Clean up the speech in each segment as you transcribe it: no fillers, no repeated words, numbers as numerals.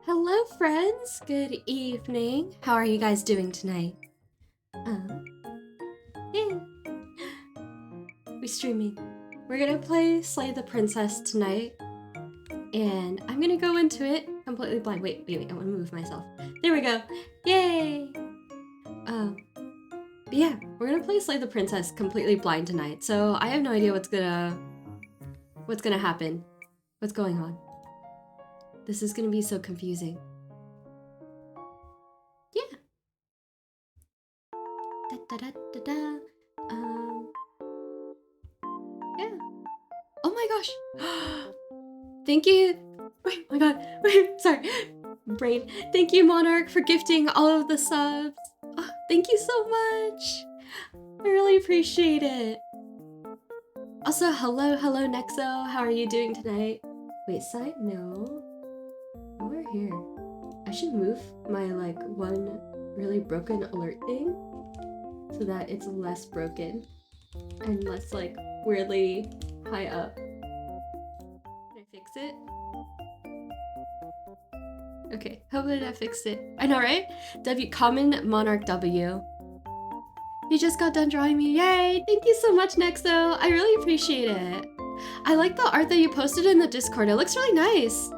Hello friends, good evening. How are you guys doing tonight? Yeah. We're streaming. We're gonna play Slay the Princess tonight. And I'm gonna go into it completely blind. Wait, I wanna move myself. There we go. Yay! But yeah, we're gonna play Slay the Princess completely blind tonight. So I have no idea what's gonna happen. What's going on? This is gonna be so confusing. Yeah. Yeah. Oh my gosh. Thank you. Wait, oh my god. Wait, sorry. Brain. Thank you, Monarch, for gifting all of the subs. Oh, thank you so much. I really appreciate it. Also, hello, Nexo. How are you doing tonight? Wait, side? No. Over here. I should move my, one really broken alert thing so that it's less broken and less, weirdly high up. Can I fix it? Okay, hopefully that fixed it. I know, right? Common Monarch W. You just got done drawing me. Yay! Thank you so much, Nexo. I really appreciate it. I like the art that you posted in the Discord. It looks really nice.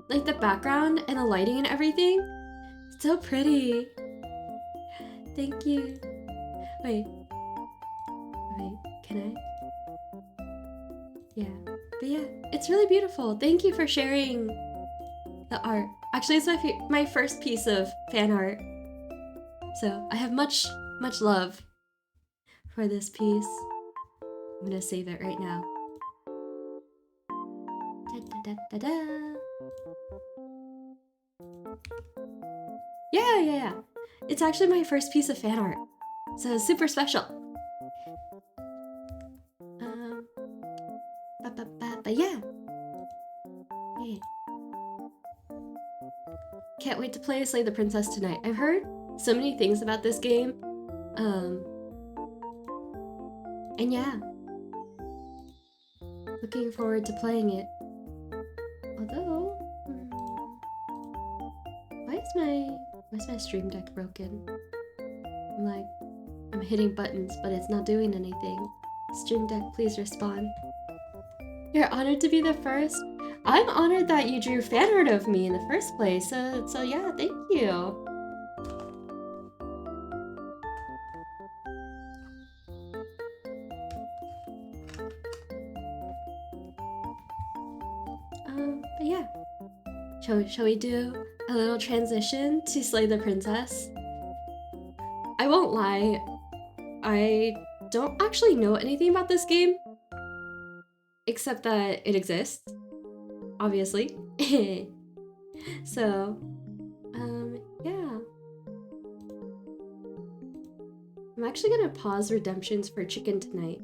Like the background and the lighting and everything. It's so pretty. Thank you. Wait, can I? Yeah, but yeah, it's really beautiful. Thank you for sharing the art. Actually, it's my first piece of fan art. So I have much love for this piece. I'm gonna save it right now. Da-da-da-da-da. Yeah. It's actually my first piece of fan art. So it's super special. But yeah. Can't wait to play Slay the Princess tonight. I've heard so many things about this game. And yeah. Looking forward to playing it. Although, why is my stream deck broken? I'm hitting buttons, but it's not doing anything. Stream deck, please respond. You're honored to be the first. I'm honored that you drew fan art of me in the first place. So yeah, thank you. But yeah. Shall we do a little transition to Slay the Princess? I won't lie, I don't actually know anything about this game, except that it exists, obviously. So, yeah. I'm actually gonna pause redemptions for chicken tonight.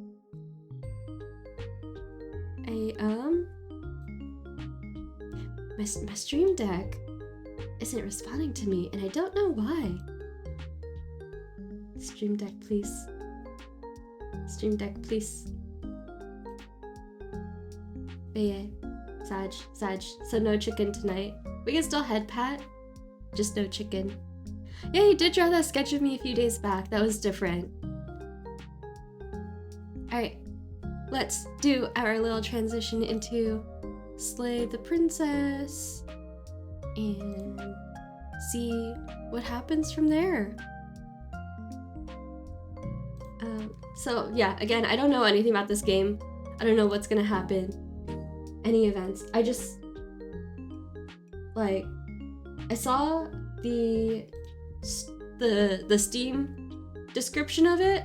My stream deck isn't responding to me, and I don't know why. Stream deck, please. Stream deck, please. But yeah, Sag. So no chicken tonight. We can still head pat, just no chicken. Yeah, you did draw that sketch of me a few days back. That was different. Alright, let's do our little transition into Slay the Princess and see what happens from there. So yeah, again, I don't know anything about this game. I don't know what's gonna happen. Any events. I just I saw the Steam description of it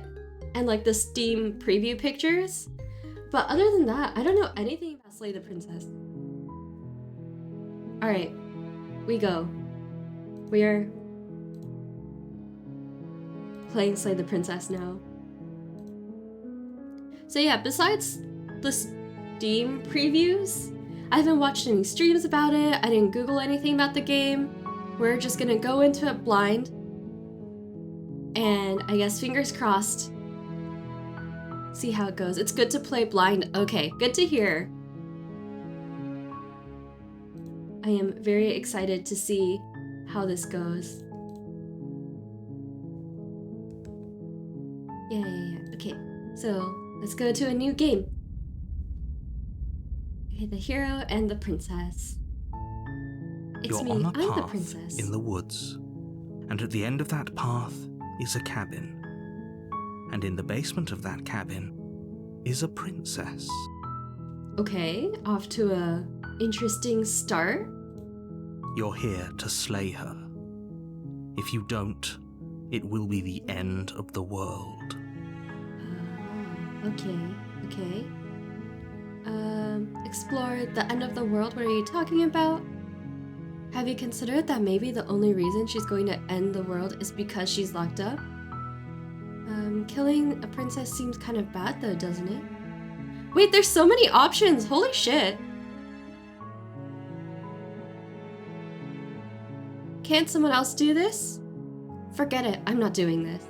and the Steam preview pictures, but other than that, I don't know anything about Slay the Princess. All right, we go. We are playing Slay the Princess now. So yeah, besides the Steam previews, I haven't watched any streams about it. I didn't Google anything about the game. We're just gonna go into it blind. And I guess fingers crossed. See how it goes. It's good to play blind. Okay, good to hear. I am very excited to see how this goes. Yeah. Okay, so let's go to a new game. Okay, the hero and the princess. It's me, I'm the princess. In the woods, and at the end of that path is a cabin. And in the basement of that cabin is a princess. Okay, off to a interesting start. You're here to slay her. If you don't, it will be the end of the world. Okay. Explore the end of the world. What are you talking about? Have you considered that maybe the only reason she's going to end the world is because she's locked up? Killing a princess seems kind of bad though, doesn't it? Wait, there's so many options! Holy shit! Can't someone else do this? Forget it, I'm not doing this.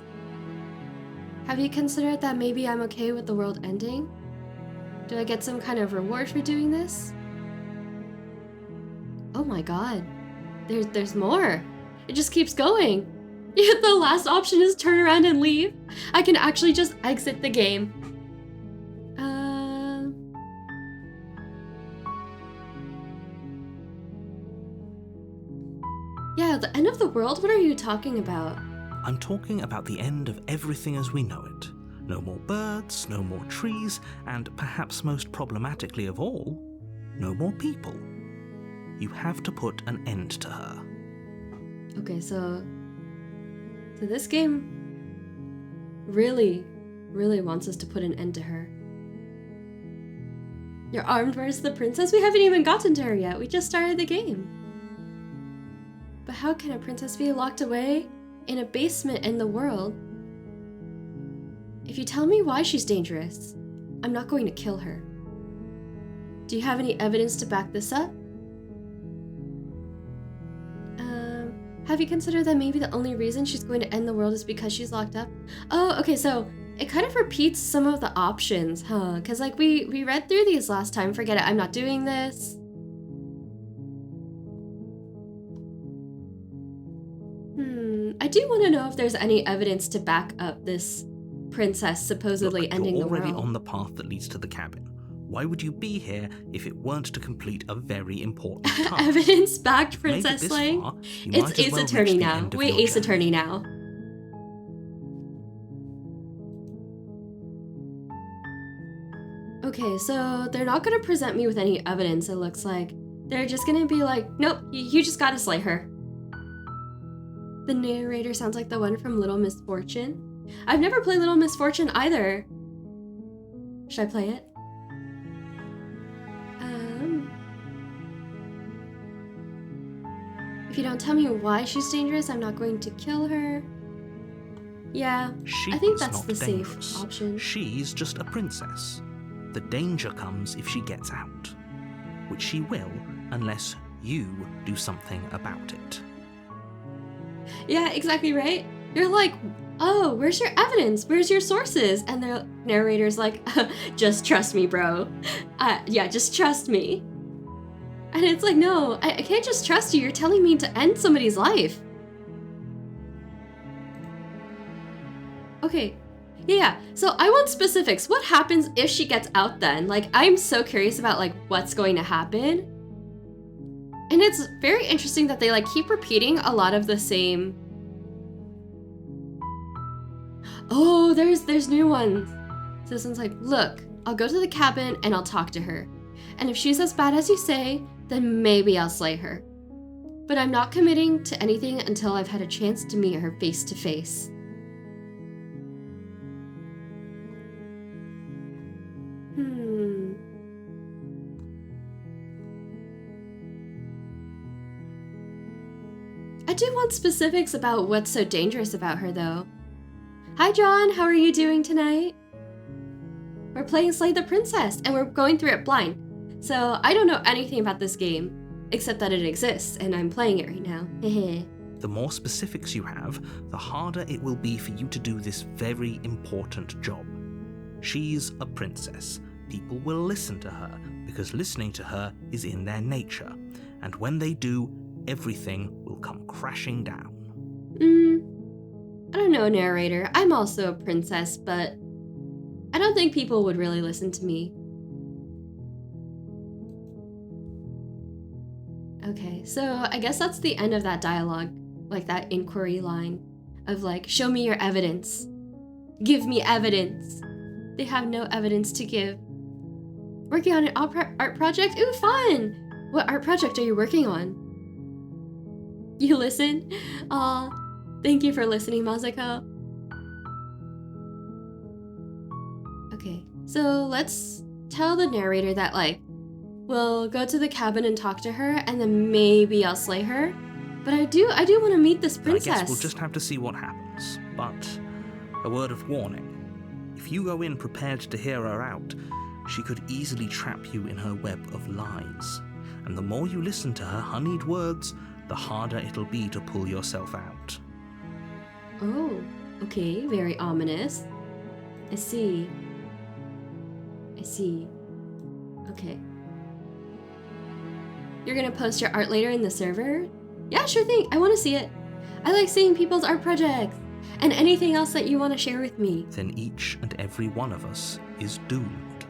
Have you considered that maybe I'm okay with the world ending? Do I get some kind of reward for doing this? Oh my god. There's more. It just keeps going. The last option is turn around and leave. I can actually just exit the game. Yeah, the end of the world? What are you talking about? I'm talking about the end of everything as we know it. No more birds, no more trees, and perhaps most problematically of all, no more people. You have to put an end to her. Okay, so this game really wants us to put an end to her. You're armed versus the princess? We haven't even gotten to her yet. We just started the game. But how can a princess be locked away in a basement in the world? If you tell me why she's dangerous, I'm not going to kill her. Do you have any evidence to back this up? Have you considered that maybe the only reason she's going to end the world is because she's locked up? Oh, okay, so it kind of repeats some of the options, huh? Because like we read through these last time. Forget it, I'm not doing this. I do want to know if there's any evidence to back up this princess supposedly ending the world. You're already on the path that leads to the cabin. Why would you be here if it weren't to complete a very important task? Evidence-backed princess slaying? It's Ace Attorney now. Wait, Ace Attorney now. Okay, so they're not gonna present me with any evidence, it looks like. They're just gonna be like, nope, you just gotta slay her. The narrator sounds like the one from Little Misfortune. I've never played Little Misfortune either. Should I play it? If you don't tell me why she's dangerous, I'm not going to kill her. Yeah, I think that's the safe option. She's just a princess. The danger comes if she gets out, which she will unless you do something about it. Yeah, exactly right. You're like, oh, where's your evidence? Where's your sources? And the narrator's like, just trust me, bro. Yeah, just trust me. And it's like, no, I can't just trust you. You're telling me to end somebody's life. Okay, yeah, so I want specifics. What happens if she gets out then? Like, I'm so curious about like what's going to happen. And it's very interesting that they like keep repeating a lot of the same. Oh, there's new ones. So this one's like, look, I'll go to the cabin and I'll talk to her. And if she's as bad as you say, then maybe I'll slay her. But I'm not committing to anything until I've had a chance to meet her face to face. I do want specifics about what's so dangerous about her, though. Hi, John. How are you doing tonight? We're playing Slay the Princess, and we're going through it blind. So I don't know anything about this game, except that it exists, and I'm playing it right now. The more specifics you have, the harder it will be for you to do this very important job. She's a princess. People will listen to her, because listening to her is in their nature. And when they do, everything will come crashing down. I don't know, narrator. I'm also a princess, but I don't think people would really listen to me. Okay, so I guess that's the end of that dialogue, like that inquiry line of like, show me your evidence. Give me evidence. They have no evidence to give. Working on an art project? Ooh, fun! What art project are you working on? You listen? Aw, thank you for listening, Mazako. Okay, so let's tell the narrator that, like, we'll go to the cabin and talk to her, and then maybe I'll slay her. But I do want to meet this princess. I guess we'll just have to see what happens. But a word of warning. If you go in prepared to hear her out, she could easily trap you in her web of lies. And the more you listen to her honeyed words, the harder it'll be to pull yourself out. Oh, okay, very ominous. I see. Okay. You're gonna post your art later in the server? Yeah, sure thing. I want to see it. I like seeing people's art projects. And anything else that you want to share with me. Then each and every one of us is doomed.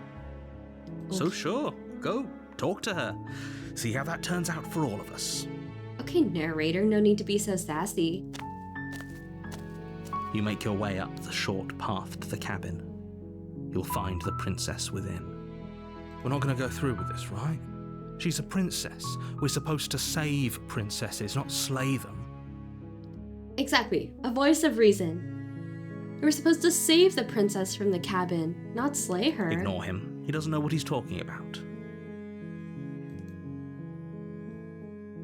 Okay. So sure, go, talk to her. See how that turns out for all of us. Okay, narrator, no need to be so sassy. You make your way up the short path to the cabin. You'll find the princess within. We're not going to go through with this, right? She's a princess. We're supposed to save princesses, not slay them. Exactly. A voice of reason. We're supposed to save the princess from the cabin, not slay her. Ignore him. He doesn't know what he's talking about.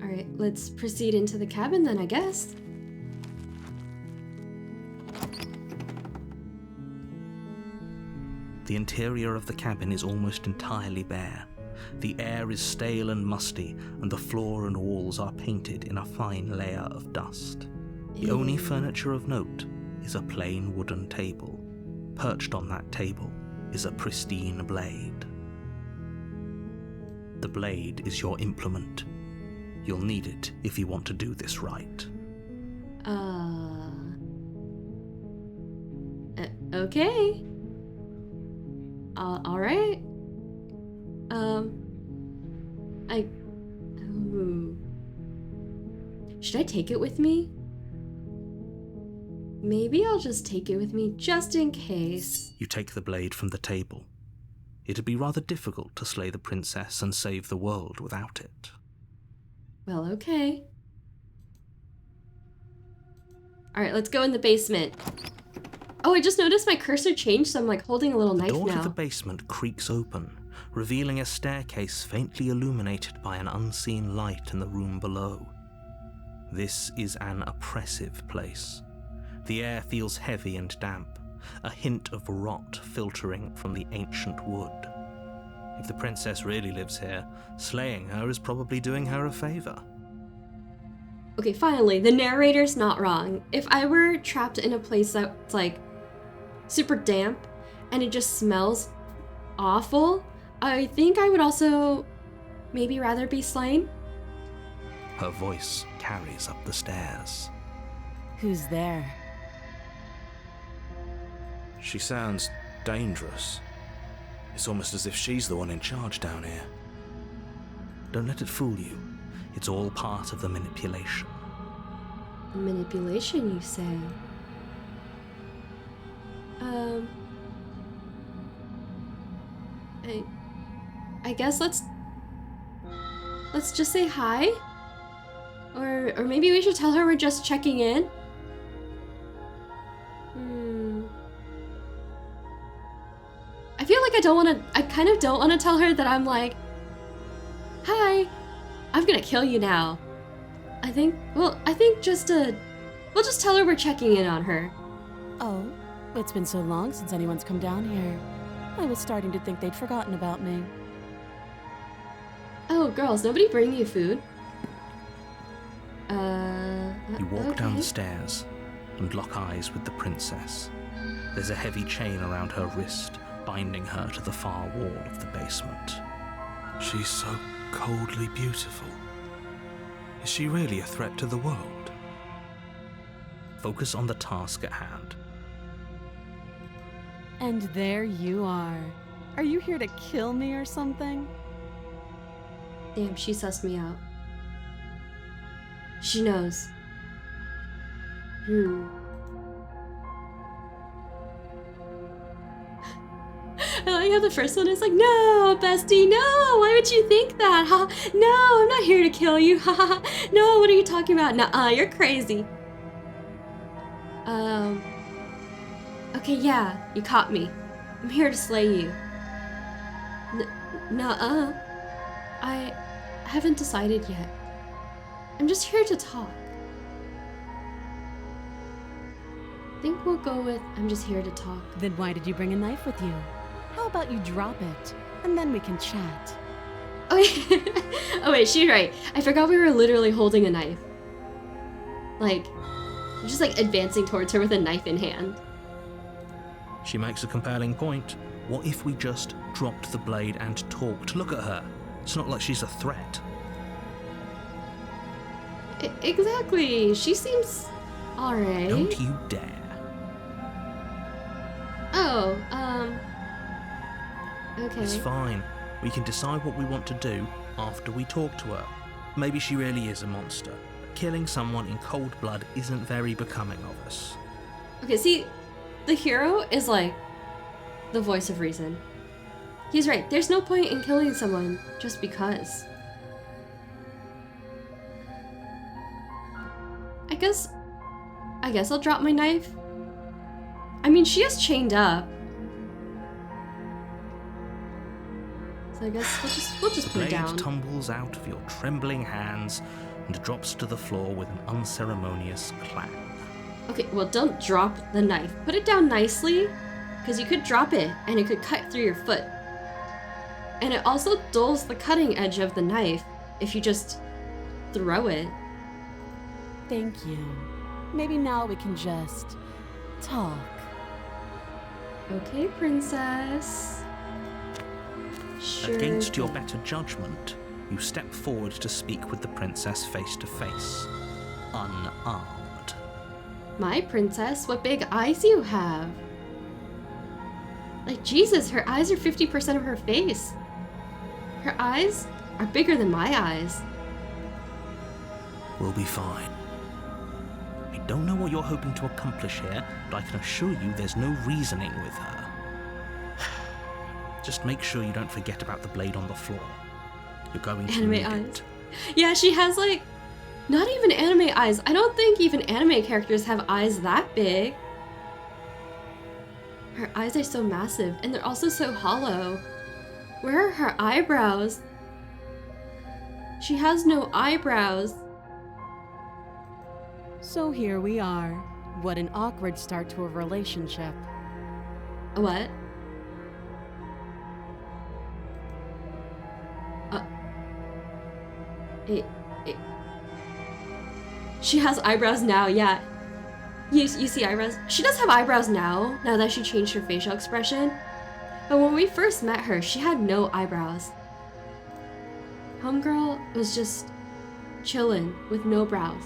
Alright, let's proceed into the cabin then, I guess. The interior of the cabin is almost entirely bare. The air is stale and musty, and the floor and walls are painted in a fine layer of dust. The only furniture of note is a plain wooden table. Perched on that table is a pristine blade. The blade is your implement. You'll need it if you want to do this right. Okay. Alright. Should I take it with me? Maybe I'll just take it with me just in case. You take the blade from the table. It'd be rather difficult to slay the princess and save the world without it. Well, okay. Alright, let's go in the basement. Oh, I just noticed my cursor changed, so I'm like holding a little knife now. The door to the basement creaks open, revealing a staircase faintly illuminated by an unseen light in the room below. This is an oppressive place. The air feels heavy and damp, a hint of rot filtering from the ancient wood. If the princess really lives here, slaying her is probably doing her a favor. Okay, finally, the narrator's not wrong. If I were trapped in a place that's like super damp and it just smells awful, I think I would also maybe rather be slain. Her voice carries up the stairs. Who's there? She sounds dangerous. It's almost as if she's the one in charge down here. Don't let it fool you. It's all part of the manipulation. Manipulation, you say? I guess let's just say hi? Or maybe we should tell her we're just checking in? I feel like I kind of don't want to tell her that I'm like, hi, I'm gonna kill you now. We'll just tell her we're checking in on her. Oh, it's been so long since anyone's come down here. I was starting to think they'd forgotten about me. Oh, girls, nobody bring you food? You walk down the stairs and lock eyes with the princess. There's a heavy chain around her wrist, binding her to the far wall of the basement. She's so coldly beautiful. Is she really a threat to the world? Focus on the task at hand. And there you are. Are you here to kill me or something? Damn, she sussed me out. She knows. I like how the first one is like, no, bestie, no, why would you think that? Ha, no, I'm not here to kill you. Ha, ha, no, what are you talking about? Nuh-uh, you're crazy. Okay, yeah, you caught me. I'm here to slay you. Nuh-uh. I haven't decided yet. I'm just here to talk. I think we'll go with, I'm just here to talk. Then why did you bring a knife with you? How about you drop it, and then we can chat. Oh wait, she's right. I forgot we were literally holding a knife. Like, just like advancing towards her with a knife in hand. She makes a compelling point. What if we just dropped the blade and talked? Look at her. It's not like she's a threat. Exactly. She seems alright. Don't you dare. Oh, okay. It's fine. We can decide what we want to do after we talk to her. Maybe she really is a monster. But killing someone in cold blood isn't very becoming of us. Okay, see, the hero is like the voice of reason. He's right. There's no point in killing someone just because. I guess I'll drop my knife. I mean, she is chained up. So I guess we'll just put it The down. blade tumbles out of your trembling hands and drops to the floor with an unceremonious clang. Okay, well, don't drop the knife. Put it down nicely, because you could drop it and it could cut through your foot. And it also dulls the cutting edge of the knife if you just throw it. Thank you. Maybe now we can just talk. Okay, princess. Sure. Against your better judgment, you step forward to speak with the princess face to face, unarmed. My princess, what big eyes you have. Like, Jesus, her eyes are 50% of her face. Her eyes are bigger than my eyes. We'll be fine. I don't know what you're hoping to accomplish here, but I can assure you there's no reasoning with her. Just make sure you don't forget about the blade on the floor. You're going to Anime need eyes. it. Yeah, she has like, not even anime eyes. I don't think even anime characters have eyes that big. Her eyes are so massive, and they're also so hollow. Where are her eyebrows? She has no eyebrows. So here we are. What an awkward start to a relationship. What? She has eyebrows now, yeah. You see eyebrows? She does have eyebrows now that she changed her facial expression. But when we first met her, she had no eyebrows. Homegirl was just chillin' with no brows.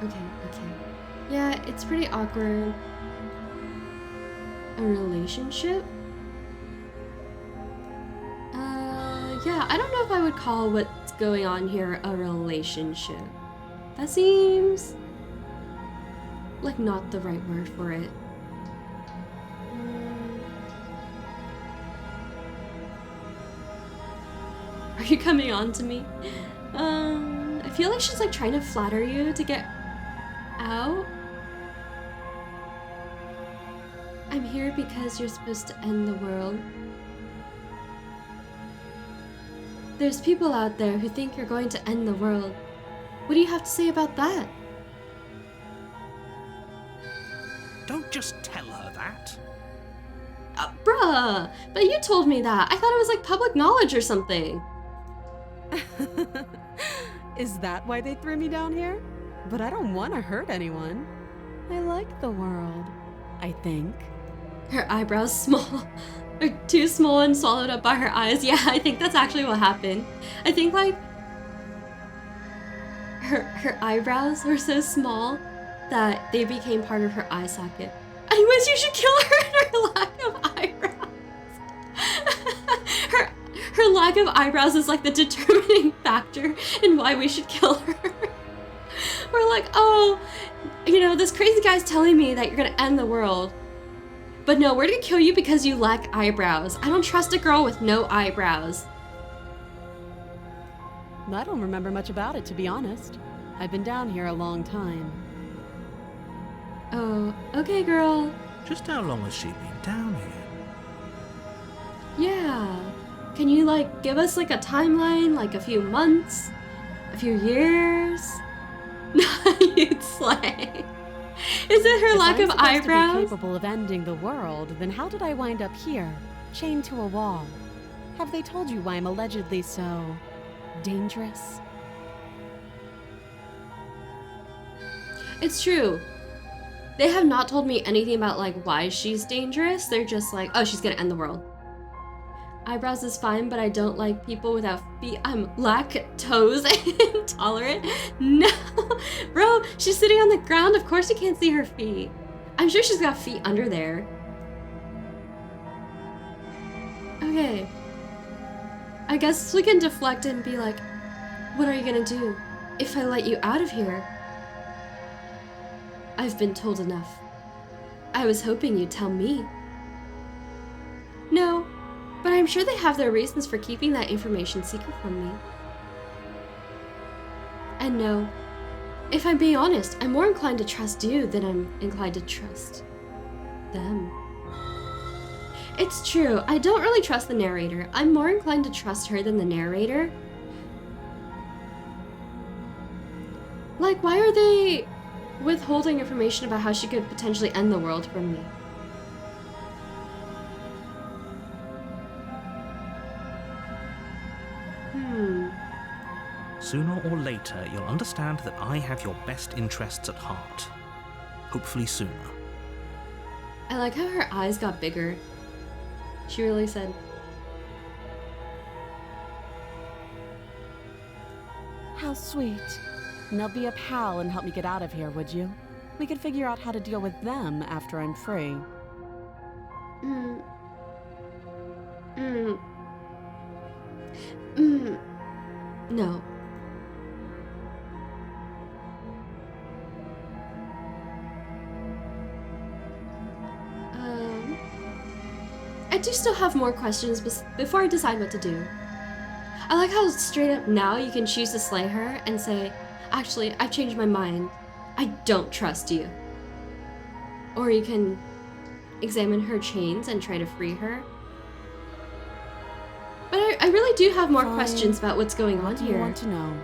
Okay. Yeah, it's pretty awkward. A relationship? Yeah, I don't know if I would call what's going on here a relationship. That seems like not the right word for it. Are you coming on to me? I feel like she's like trying to flatter you to get out. I'm here because you're supposed to end the world. There's people out there who think you're going to end the world. What do you have to say about that? Don't just tell her that. Bruh, but you told me that. I thought it was like public knowledge or something. Is that why they threw me down here? But I don't want to hurt anyone. I like the world, I think. Her eyebrows small. Or too small and swallowed up by her eyes. Yeah, I think that's actually what happened. I think like her eyebrows were so small that they became part of her eye socket. Anyways, you should kill her and her lack of eyebrows. her lack of eyebrows is like the determining factor in why we should kill her. We're like, oh, you know, this crazy guy's telling me that you're gonna end the world. But no, we're gonna kill you because you lack eyebrows. I don't trust a girl with no eyebrows. I don't remember much about it, to be honest. I've been down here a long time. Oh, okay, girl. Just how long has she been down here? Yeah. Can you, like, give us, like, a timeline? Like, a few months? A few years? You'd slay. Is it her lack of eyebrows? If I'm supposed to be capable of ending the world, then how did I wind up here, chained to a wall? Have they told you why I'm allegedly so dangerous? It's true. They have not told me anything about, like, why she's dangerous. They're just like, oh, she's gonna end the world. Eyebrows is fine, but I don't like people without feet. I'm lactose intolerant. No, bro, she's sitting on the ground. Of course you can't see her feet. I'm sure she's got feet under there. Okay. I guess we can deflect and be like, what are you gonna do if I let you out of here? I've been told enough. I was hoping you'd tell me. No, but I'm sure they have their reasons for keeping that information secret from me. And no, if I'm being honest, I'm more inclined to trust you than I'm inclined to trust them. It's true, I don't really trust the narrator. I'm more inclined to trust her than the narrator. Like, why are they withholding information about how she could potentially end the world from me? Sooner or later, you'll understand that I have your best interests at heart. Hopefully sooner. I like how her eyes got bigger. She really said, How sweet. Now be a pal and help me get out of here, would you? We could figure out how to deal with them after I'm free. No. I do still have more questions before I decide what to do. I like how straight up now you can choose to slay her and say, actually, I've changed my mind. I don't trust you. Or you can examine her chains and try to free her. But I really do have more questions about what's going on here. What do you want to know?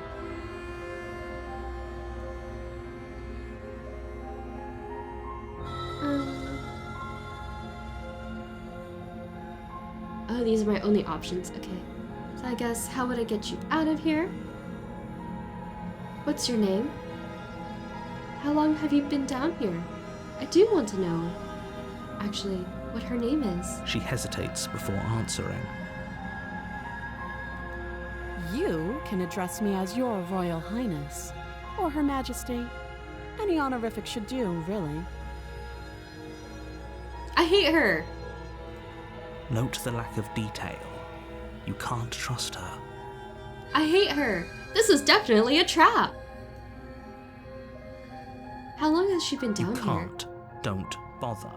Oh, these are my only options. Okay. So I guess, how would I get you out of here? What's your name? How long have you been down here? I do want to know, actually, what her name is. She hesitates before answering. You can address me as Your Royal Highness, or Her Majesty. Any honorific should do, really. I hate her. Note the lack of detail. You can't trust her. I hate her. This is definitely a trap. How long has she been down You here? can't. Don't bother.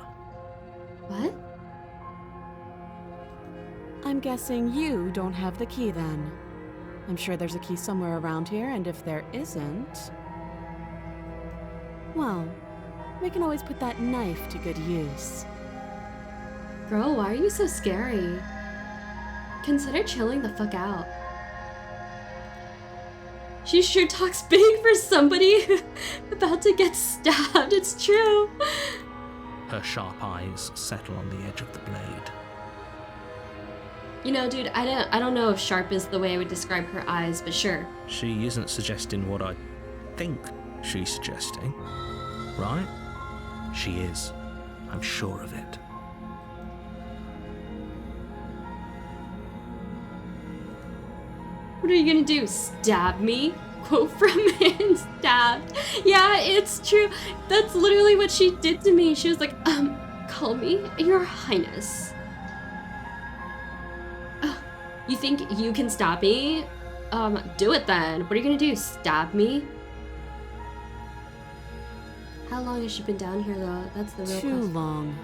What? I'm guessing you don't have the key then. I'm sure there's a key somewhere around here, and if there isn't... well, we can always put that knife to good use. Girl, why are you so scary? Consider chilling the fuck out. She sure talks big for somebody about to get stabbed, it's true. Her sharp eyes settle on the edge of the blade. You know, dude, I don't know if sharp is the way I would describe her eyes, but sure. She isn't suggesting what I think she's suggesting, right? She is. I'm sure of it. What are you gonna do? Stab me? Quote from Man Stabbed. Yeah, it's true. That's literally what she did to me. She was like, call me Your Highness. You think you can stop me? Do it then. What are you gonna do? Stab me? How long has she been down here though? That's the real Too question. long.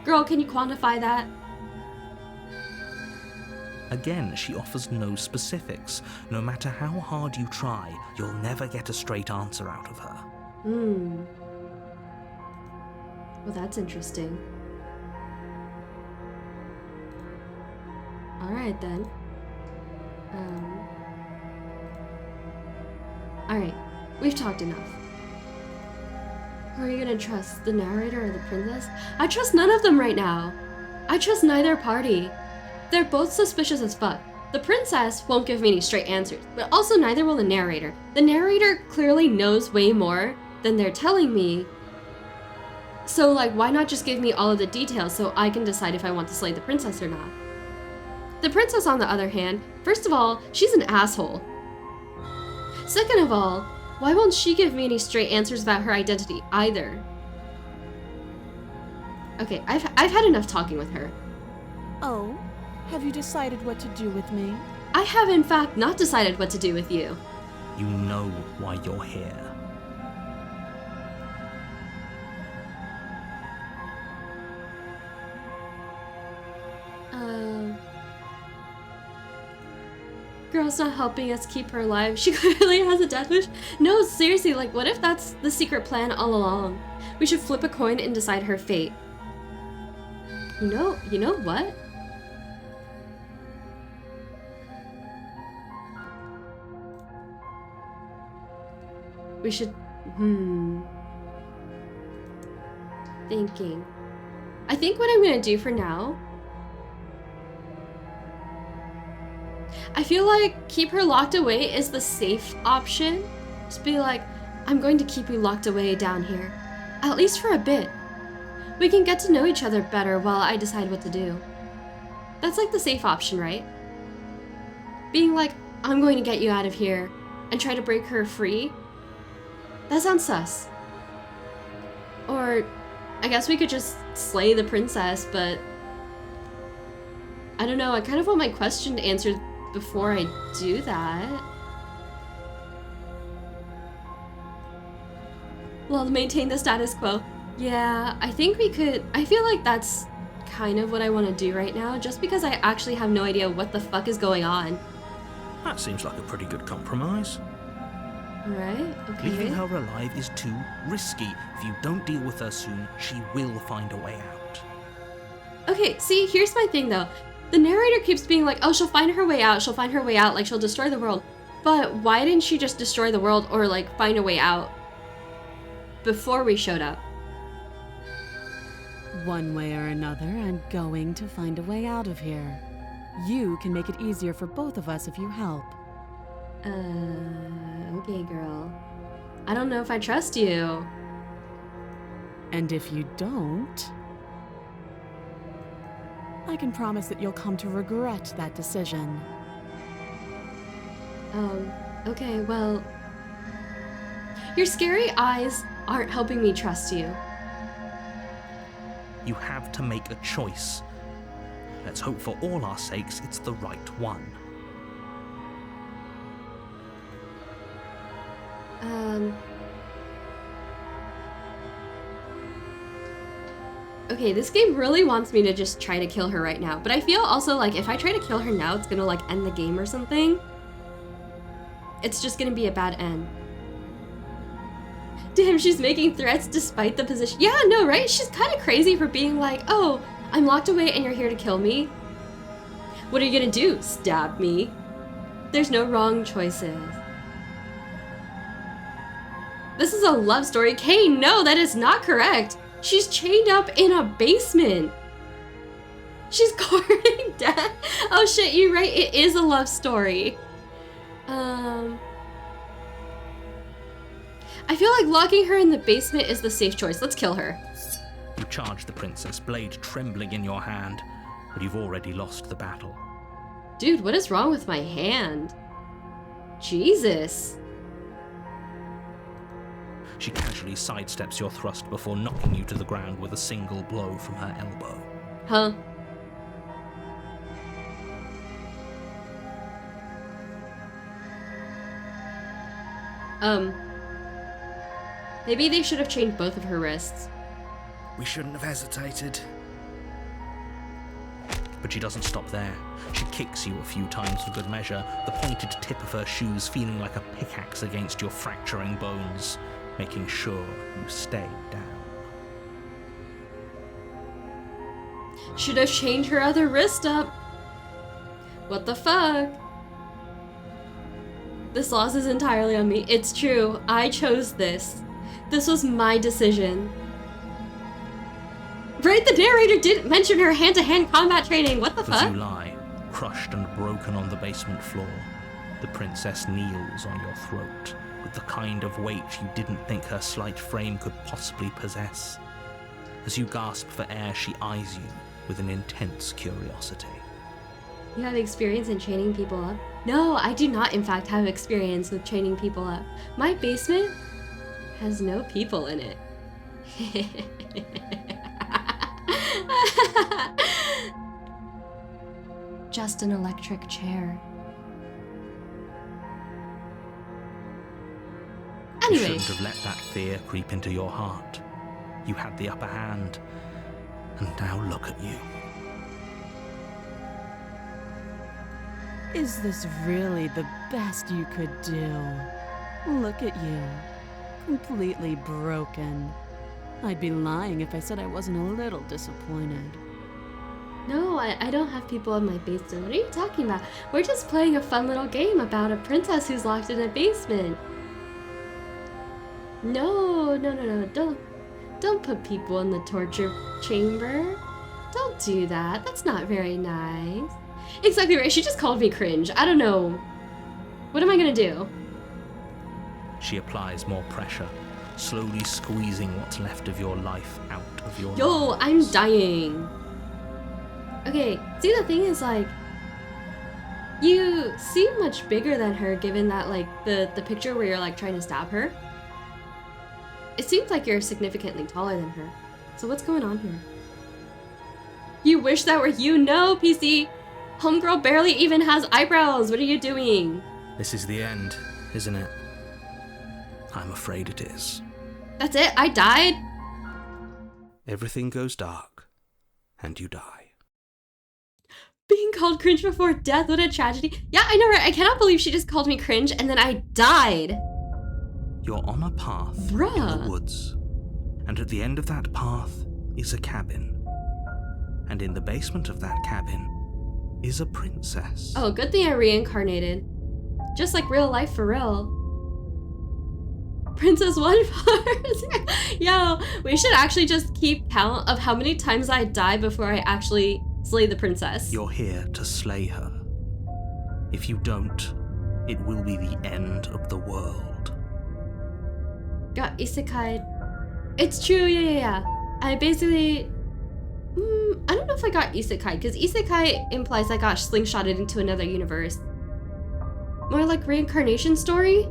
Girl, can you quantify that? Again, she offers no specifics. No matter how hard you try, you'll never get a straight answer out of her. Well, that's interesting. Alright then. Alright, we've talked enough. Who are you gonna trust, the narrator or the princess? I trust none of them right now. I trust neither party. They're both suspicious as fuck. The princess won't give me any straight answers, but also neither will the narrator. The narrator clearly knows way more than they're telling me. So like, why not just give me all of the details so I can decide if I want to slay the princess or not? The princess, on the other hand, first of all, she's an asshole. Second of all, why won't she give me any straight answers about her identity either? Okay, I've had enough talking with her. Oh, have you decided what to do with me? I have in fact not decided what to do with you. You know why you're here. Girl's not helping us keep her alive. She clearly has a death wish. No, seriously, like what if that's the secret plan all along? We should flip a coin and decide her fate. You know what? We should, thinking. I think what I'm gonna do for now, I feel like keep her locked away is the safe option. Just be like, I'm going to keep you locked away down here. At least for a bit. We can get to know each other better while I decide what to do. That's like the safe option, right? Being like, I'm going to get you out of here and try to break her free. That sounds sus. Or, I guess we could just slay the princess, but I don't know, I kind of want my question answered before I do that. Well, maintain the status quo. Yeah, I think we could. I feel like that's kind of what I want to do right now, just because I actually have no idea what the fuck is going on. That seems like a pretty good compromise. Right? Okay. Leaving her alive is too risky. If you don't deal with her soon, she will find a way out. Okay, see, here's my thing though. The narrator keeps being like, oh, she'll find her way out, like she'll destroy the world. But why didn't she just destroy the world or like find a way out before we showed up? One way or another, I'm going to find a way out of here. You can make it easier for both of us if you help. Okay, girl. I don't know if I trust you. And if you don't, I can promise that you'll come to regret that decision. Okay, well, your scary eyes aren't helping me trust you. You have to make a choice. Let's hope for all our sakes it's the right one. Okay, this game really wants me to just try to kill her right now, but I feel also like if I try to kill her now, it's gonna like end the game or something. It's just gonna be a bad end. Damn, she's making threats despite the position. Yeah, no, right? She's kind of crazy for being like, oh, I'm locked away and you're here to kill me. What are you gonna do? Stab me? There's no wrong choices. This is a love story. Kay, no, that is not correct. She's chained up in a basement. She's courting death. Oh shit, you're right. It is a love story. I feel like locking her in the basement is the safe choice. Let's kill her. You charge the princess, blade trembling in your hand, but you've already lost the battle. Dude, what is wrong with my hand? Jesus. She casually sidesteps your thrust before knocking you to the ground with a single blow from her elbow. Huh? Maybe they should have chained both of her wrists. We shouldn't have hesitated. But she doesn't stop there. She kicks you a few times for good measure, the pointed tip of her shoes feeling like a pickaxe against your fracturing bones, making sure you stay down. Should have chained her other wrist up. What the fuck? This loss is entirely on me. It's true. I chose this. This was my decision. Right, the narrator didn't mention her hand-to-hand combat training. What the As fuck? you lie, crushed and broken on the basement floor, the princess kneels on your throat with the kind of weight you didn't think her slight frame could possibly possess. As you gasp for air, she eyes you with an intense curiosity. You have experience in chaining people up? No, I do not in fact have experience with chaining people up. My basement has no people in it. Just an electric chair. You Anyway. shouldn't have let that fear creep into your heart. You had the upper hand, and now look at you. Is this really the best you could do? Look at you. Completely broken. I'd be lying if I said I wasn't a little disappointed. No, I don't have people in my basement. What are you talking about? We're just playing a fun little game about a princess who's locked in a basement. No. Don't put people in the torture chamber. Don't do that. That's not very nice. Exactly right. She just called me cringe. I don't know. What am I gonna do? She applies more pressure, slowly squeezing what's left of your life out of your Yo, lungs. I'm dying. Okay, see the thing is like, you seem much bigger than her given that like the picture where you're like trying to stab her. It seems like you're significantly taller than her. So what's going on here? You wish that were you? No, PC. Homegirl barely even has eyebrows. What are you doing? This is the end, isn't it? I'm afraid it is. That's it? I died? Everything goes dark, and you die. Being called cringe before death, what a tragedy. Yeah, I know, right? I cannot believe she just called me cringe and then I died. You're on a path in Bruh. the woods, and at the end of that path is a cabin. And in the basement of that cabin is a princess. Oh, good thing I reincarnated. Just like real life for real. Princess 1 Yo, we should actually just keep count of how many times I die before I actually slay the princess. You're here to slay her. If you don't, it will be the end of the world. Got isekai. It's true, yeah. I basically... I don't know if I got isekai, because isekai implies I got slingshotted into another universe. More like reincarnation story?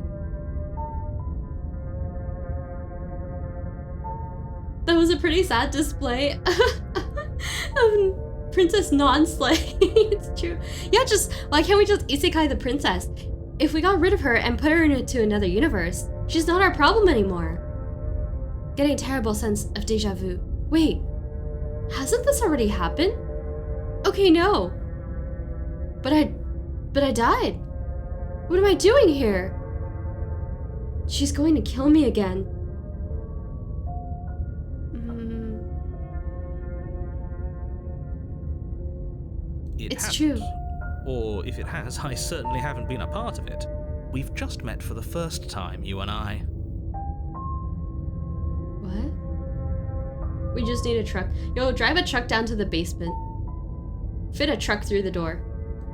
That was a pretty sad display of Princess non-slay. It's true. Yeah, just, why can't we just isekai the princess? If we got rid of her and put her into another universe, she's not our problem anymore. Getting a terrible sense of deja vu. Wait, hasn't this already happened? Okay, no. But I died. What am I doing here? She's going to kill me again. It's hasn't. true. Or if it has, I certainly haven't been a part of it. We've just met for the first time, you and I. What? We just need a truck. Yo, drive a truck down to the basement. Fit a truck through the door.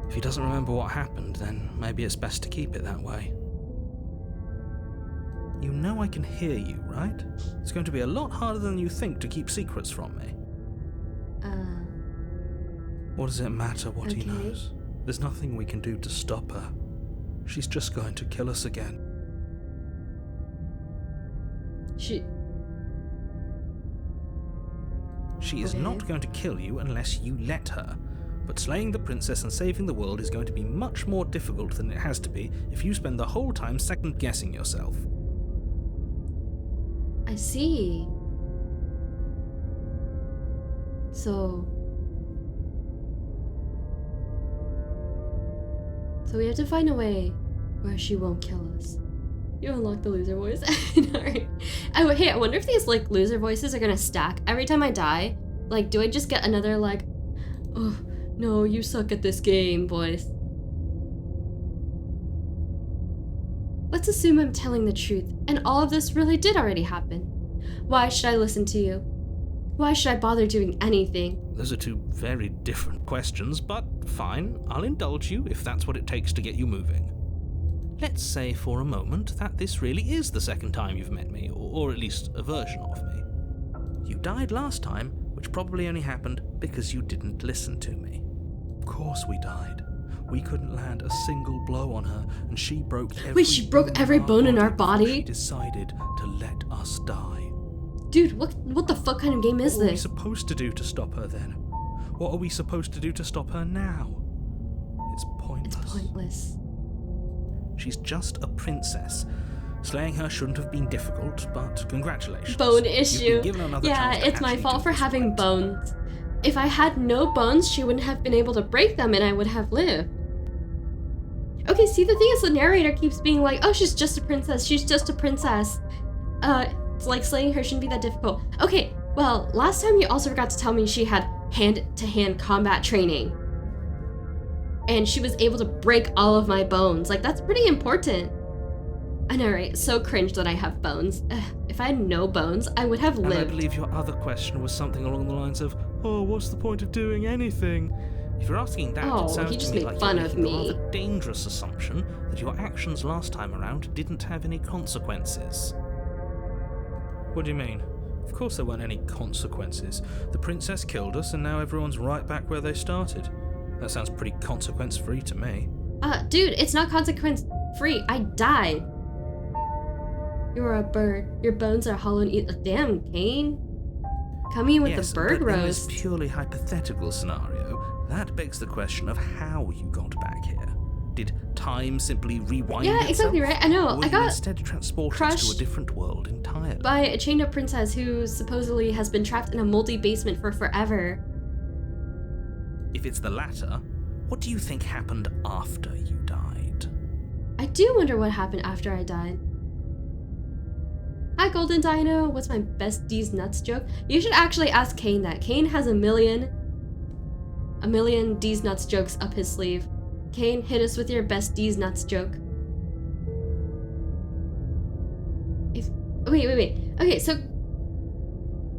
If he doesn't remember what happened, then maybe it's best to keep it that way. You know I can hear you, right? It's going to be a lot harder than you think to keep secrets from me. What does it matter what he Okay. knows? There's nothing we can do to stop her. She's just going to kill us again. She is not going to kill you unless you let her. But slaying the princess and saving the world is going to be much more difficult than it has to be if you spend the whole time second-guessing yourself. I see. So we have to find a way where she won't kill us. You unlock the loser voice. Alright. Hey, I wonder if these like loser voices are gonna stack every time I die. Like, do I just get another like, oh no, you suck at this game voice? Let's assume I'm telling the truth, and all of this really did already happen. Why should I listen to you? Why should I bother doing anything? Those are two very different questions, but fine, I'll indulge you if that's what it takes to get you moving. Let's say for a moment that this really is the second time you've met me, or at least a version of me. You died last time, which probably only happened because you didn't listen to me. Of course we died. We couldn't land a single blow on her, and she broke every Wait, she broke every bone in our body? She decided to let us die. Dude, what the fuck kind of game is What are we this? supposed to do to stop her then? What are we supposed to do to stop her now? It's pointless. It's pointless. She's just a princess. Slaying her shouldn't have been difficult, but congratulations. Bone You've issue. been given another Yeah, chance to it's my actually fault do for this having right. bones. If I had no bones, she wouldn't have been able to break them and I would have lived. Okay, see, the thing is the narrator keeps being like, oh, she's just a princess, she's just a princess. It's like slaying her shouldn't be that difficult. Okay, well, last time you also forgot to tell me she had hand-to-hand combat training. And she was able to break all of my bones. Like, that's pretty important. I know, right? So cringe that I have bones. Ugh, if I had no bones, I would have And lived. I believe your other question was something along the lines of, oh, what's the point of doing anything? If you're asking that, Oh, it sounds he just to me made like fun you're of making the me. rather dangerous assumption that your actions last time around didn't have any consequences. What do you mean? Of course there weren't any consequences. The princess killed us and now everyone's right back where they started. That sounds pretty consequence-free to me. Dude, it's not consequence-free. I died. You're a bird. Your bones are hollow and eat. Damn, Kane. Coming in with Yes, the bird but roast. in this purely hypothetical scenario, that begs the question of how you got back here. Did time simply rewind Yeah, itself? exactly right. I know. Or were I you got instead transported crushed to a different world entirely? by a chained up princess who supposedly has been trapped in a moldy basement for forever. If it's the latter, what do you think happened after you died? I do wonder what happened after I died. Hi, Golden Dino. What's my best D's nuts joke? You should actually ask Kane that. Kane has a million D's nuts jokes up his sleeve. Kane, hit us with your best D's nuts joke. Wait. Okay, so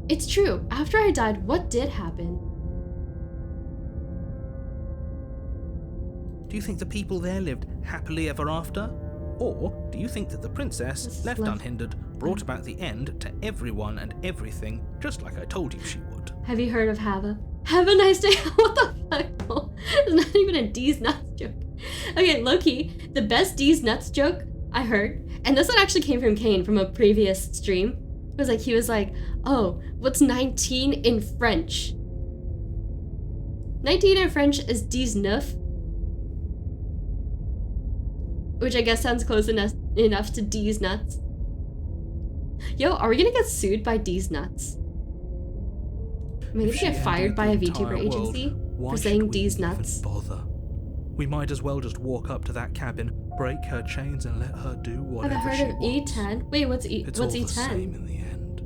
it's true. After I died, what did happen? Do you think the people there lived happily ever after? Or do you think that the princess, left unhindered, brought about the end to everyone and everything, just like I told you she would? Have you heard of Have a nice day? What the fuck? No, it's not even a D's nuts joke. Okay, low-key, the best D's nuts joke I heard, and this one actually came from Kane from a previous stream. He was like, oh, what's 19 in French? 19 in French is 19. Which I guess sounds close enough to D's nuts. Yo, are we gonna get sued by D's nuts? Am I gonna get fired by a VTuber agency for saying D's nuts? Bother? We might as well just walk up to that cabin, break her chains, and let her do whatever Have I she heard of wants. E10? Wait, what's It's all the E10? same in the end.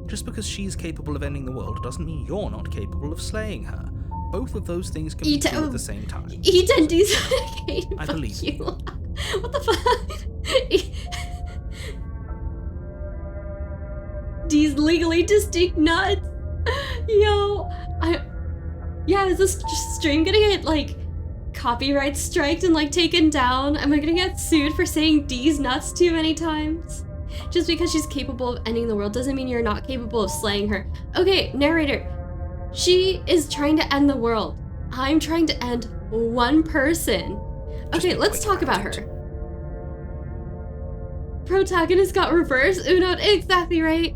Just because she's capable of ending the world doesn't mean you're not capable of slaying her. Both of those things can be true at the same time. E10 D's. I believe you. What the fuck? D's legally distinct nuts. Yo, is this stream gonna get like copyright striked and like taken down? Am I gonna get sued for saying D's nuts too many times? Just because she's capable of ending the world doesn't mean you're not capable of slaying her. Okay, narrator, She is trying to end the world. I'm trying to end one person. Okay, let's talk about her. Protagonist got reversed. Unod, exactly right.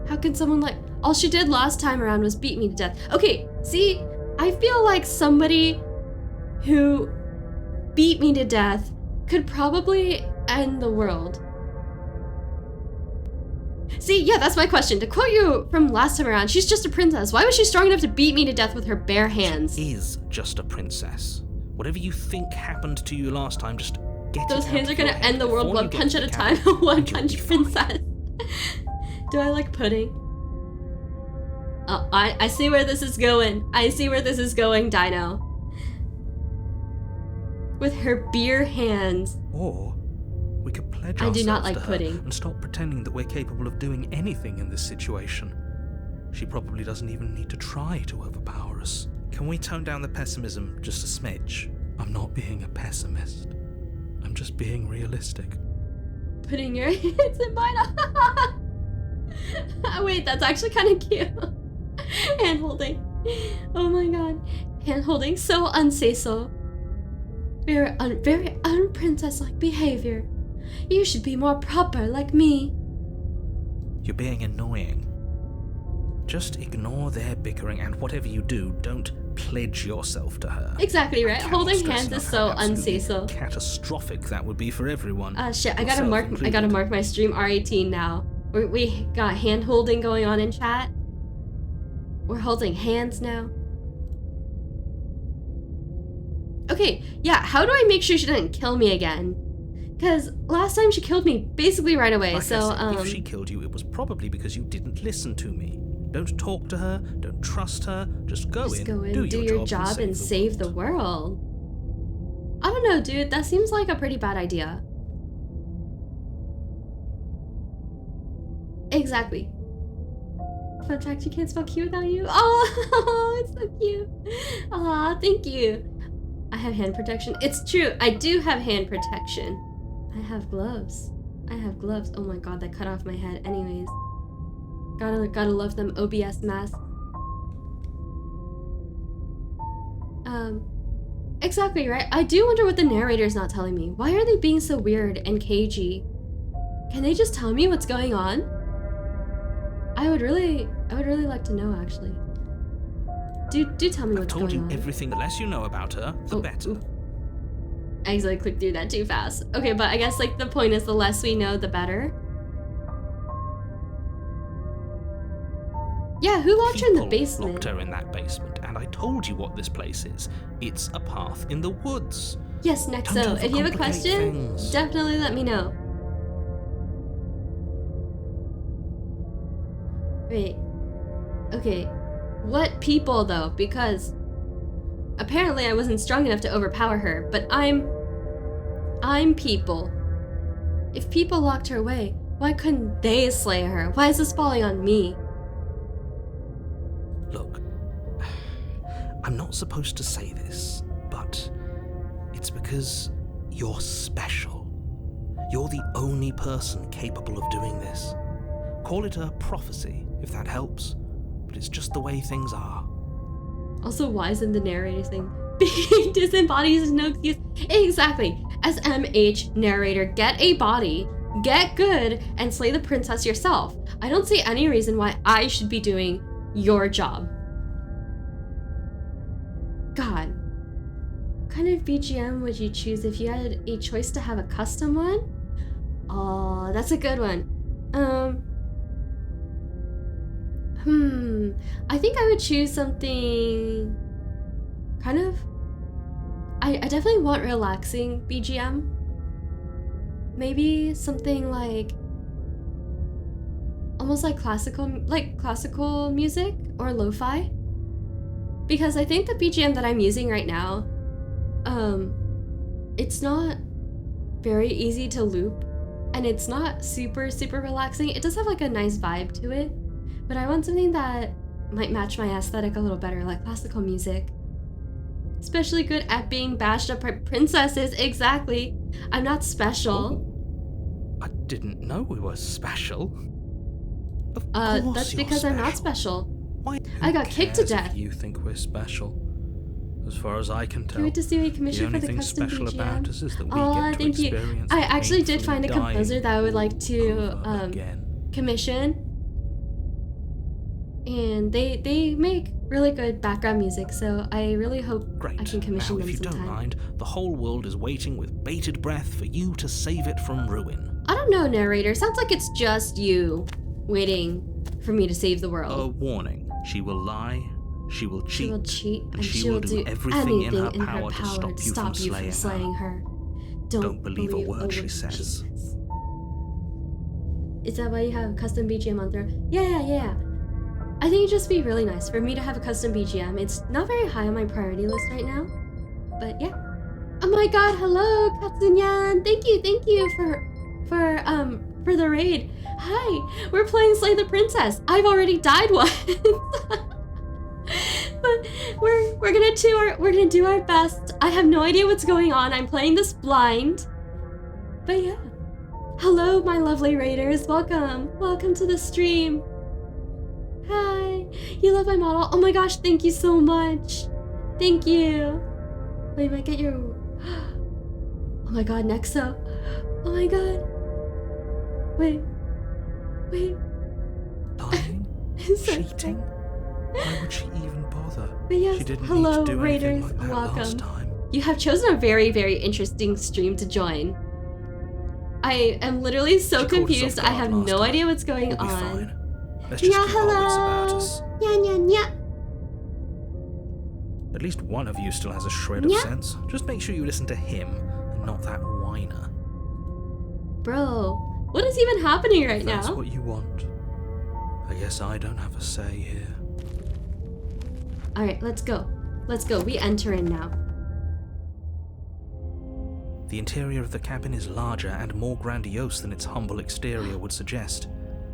How can someone like... All she did last time around was beat me to death. Okay, see, I feel like somebody who beat me to death could probably end the world. See, yeah, that's my question. To quote you from last time around, she's just a princess. Why was she strong enough to beat me to death with her bare hands? She is just a princess. Whatever you think happened to you last time, just get Those it hands out are gonna of your end the head world before one you punch get at a to time. the cabin, One and you'll punch be fine. princess. Do I like pudding? Oh, I see where this is going. I see where this is going, Dino. With her beer hands. Or we could pledge I ourselves do not like to her pudding. and stop pretending that we're capable of doing anything in this situation. She probably doesn't even need to try to overpower us. Can we tone down the pessimism just a smidge? I'm not being a pessimist. I'm just being realistic. Putting your hands in mine. Wait, that's actually kind of cute. Hand holding. Oh my god. Hand holding. So unsay-so. Very unprincess-like behavior. You should be more proper like me. You're being annoying. Just ignore their bickering, and whatever you do, don't pledge yourself to her. Right. I cannot Holding stress hands enough is how so absolutely unsay-so. catastrophic that would be for everyone. Shit, I yourself gotta mark my stream R18 now. We got hand holding going on in chat. We're holding hands now. Okay, yeah, how do I make sure she doesn't kill me again? Because last time she killed me basically right away, Like so, I said, if she killed you, it was probably because you didn't listen to me. Don't talk to her, don't trust her, just go in, do your job and save the world. I don't know, dude, that seems like a pretty bad idea. Exactly. Fun fact, you can't spell Q without you. Oh, it's so cute. Aw, thank you. I have hand protection. It's true, I do have hand protection. I have gloves. Oh my god, that cut off my head. Anyways. Gotta love them OBS masks. Exactly, right? I do wonder what the narrator's not telling me. Why are they being so weird and cagey? Can they just tell me what's going on? I would really like to know, actually. Do tell me what's going on. I've told you everything. The less you know about her, the better. Ooh. I accidentally clicked through that too fast. Okay, but I guess like the point is the less we know, the better. Yeah, who locked her in the basement? Locked her in that basement, and I told you what this place is. It's a path in the woods. Yes, Nexo, if you have a question, definitely let me know. Wait. Okay. What people, though? Because apparently I wasn't strong enough to overpower her, but I'm people. If people locked her away, why couldn't they slay her? Why is this falling on me? Look, I'm not supposed to say this, but it's because you're special. You're the only person capable of doing this. Call it a prophecy, if that helps, but it's just the way things are. Also, why isn't the narrator saying being disembodied is no excuse? Exactly. As MH narrator, get a body, get good, and slay the princess yourself. I don't see any reason why I should be doing your job. God. What kind of BGM would you choose if you had a choice to have a custom one? Oh, that's a good one. I think I would choose something kind of... I definitely want relaxing BGM. Maybe something like... almost like classical music or lo-fi. Because I think the BGM that I'm using right now, it's not very easy to loop, and it's not super relaxing. It does have like a nice vibe to it, but I want something that might match my aesthetic a little better, like classical music. Especially good at being bashed up by princesses. Exactly. I'm not special. Oh, I didn't know we were special. Of course That's you're because I'm not special. special. Why? I got kicked to Cares if death. You think we're special? As far as I can Can't tell, wait to see what you the commission only for the thing custom special BGM. about us is that we Aw, get to thank you. experience. I actually did painfully find a composer dying that I would like to over again. commission, and they make really good background music, so I really hope Great. I can commission Now, them if you sometime. don't mind, the whole world is waiting with bated breath for you to save it from ruin. I don't know, narrator. Sounds like it's just you waiting for me to save the A world. warning. She will lie, she will She will cheat, cheat, and she will do everything in her power to stop you from slaying her. Don't believe a word she says. Jesus. Is that why you have custom BGM on there? Yeah. I think it'd just be really nice for me to have a custom BGM. It's not very high on my priority list right now, but yeah. Oh my god, hello, Katsunyan! Thank you for the raid. Hi, we're playing Slay the Princess. I've already died once. But we're gonna do our best. I have no idea what's going on. I'm playing this blind. But yeah. Hello, my lovely raiders. Welcome to the stream. Hi. You love my model? Oh my gosh, thank you so much. Thank you. Wait, might get your... Oh my god, Nexo. Oh my god. Wait. Lying? So- Cheating? Why would she even bother? But yes, She didn't hello, need to do raiders. anything like that Welcome. last time. You have chosen a very, very interesting stream to join. I am literally so She caught us off confused. I guard have last no time. idea what's going We'll be on. fine. Let's just keep our wits about us. Yeah. At least one of you still has a shred of Yeah. sense. Just make sure you listen to him and not that whiner. Bro, what is even happening right If that's now? what you want. I guess I don't have a say here. Alright, let's go. We enter in now. The interior of the cabin is larger and more grandiose than its humble exterior would suggest.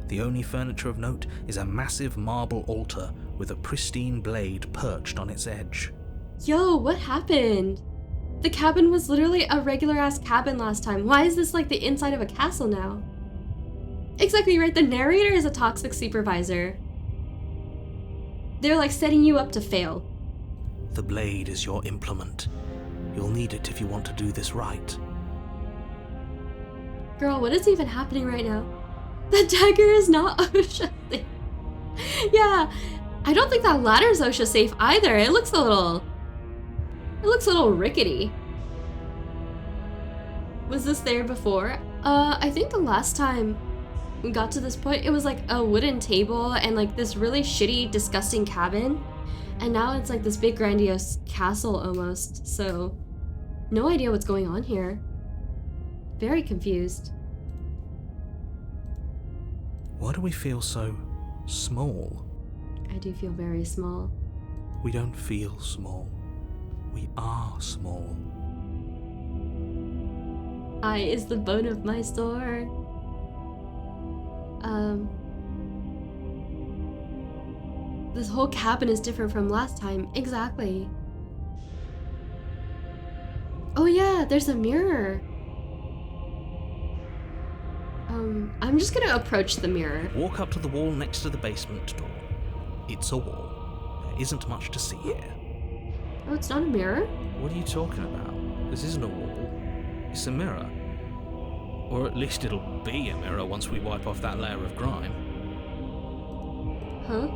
The only furniture of note is a massive marble altar with a pristine blade perched on its edge. Yo, what happened? The cabin was literally a regular ass cabin last time. Why is this like the inside of a castle now? Exactly right, the narrator is a toxic supervisor. They're like setting you up to fail. The blade is your implement. You'll need it if you want to do this right. Girl, what is even happening right now? The dagger is not OSHA safe. Yeah, I don't think that ladder is OSHA safe either. It looks a little rickety. Was this there before? I think the last time we got to this point, it was like a wooden table and like this really shitty, disgusting cabin. And now it's like this big grandiose castle almost. So no idea what's going on here. Very confused. Why do we feel so small? I do feel very small. We don't feel small. We are small. I is the bone of my sword. This whole cabin is different from last time. Exactly. Oh yeah, there's a mirror. I'm just gonna approach the mirror. Walk up to the wall next to the basement door. It's a wall. There isn't much to see here. Oh, it's not a mirror? What are you talking about? This isn't a wall. It's a mirror. Or at least it'll be a mirror once we wipe off that layer of grime. Huh?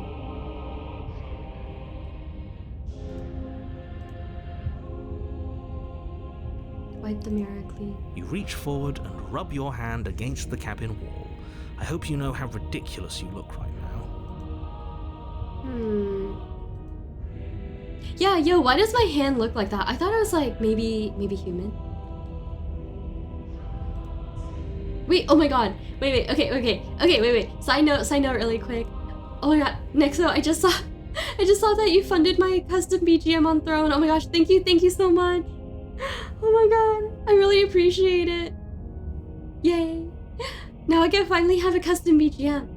Wipe the mirror clean. You reach forward and rub your hand against the cabin wall. I hope you know how ridiculous you look right now. Yeah, yo, why does my hand look like that? I thought it was like maybe human. Wait, oh my god. Wait, okay, wait. Side note really quick. Oh my god, Nexo, I just saw that you funded my custom BGM on Throne. Oh my gosh, thank you so much. Oh my god, I really appreciate it. Yay. Now I can finally have a custom BGM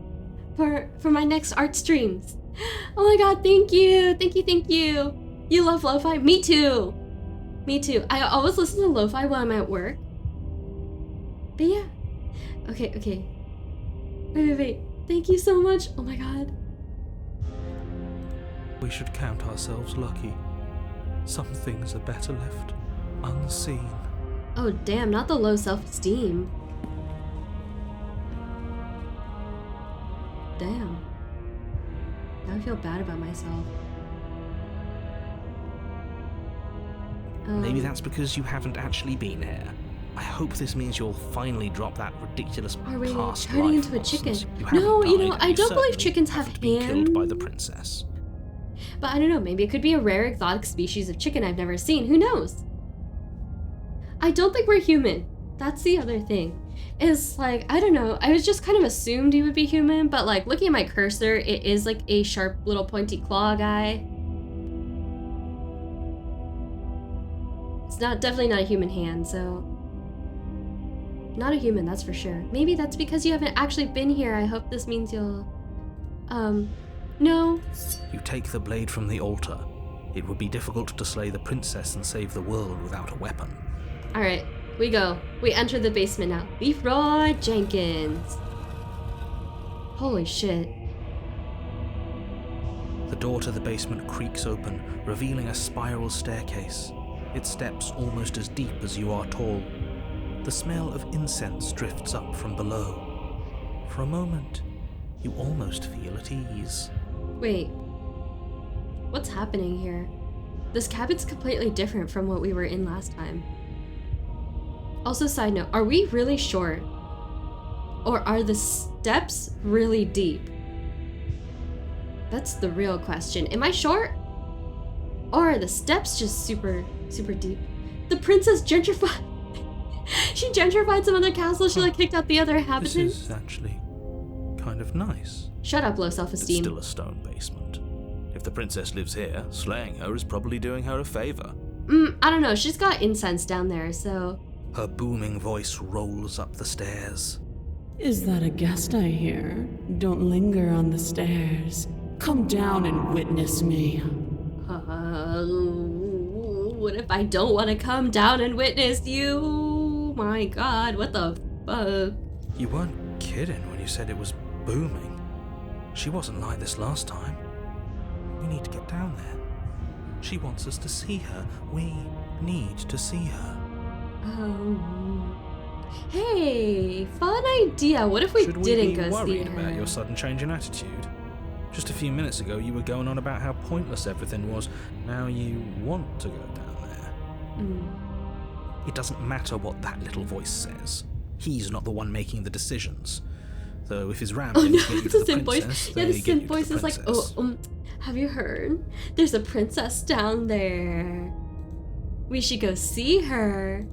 for my next art streams. Oh my god, thank you. You love lo-fi? Me too. I always listen to lo-fi when I'm at work. But yeah. Okay. Wait. Thank you so much. Oh my god. We should count ourselves lucky. Some things are better left unseen. Oh damn, not the low self-esteem. Damn. Now I feel bad about myself. Maybe that's because you haven't actually been here. I hope this means you'll finally drop that ridiculous Are we past turning life into a chicken? nonsense. You No, haven't you know, died, I and don't you believe certainly chickens have haven't been killed by the hands. princess. But I don't know, maybe it could be a rare exotic species of chicken I've never seen. Who knows? I don't think we're human. That's the other thing. Is like, I don't know, I was just kind of assumed he would be human, but like looking at my cursor, it is like a sharp little pointy claw guy. It's definitely not a human hand, so not a human, that's for sure. Maybe that's because you haven't actually been here. I hope this means you'll no. You take the blade from the altar. It would be difficult to slay the princess and save the world without a weapon. Alright, we go. We enter the basement now. Leroy Jenkins. Holy shit. The door to the basement creaks open, revealing a spiral staircase. Its steps almost as deep as you are tall. The smell of incense drifts up from below. For a moment, you almost feel at ease. Wait. What's happening here? This cabin's completely different from what we were in last time. Also, side note, are we really short? Or are the steps really deep? That's the real question. Am I short? Or are the steps just super deep? The princess gentrified. She gentrified some other castle. She like kicked out the other inhabitants. This is actually kind of nice. Shut up, low It's self-esteem. still a stone basement. If the princess lives here, slaying her is probably doing her a favor. I don't know. She's got incense down there, so. Her booming voice rolls up the stairs. Is that a guest I hear? Don't linger on the stairs. Come down and witness me. What if I don't want to come down and witness you? My god, what the fuck? You weren't kidding when you said it was booming. She wasn't like this last time. We need to get down there. She wants us to see her. We need to see her. Hey, fun idea. What if we Should didn't we be go see worried her? about your sudden change in attitude? Just a few minutes ago, you were going on about how pointless everything was. Now you want to go down there. It doesn't matter what that little voice says. He's not the one making the decisions. Though if his rambling no, get you it's to the the synth voice. princess, Yeah, the they get you synth to voice the is like, princess. have you heard? There's a princess down there. We should go see her.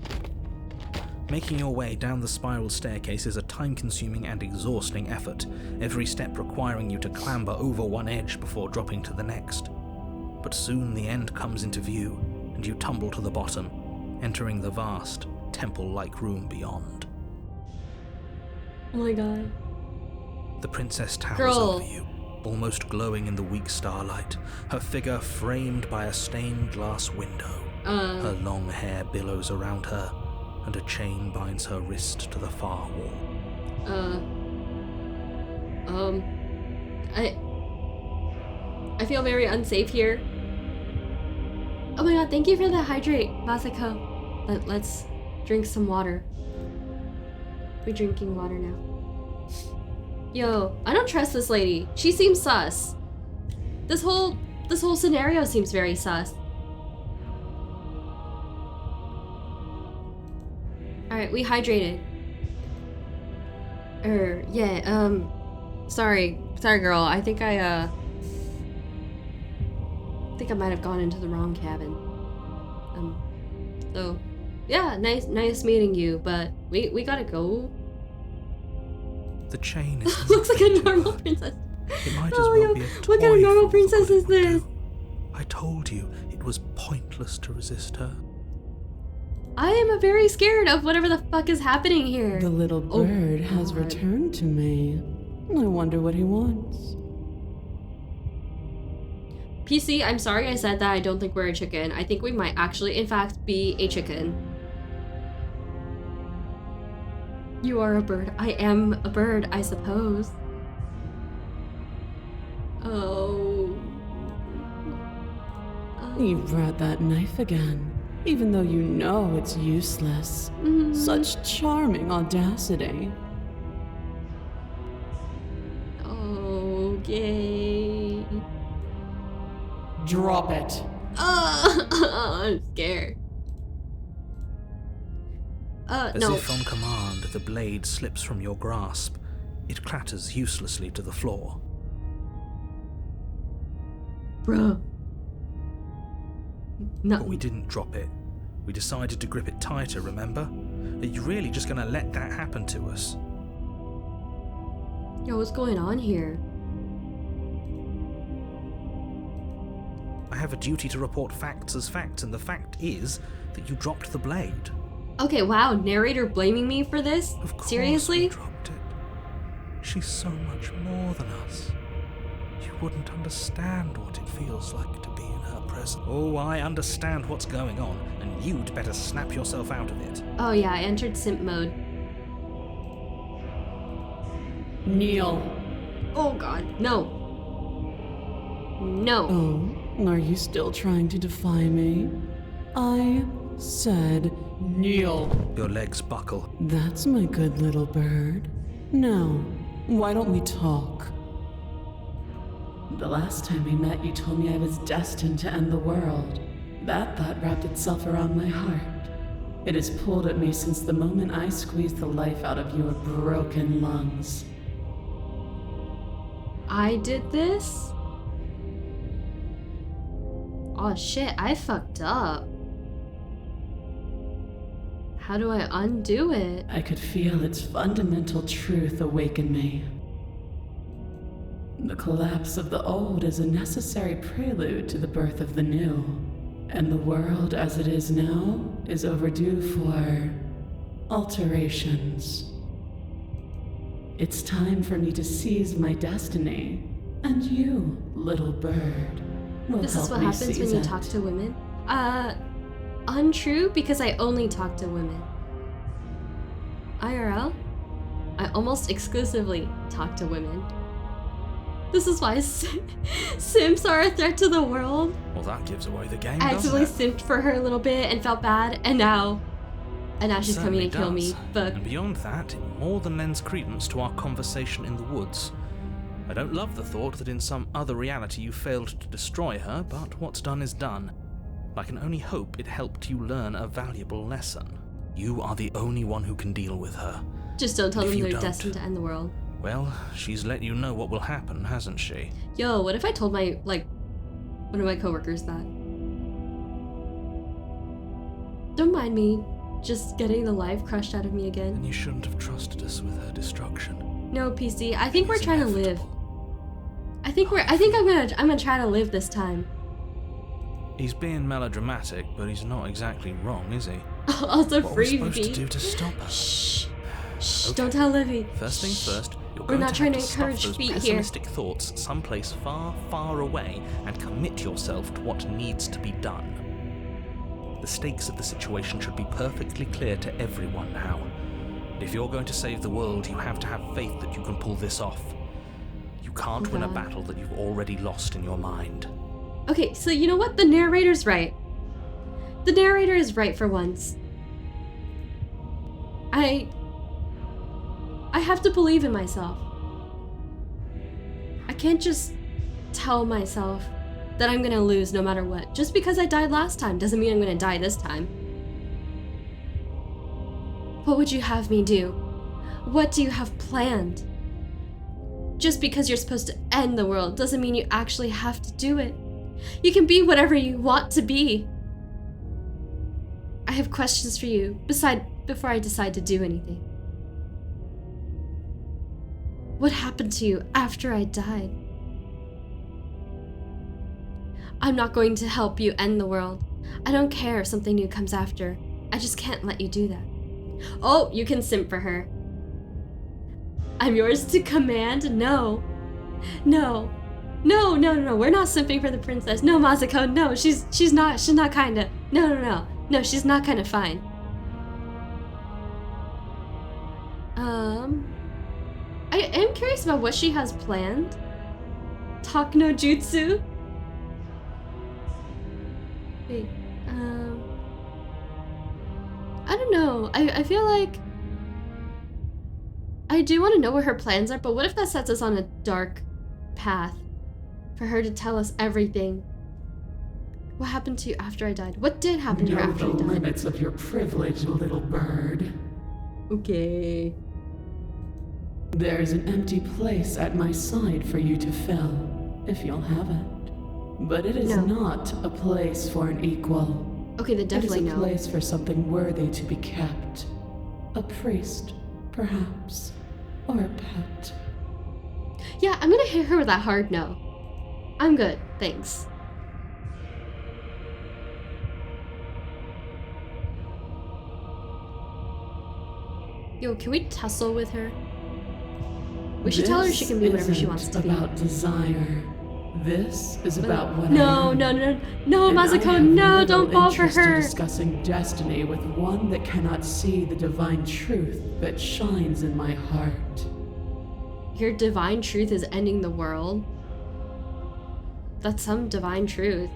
Making your way down the spiral staircase is a time-consuming and exhausting effort, every step requiring you to clamber over one edge before dropping to the next. But soon the end comes into view, and you tumble to the bottom, entering the vast, temple-like room beyond. Oh my god. The princess towers Girl. over you, almost glowing in the weak starlight, her figure framed by a stained glass window. Her long hair billows around her, and a chain binds her wrist to the far wall. I feel very unsafe here. Oh my god, thank you for the hydrate, Masako. Let's drink some water. We're drinking water now. Yo, I don't trust this lady. She seems sus. This whole scenario seems very sus. Alright, we hydrated. Sorry girl, I think I might have gone into the wrong cabin. So, yeah, nice meeting you, but we gotta go. The chain is Looks like a nothing to normal her. princess. It might as Oh, well yo, be a toy what kind of normal for all the princess good is it would this? do. I told you it was pointless to resist her. I am very scared of whatever the fuck is happening here. The little Oh, bird has God. returned to me. I wonder what he wants. PC, I'm sorry I said that. I don't think we're a chicken. I think we might actually, in fact, be a chicken. You are a bird. I am a bird, I suppose. Oh. You brought that knife again, even though you know it's useless. Such charming audacity. Okay. Drop it. I'm scared. As No. if on command, the blade slips from your grasp. It clatters uselessly to the floor. Bruh. No. But we didn't drop it. We decided to grip it tighter, remember? Are you really just gonna let that happen to us? Yo, what's going on here? I have a duty to report facts as facts, and the fact is that you dropped the blade. Okay, wow, narrator blaming me for this? Of course Seriously? we dropped it. She's so much more than us. You wouldn't understand what it feels like to be in her presence. Oh, I understand what's going on, and you'd better snap yourself out of it. Oh yeah, I entered simp mode. Kneel. Oh god, no. No. Oh, are you still trying to defy me? I said kneel. Your legs buckle. That's my good little bird. Now, why don't we talk? The last time we met, you told me I was destined to end the world. That thought wrapped itself around my heart. It has pulled at me since the moment I squeezed the life out of your broken lungs. I did this? Oh shit, I fucked up. How do I undo it? I could feel its fundamental truth awaken me. The collapse of the old is a necessary prelude to the birth of the new, and the world as it is now is overdue for alterations. It's time for me to seize my destiny, and you, little bird, will This help is what me happens when seize you it. talk to women? Untrue, because I only talk to women. IRL? I almost exclusively talk to women. This is why simps are a threat to the world. Well, that gives away the game, I doesn't accidentally it? simped for her a little bit and felt bad, and now she's coming to kill me. Does. But And beyond that, it more than lends credence to our conversation in the woods. I don't love the thought that in some other reality you failed to destroy her, but what's done is done. I can only hope it helped you learn a valuable lesson. You are the only one who can deal with her. just don't tell If them you they're don't- destined to end the world. Well, she's let you know what will happen, hasn't she? Yo, what if I told one of my coworkers that? Don't mind me just getting the life crushed out of me again. Then you shouldn't have trusted us with her destruction. No, PC. I think we're It's trying to live. inevitable. I think I'm gonna try to live this time. He's being melodramatic, but he's not exactly wrong, is he? Also What are we free supposed to me. do to stop her? Shh. Shh. Okay. Don't tell Livy. First things first, you're We're going not to trying have to to stuff encourage those feet here. pessimistic thoughts someplace far, far away and commit yourself to what needs to be done. The stakes of the situation should be perfectly clear to everyone now. If you're going to save the world, you have to have faith that you can pull this off. You can't win a God. battle that you've already lost in your mind. Okay, so you know what? The narrator's right. The narrator is right for once. I have to believe in myself. I can't just tell myself that I'm gonna lose no matter what. Just because I died last time doesn't mean I'm gonna die this time. What would you have me do? What do you have planned? Just because you're supposed to end the world doesn't mean you actually have to do it. You can be whatever you want to be. I have questions for you before I decide to do anything. What happened to you after I died? I'm not going to help you end the world. I don't care if something new comes after. I just can't let you do that. Oh, you can simp for her. I'm yours to command? No. No. No, we're not simping for the princess. No, Mazuko, no, she's not kinda. No, she's not kinda fine. I am curious about what she has planned. Talk no jutsu? Wait, I don't know. I feel like I do want to know what her plans are, but what if that sets us on a dark path for her to tell us everything? What happened to you after I died? What did happen to her after I died? Know the limits of your privilege, little bird. Okay. There's an empty place at my side for you to fill, if you'll have it. But it is not a place for an equal. Okay, then definitely It is a no. place for something worthy to be kept. A priest, perhaps. Or a pet. Yeah, I'm gonna hit her with that hard no. I'm good, thanks. Yo, can we tussle with her? We should tell her she can be whatever she wants to be. This isn't about desire. This is about what I No, am. no, no, And I Mazuko, have no, little don't fall for interest in her. discussing destiny with one that cannot see the divine truth that shines in my heart. Your divine truth is ending the world. That's some divine truth.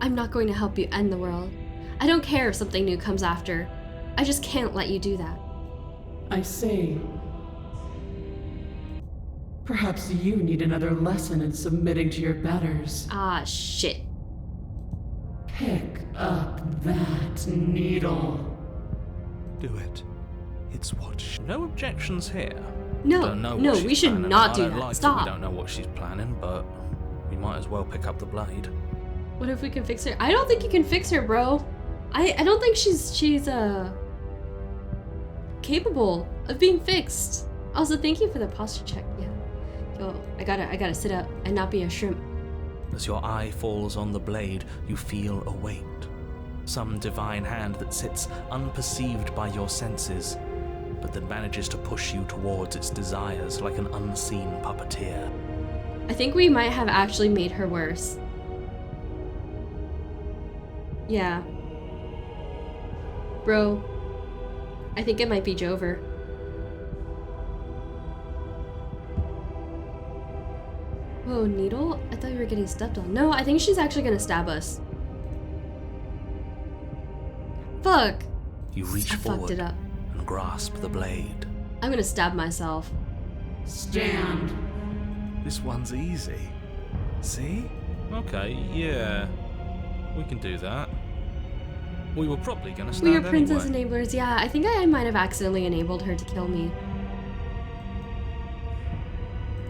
I'm not going to help you end the world. I don't care if something new comes after. I just can't let you do that. I see. Perhaps you need another lesson in submitting to your betters. Ah, shit. Pick up that needle. Do it. It's what No objections here. No, Don't know no, what she's we should planning. not I do don't that. like it. Stop. We don't know what she's planning, but we might as well pick up the blade. What if we can fix her? I don't think you can fix her, bro. I don't think she's capable of being fixed. Also, thank you for the posture check. Yeah. Yo, I gotta sit up and not be a shrimp. As your eye falls on the blade, you feel a weight. Some divine hand that sits unperceived by your senses, but that manages to push you towards its desires like an unseen puppeteer. I think we might have actually made her worse. Yeah. Bro, I think it might be Jover. Whoa, needle? I thought you were getting stepped on. No, I think she's actually gonna stab us. Fuck! You reach I fucked forward it up. and grasp the blade. I'm gonna stab myself. Stand. This one's easy. See? Okay, yeah. We can do that. We were probably gonna We stand are princess anyway. enablers. Yeah, I think I might have accidentally enabled her to kill me.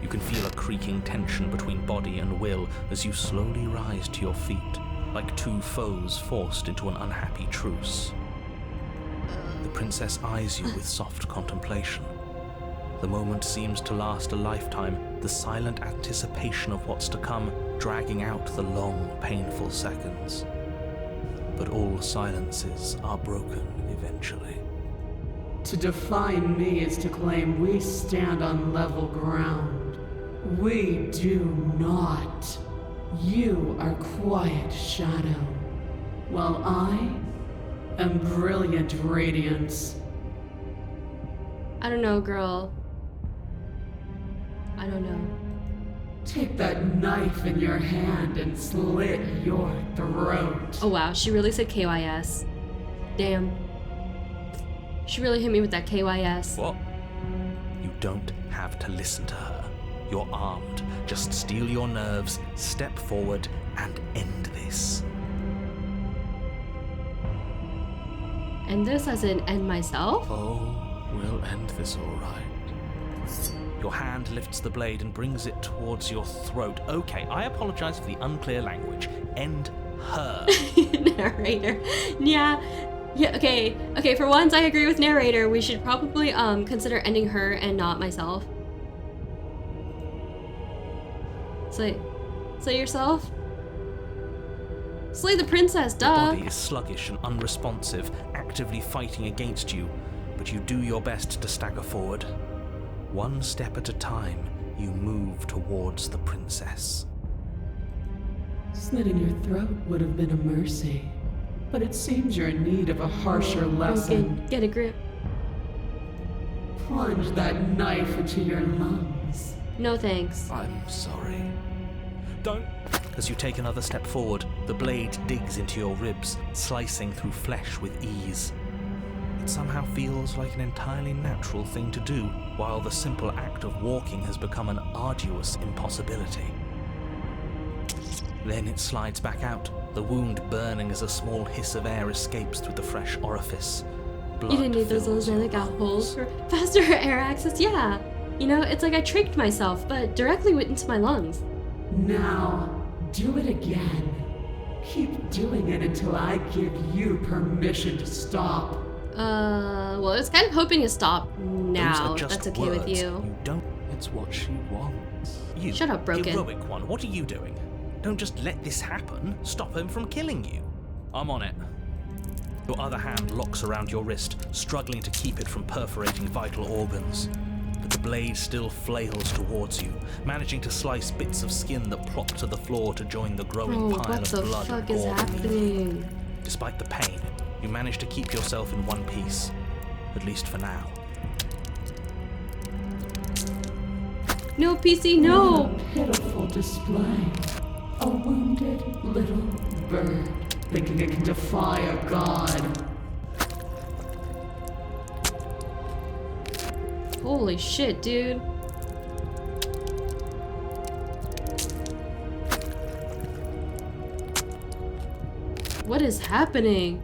You can feel a creaking tension between body and will as you slowly rise to your feet, like two foes forced into an unhappy truce. The princess eyes you with soft contemplation. The moment seems to last a lifetime, the silent anticipation of what's to come dragging out the long, painful seconds. But all silences are broken eventually. To define me is to claim we stand on level ground. We do not. You are quiet shadow, while I am brilliant radiance. I don't know, girl. I don't know. Take that knife in your hand and slit your throat. Oh wow, she really said KYS. Damn. She really hit me with that KYS. What? You don't have to listen to her. You're armed. Just steel your nerves, step forward, and end this. End this as in end myself? Oh, we'll end this all right. Your hand lifts the blade and brings it towards your throat. Okay, I apologize for the unclear language. End her. Narrator. Yeah. Yeah, okay, for once I agree with narrator. We should probably consider ending her and not myself. Slay yourself? Slay the princess, The duh! body is sluggish and unresponsive, actively fighting against you, but you do your best to stagger forward. One step at a time, you move towards the princess. Slitting your throat would have been a mercy, but it seems you're in need of a harsher lesson. Get a grip. plunge that knife into your lungs. No thanks. I'm sorry. Don't. As you take another step forward, the blade digs into your ribs, slicing through flesh with ease. It somehow feels like an entirely natural thing to do, while the simple act of walking has become an arduous impossibility. Then it slides back out, the wound burning as a small hiss of air escapes through the fresh orifice. Blood You didn't need those fills little your delicate lungs. holes for faster air access? Yeah. You know, it's like I tricked myself, but directly went into my lungs. Now, do it again. Keep doing it until I give you permission to stop. Well, I was kind of hoping to stop now. Those are just That's okay with words. you. You don't. It's what she wants. You, Shut up, Broken. heroic one. What are you doing? Don't just let this happen. Stop him from killing you. I'm on it. Your other hand locks around your wrist, struggling to keep it from perforating vital organs. But the blade still flails towards you, managing to slice bits of skin that plop to the floor to join the growing Oh, pile what of the blood fuck and is gore beneath you. happening? Despite the pain, you manage to keep yourself in one piece, at least for now. No, PC, no! What a pitiful display. A wounded little bird thinking it can defy a god. Holy shit, dude. What is happening?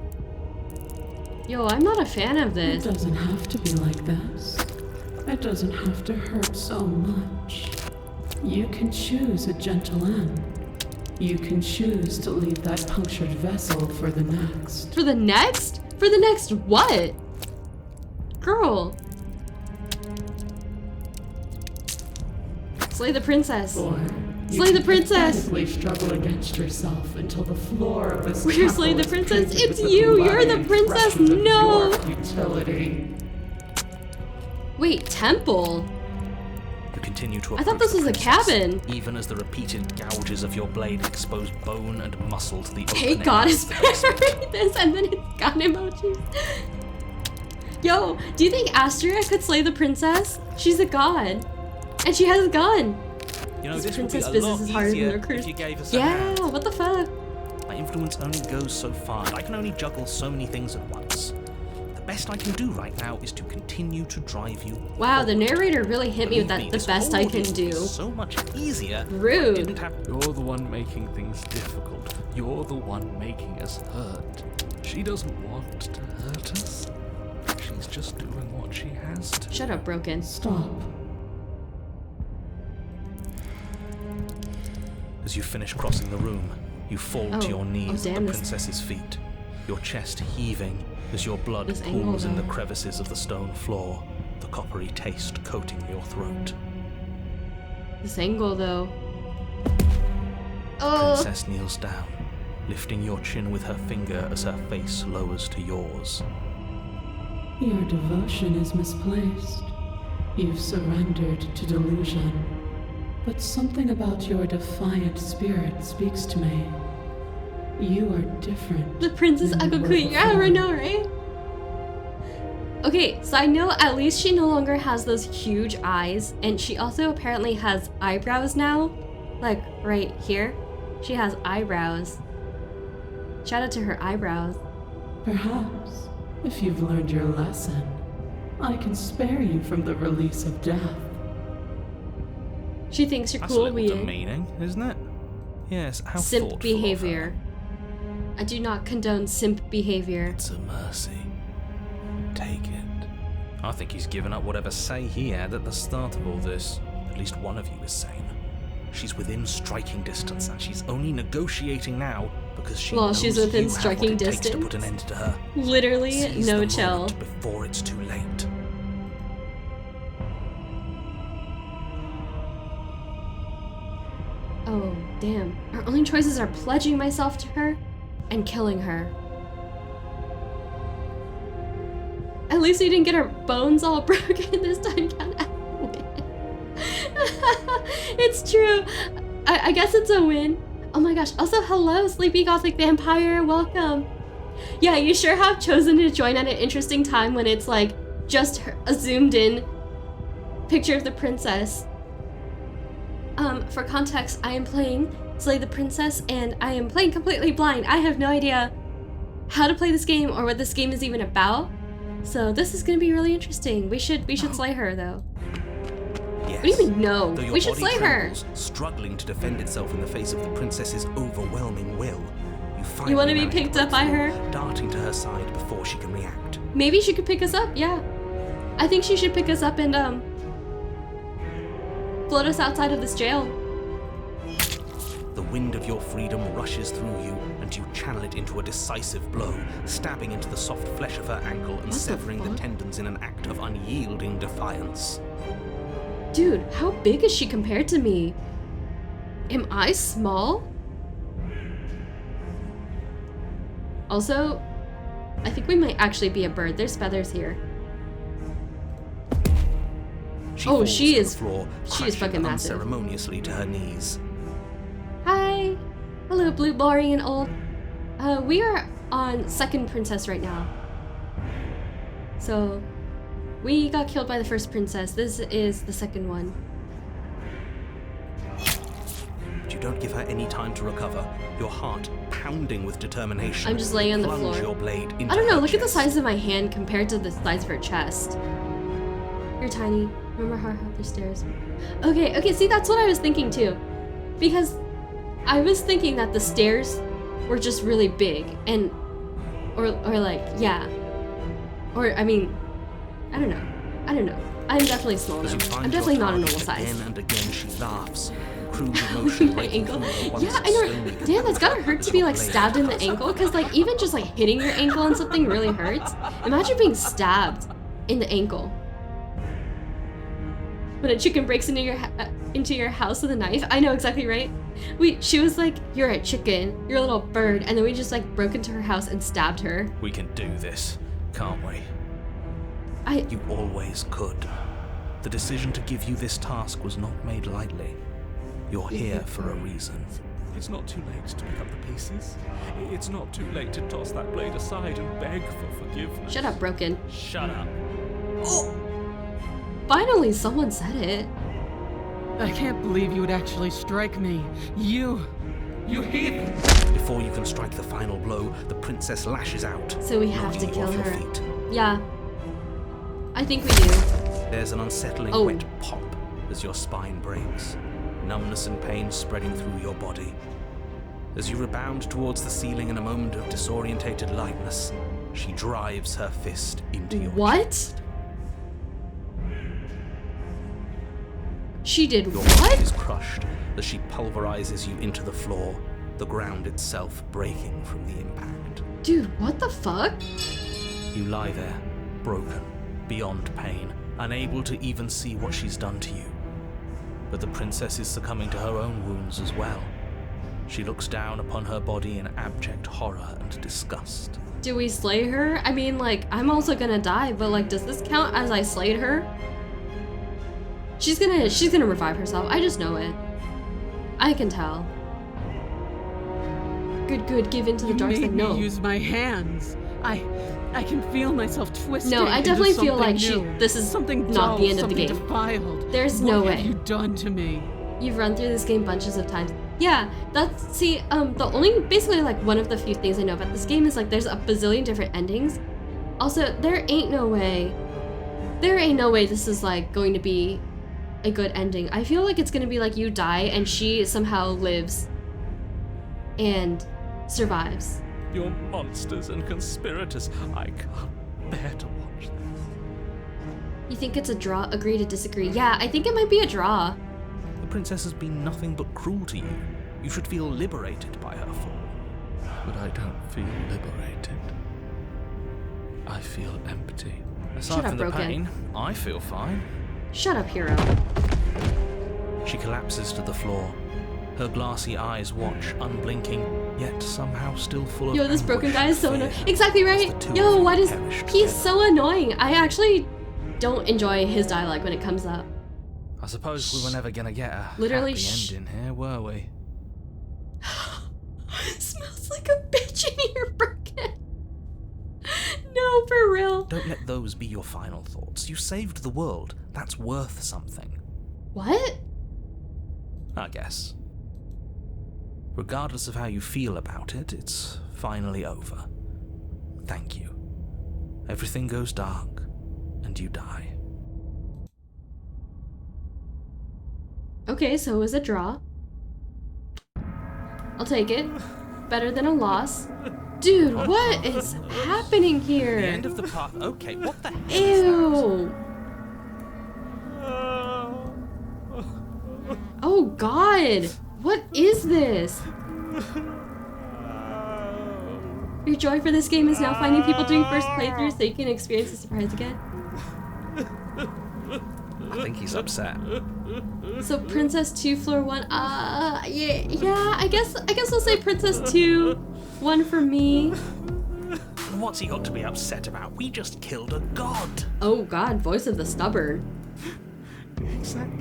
Yo, I'm not a fan of It this. doesn't have to be like this. It doesn't have to hurt so much. You can choose a gentle end. You can choose to leave that punctured vessel for the next. For the next? For the next what? Girl. Slay the princess. Or you Slay the can princess. pathetically struggle against yourself until the floor of this We're temple slaying the is princess. painted It's with the you. You're bloody the princess. impressions of No. your futility. Wait, temple? You continue to I thought approach this the was a princess, cabin. even as the repeated gouges of your blade expose bone and muscle to the Hey, opening goddess, at the basement. this, and then it's gun emojis. Yo, do you think Astria could slay the princess? She's a god. And she has a gun. You know, This this would be princess a business lot is harder than easier their cruise. if you gave us a Yeah, hand. what the fuck? My influence only goes so far. I can only juggle so many things at once. The best I can do right now is to continue to drive you. Wow, the forward. narrator really hit me with Believe that. The this best I whole can deal do. is so much easier. if I Rude. didn't have You're the one making things difficult. You're the one making us hurt. She doesn't want to hurt us. She's just doing what she has to. Shut up, Broken. Stop. As you finish crossing the room, you fall to Oh. your knees Oh, at damn, the this- princess's feet, your chest heaving as your blood This angle, pools in the though. crevices of the stone floor, the coppery taste coating your throat. This angle, though. The Oh, princess kneels down, lifting your chin with her finger as her face lowers to yours. Your devotion is misplaced. You've surrendered to delusion. But something about your defiant spirit speaks to me. You are different. the princess than you Echo were Queen. Yeah, before. I know, right? Okay, so I know at least she no longer has those huge eyes, and she also apparently has eyebrows now. Like, right here. She has eyebrows. Shout out to her eyebrows. Perhaps, if you've learned your lesson, I can spare you from the release of death. She thinks you're That's cool, a little weird. demeaning, isn't it? Yes, how Simp thoughtful of her. behavior. I do not condone simp behavior. It's a mercy. Take it. I think he's given up whatever say he had at the start of all this. At least one of you is sane. She's within striking distance, and she's only negotiating now because she Well, knows she's within you have striking what it takes to put an distance. end to her. Literally, Seize no the chill. moment before it's too late. Oh, damn. Our only choices are pledging myself to her and killing her. At least we didn't get our bones all broken this time. It's true. I guess it's a win. Oh my gosh. Also, hello, Sleepy Gothic Vampire. Welcome. Yeah, you sure have chosen to join at an interesting time when it's like just a zoomed in picture of the princess. For context, I am playing Slay the Princess, and I am playing completely blind. I have no idea how to play this game or what this game is even about. So this is gonna be really interesting. We should slay her though. Yes. What do you mean no? Though your We should body slay her. trembles, struggling to defend itself in the face of the princess's overwhelming will, you finally You want to be manage picked break up by through, her? darting to her side before she can react. Maybe she could pick us up. Yeah, I think she should pick us up and float us outside of this jail. The wind of your freedom rushes through you, and you channel it into a decisive blow, stabbing into the soft flesh of her ankle and severing the tendons in an act of unyielding defiance. Dude, how big is she compared to me? Am I small? Also, I think we might actually be a bird. There's feathers here. She Oh, falls she to is- the floor, she is crashing fucking massive. unceremoniously to her knees. Hi! Hello, Blue, Boring, and Old. We are on second princess right now. So, we got killed by the first princess. This is the second one. But you don't give her any time to recover, your heart pounding with determination. I'm just laying on the plunge floor. your blade into I don't know, her look at the chest. size of my hand compared to the size of her chest. You're tiny. Remember how the stairs? Okay, see, that's what I was thinking too. Because I was thinking that the stairs were just really big and or like, yeah. Or I mean, I don't know. I'm definitely small As though. you find I'm definitely your not a normal target size. Again and again she laughs, crude emotion My breaking ankle? through her once Yeah, I know. slowly Damn, that's gotta hurt as to be your like blade stabbed in the cuts ankle, her. because like even just like hitting your ankle on something really hurts. Imagine being stabbed in the ankle. When a chicken breaks into your house with a knife. I know exactly right. She was like, "You're a chicken, you're a little bird," and then we just like broke into her house and stabbed her. We can do this, can't we? I You always could. The decision to give you this task was not made lightly. You're here for a reason. It's not too late to pick up the pieces. It's not too late to toss that blade aside and beg for forgiveness. Shut up, Broken. Shut up. Finally, someone said it. I can't believe you would actually strike me. You heathen! Before you can strike the final blow, the princess lashes out, So we have to knocking you kill off your her. feet. Yeah, I think we do. There's an unsettling Oh. wet pop as your spine breaks, numbness and pain spreading through your body. As you rebound towards the ceiling in a moment of disorientated lightness, she drives her fist into your What? chest. She did Your what? body is crushed as she pulverizes you into the floor, the ground itself breaking from the impact. Dude, what the fuck? You lie there, broken, beyond pain, unable to even see what she's done to you. But the princess is succumbing to her own wounds as well. She looks down upon her body in abject horror and disgust. Do we slay her? I mean, like, I'm also gonna die, but like, does this count as I slayed her? She's gonna revive herself. I just know it. I can tell. Good, give in to the You dark made side. me No. use my hands. I can feel myself twisting. No, I into definitely feel something like new. this is something not dull, the end of the something game. defiled. There's what no have way. you done to me? You've run through this game bunches of times. Yeah, the only, basically like one of the few things I know about this game is like there's a bazillion different endings. Also, there ain't no way this is like going to be a good ending. I feel like it's gonna be like you die and she somehow lives and survives. You're monsters and conspirators. I can't bear to watch this. You think it's a draw? Agree to disagree. Yeah, I think it might be a draw. The princess has been nothing but cruel to you. You should feel liberated by her fall. But I don't feel liberated. I feel empty. Aside Shut up, from the Broken. pain, I feel fine. Shut up, hero. She collapses to the floor. Her glassy eyes watch, unblinking, yet somehow still full of Yo, this broken anguish guy is so and annoying. fear, Exactly as right. the two Yo, of you what is? perish He's together. so annoying. I actually don't enjoy his dialogue when it comes up. I suppose we were never gonna get a Literally happy ending here, were we? Smells like a bitch in here, Broken. No. No, for real. Don't let those be your final thoughts. You saved the world. That's worth something. What? I guess. Regardless of how you feel about it, it's finally over. Thank you. Everything goes dark, and you die. Okay, so it was a draw. I'll take it. Better than a loss. Dude, what is happening here? The end of the path. Okay, what the hell Ew. Oh god. What is this? Your joy for this game is now finding people doing first playthroughs so you can experience the surprise again. I think he's upset. So Princess 2, Floor 1, yeah, I guess I'll say Princess 2, 1 for me. What's he got to be upset about? We just killed a god. Oh god, voice of the stubborn. Exactly.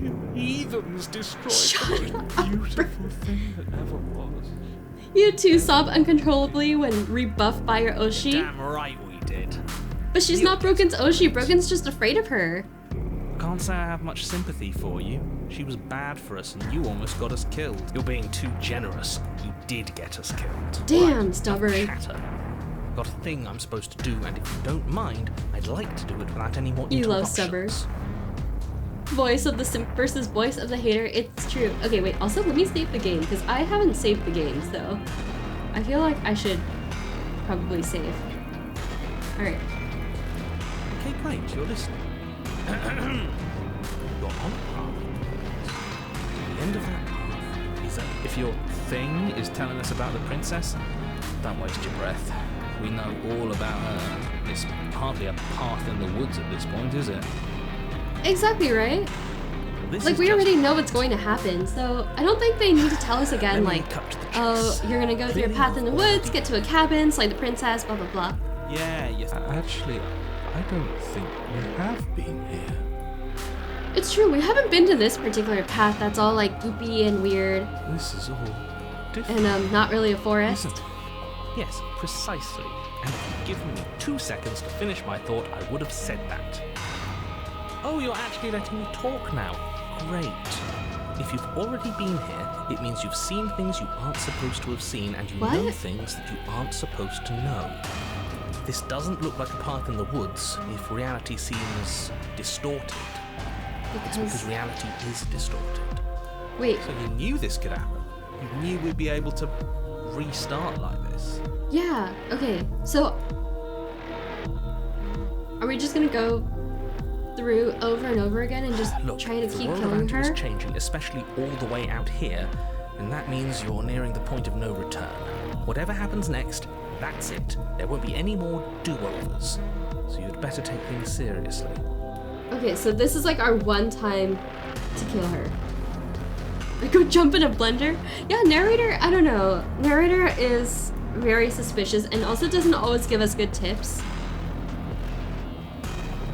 You heathens destroyed Shut the most beautiful thing that ever was. You two sob uncontrollably when rebuffed by your Oshi. Damn right we did. But she's not Broken's Oshi, Broken's just afraid of her. Can't say I have much sympathy for you. She was bad for us and you almost got us killed. You're being too generous. You did get us killed. Damn, Right, stubborn. chatter. Got a thing I'm supposed to do, and if you don't mind, I'd like to do it without any more You love interruptions. stubborn. Voice of the simp versus voice of the hater, it's true. Okay, wait, also let me save the game, because I haven't saved the game, so I feel like I should probably save. Alright. Okay, great, you're listening. You're on a path. The end of that path is that if your thing is telling us about the princess, don't waste your breath. We know all about her. It's hardly a path in the woods at this point, is it? Exactly, right? This Like, is we just already know what's going to happen, so I don't think they need to tell us again, Let me like, cut to the oh, chase. you're gonna go through a Clearly path in the you've woods, already- get to a cabin, slay the princess, blah blah blah. Yeah, yes. Actually, I don't think we have been here. It's true, we haven't been to this particular path that's all like goopy and weird This is all different. and not really a forest. Isn't it? Yes, precisely. And if you'd given me 2 seconds to finish my thought, I would have said that. Oh, you're actually letting me talk now. Great. If you've already been here, it means you've seen things you aren't supposed to have seen, and you know What? things that you aren't supposed to know. This doesn't look like a path in the woods if reality seems distorted. It's because reality is distorted. Wait, So you knew this could happen. You knew we'd be able to restart like this. yeah, okay, so are we just gonna go through over and over again and just Look, try to if the keep world killing around you is her? changing, especially all the way out here, then that means you're nearing the point of no return. Whatever happens next, that's it. There won't be any more do-overs. So you'd better take things seriously. Okay, so this is like our one time to kill her. We go jump in a blender? Yeah, Narrator, I don't know. Narrator is very suspicious and also doesn't always give us good tips.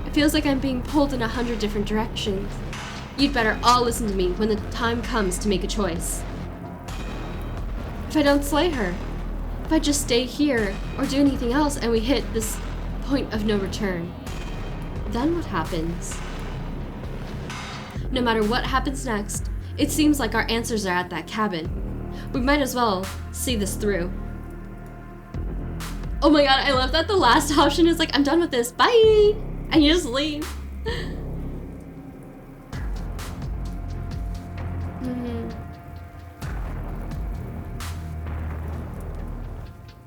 It feels like I'm being pulled in 100 different directions. You'd better all listen to me when the time comes to make a choice. If I don't slay her, if I just stay here or do anything else and we hit this point of no return, then what happens? No matter what happens next, it seems like our answers are at that cabin. We might as well see this through. Oh my god, I love that the last option is like, I'm done with this, bye! And you just leave.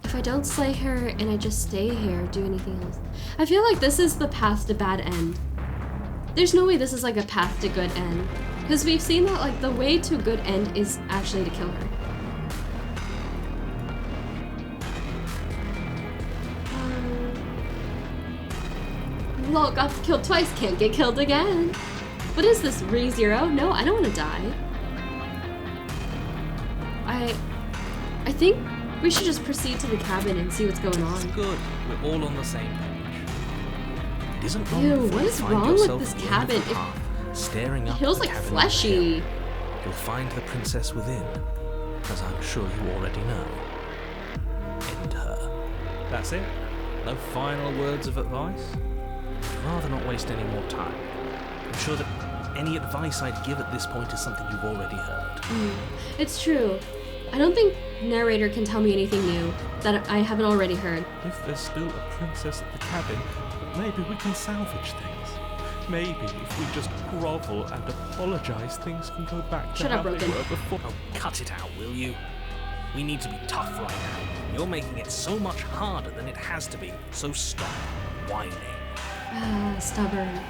If I don't slay her and I just stay here, do anything else. I feel like this is the path to bad end. There's no way this is like a path to good end. Because we've seen that like the way to good end is actually to kill her. Lol, got killed twice, can't get killed again. What is this, ReZero? No, I don't want to die. I think we should just proceed to the cabin and see what's going on. Good. We're all on the same page. It isn't long Ew, before what you is find wrong with yourself this at the end of cabin? the path, staring It up feels at the like cabin on the hill. fleshy. You'll find the princess within, as I'm sure you already know. End her. That's it. No final words of advice? I'd rather not waste any more time. I'm sure that any advice I'd give at this point is something you've already heard. It's true. I don't think Narrator can tell me anything new that I haven't already heard. If there's still a princess at the cabin, maybe we can salvage things. Maybe if we just grovel and apologize, things can go back to Shut how up, they Broken. were before. Oh, cut it out, will you? We need to be tough right now. You're making it so much harder than it has to be, so stop whining. Stubborn.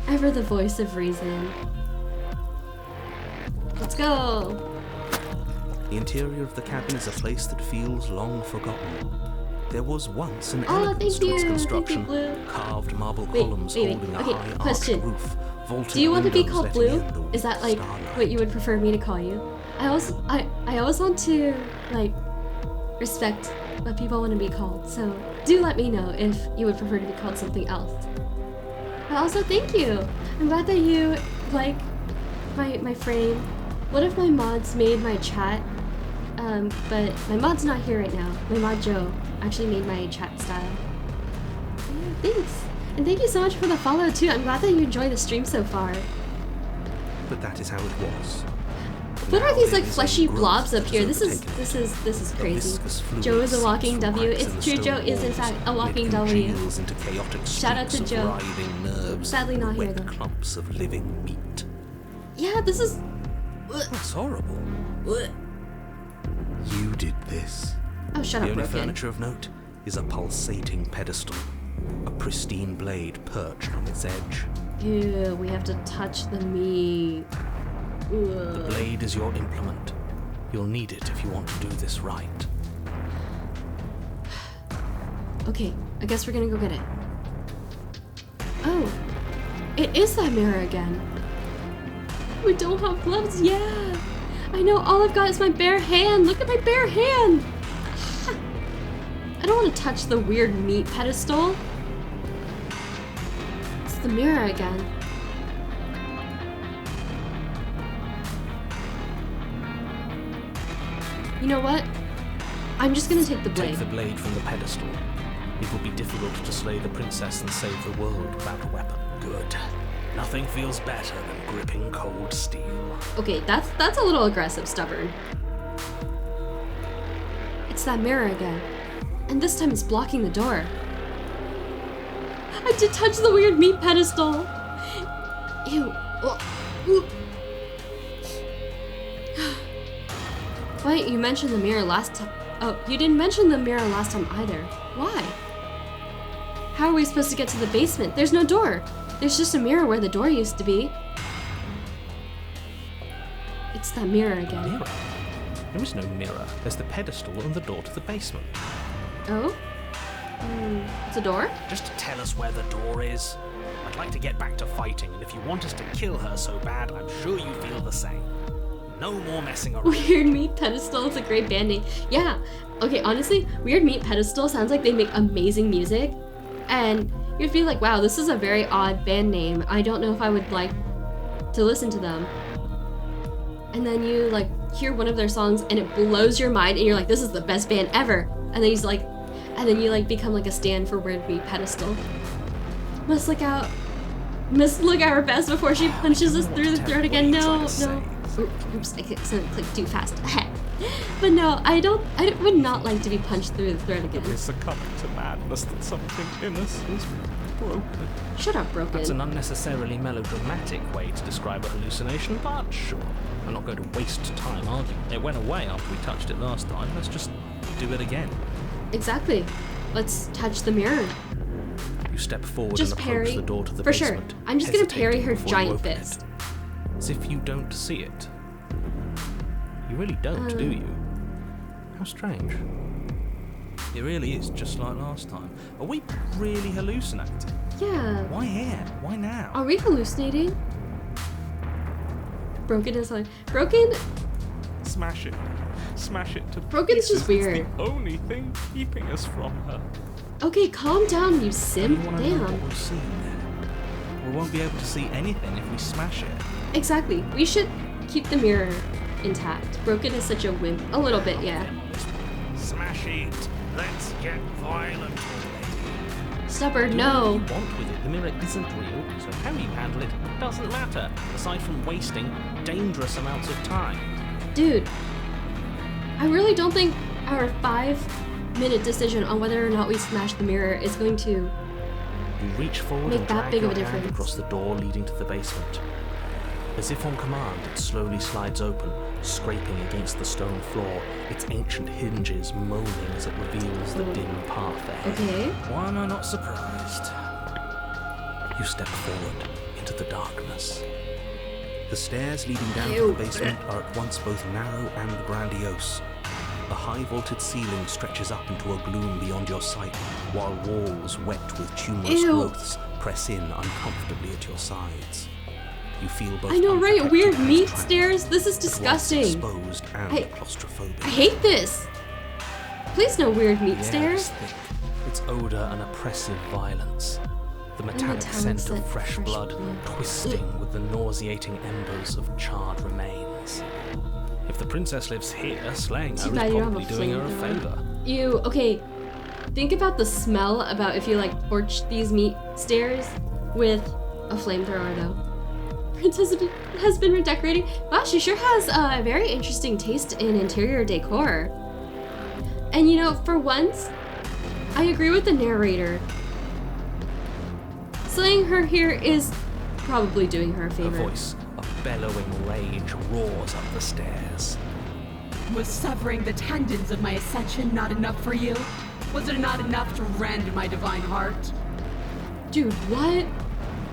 Ever the voice of reason. Let's go! The interior of the cabin is a place that feels long forgotten. There was once an Oh, elegance thank to its you, construction, Blue. carved marble Wait, columns wait, holding a okay, high question. arched roof, vaulted Do you want to be windows called letting Blue? in the Is that like starlight. what you would prefer me to call you? I always want to like respect what people want to be called. So do let me know if you would prefer to be called something else. But also thank you. I'm glad that you like my frame. One of my mods made my chat, but my mod's not here right now. My mod Joe actually made my chat style. Yeah, thanks. And thank you so much for the follow too. I'm glad that you enjoyed the stream so far. But that is how it was. What are Now these there like is a fleshy growth blobs up that here? has overtaken it. This is A crazy. viscous fluid Joe is a seeps walking from W. cracks It's in the true. stone Joe is in walls, fact a and it walking W. congeals into chaotic Shout out to streaks of Joe. writhing nerves, Sadly not here, wet though. clumps of living meat. Yeah, this is. That's horrible. You did this. Oh, shut The up, only Broken. furniture of note is a pulsating pedestal, a pristine blade perched on its edge. Ew, we have to touch the meat. The blade is your implement. You'll need it if you want to do this right. Okay, I guess we're gonna go get it. Oh, it is that mirror again. We don't have gloves, yeah. I know, all I've got is my bare hand. Look at my bare hand. I don't want to touch the weird meat pedestal. It's the mirror again. You know what? I'm just gonna take the blade. Take the blade from the pedestal. It will be difficult to slay the princess and save the world without a weapon. Good. Nothing feels better than gripping cold steel. Okay, that's a little aggressive, Stubborn. It's that mirror again. And this time it's blocking the door. I did touch the weird meat pedestal. Ew. Oh. Ooh. Wait, you mentioned the mirror last time. Oh, you didn't mention the mirror last time either. Why? How are we supposed to get to the basement? There's no door. There's just a mirror where the door used to be. It's that mirror again. Mirror? There is no mirror. There's the pedestal and the door to the basement. Oh? It's a door? Just to tell us where the door is. I'd like to get back to fighting, and if you want us to kill her so bad, I'm sure you feel the same. No more messing around. Weird Meat Pedestal, it's a great band name. Yeah, okay, honestly, Weird Meat Pedestal sounds like they make amazing music. And you'd be like, wow, this is a very odd band name. I don't know if I would like to listen to them. And then you like hear one of their songs and it blows your mind and you're like, this is the best band ever. And then you like become like a stan for Weird Meat Pedestal. Must look out her best before she punches us through the throat again. No. Oops, I clicked too fast. But no, I would not like to be punched through the throat again. We're succumbing to madness that something in us is broken. Shut up, Broken. That's an unnecessarily melodramatic way to describe a hallucination, but sure. I'm not going to waste time arguing. It went away after we touched it last time. Let's just do it again. Exactly. Let's touch the mirror. You step forward Just and parry. approach the door to the For basement. sure. I'm just gonna parry hesitating her before you giant open fist. it. As if you don't see it. You really don't, do you? How strange. It really is just like last time. Are we really hallucinating? Yeah. Why here? Why now? Are we hallucinating? Broken is like Broken. Smash it. Smash it to Broken's pieces. just weird. It's the only thing keeping us from her. Okay, calm down, you simp. You want to know what Damn. we've seen there? We won't be able to see anything if we smash it. Exactly. We should keep the mirror intact. Broken is such a wimp. A little bit, yeah. Smash it! Let's get violent already. Stubborn, Do no. whatever you want with it. The mirror isn't real, so how you handle it doesn't matter, aside from wasting dangerous amounts of time. Dude, I really don't think our 5-minute decision on whether or not we smash the mirror is going to... You reach forward Make and that drag big your of a hand difference. across the door leading to the basement. As if on command, it slowly slides open, scraping against the stone floor, its ancient hinges moaning as it reveals the dim path ahead. Okay. Why am I not surprised? You step forward into the darkness. The stairs leading down to Ew. the basement are at once both narrow and grandiose. The high-vaulted ceiling stretches up into a gloom beyond your sight, while walls wet with tumorous Ew. growths press in uncomfortably at your sides. You feel both I know, right? unprotected Weird and meat trapped, stairs? This is at once disgusting. exposed and I claustrophobic. hate this. Please no weird meat The air stairs. is thick, its odor an oppressive violence. The metallic scent of fresh blood twisting with the nauseating embers of charred remains. If the princess lives here, slaying her Too is bad you don't have probably a doing her a flamethrower. favor. Ew, okay. Think about the smell about if you like torch these meat stairs with a flamethrower though. Princess has been redecorating. Wow, she sure has a very interesting taste in interior decor. And you know, for once, I agree with the narrator. Slaying her here is probably doing her a Her favor. voice of bellowing rage roars up the stairs. Was severing the tendons of my ascension not enough for you? Was it not enough to rend my divine heart? Dude, what?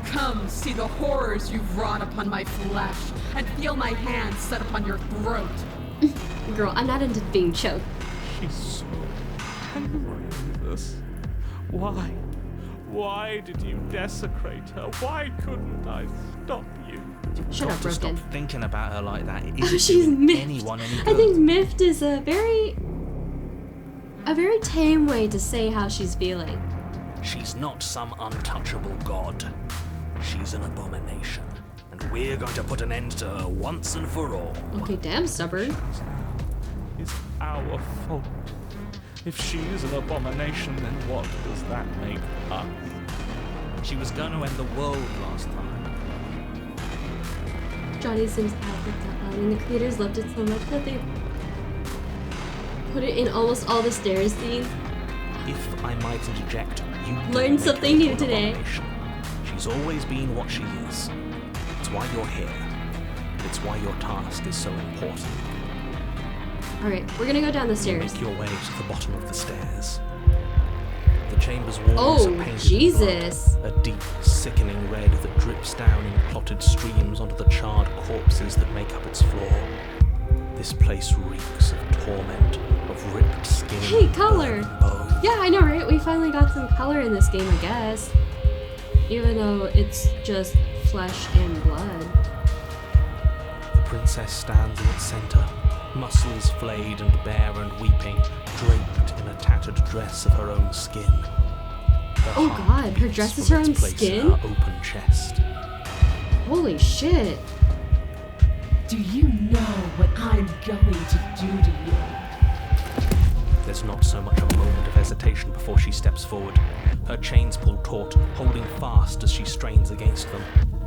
Come, see the horrors you've wrought upon my flesh, and feel my hands set upon your throat. Girl, I'm not into being choked. She's so angry with us. Why? Why did you desecrate her? Why couldn't I stop you? Shut up, Got to stop Broken. thinking about her like that. It Oh, isn't she's doing miffed. anyone any good. I think miffed is a very tame way to say how she's feeling. She's not some untouchable god. She's an abomination. And we're going to put an end to her once and for all. Okay, damn stubborn. It's our fault. If she's an abomination, then what does that make us? She was going to end the world last time. Johnny Sims outfit outline, and the creators loved it so much that they put it in almost all the stairs scene. If I might interject, you Learned didn't make something her new an today. abomination. She's always been what she is. It's why you're here. It's why your task is so important. Alright, we're gonna go down the You stairs. make your way to the bottom of the stairs. The chamber's walls Oh, are painted Jesus. in blood, a deep, sickening red that drips down in clotted streams onto the charred corpses that make up its floor. This place reeks of torment, of ripped skin. Hey, color! burning bone. Yeah, I know, right? We finally got some color in this game, I guess. Even though it's just flesh and blood. The princess stands in its center, muscles flayed and bare and weeping, draped in a tattered dress of her own skin. Her Oh heart God, her beats dress is from her its own place in skin? her open chest. Holy shit. Do you know what I'm going to do to you? There's not so much a moment of hesitation before she steps forward. Her chains pull taut, holding fast as she strains against them.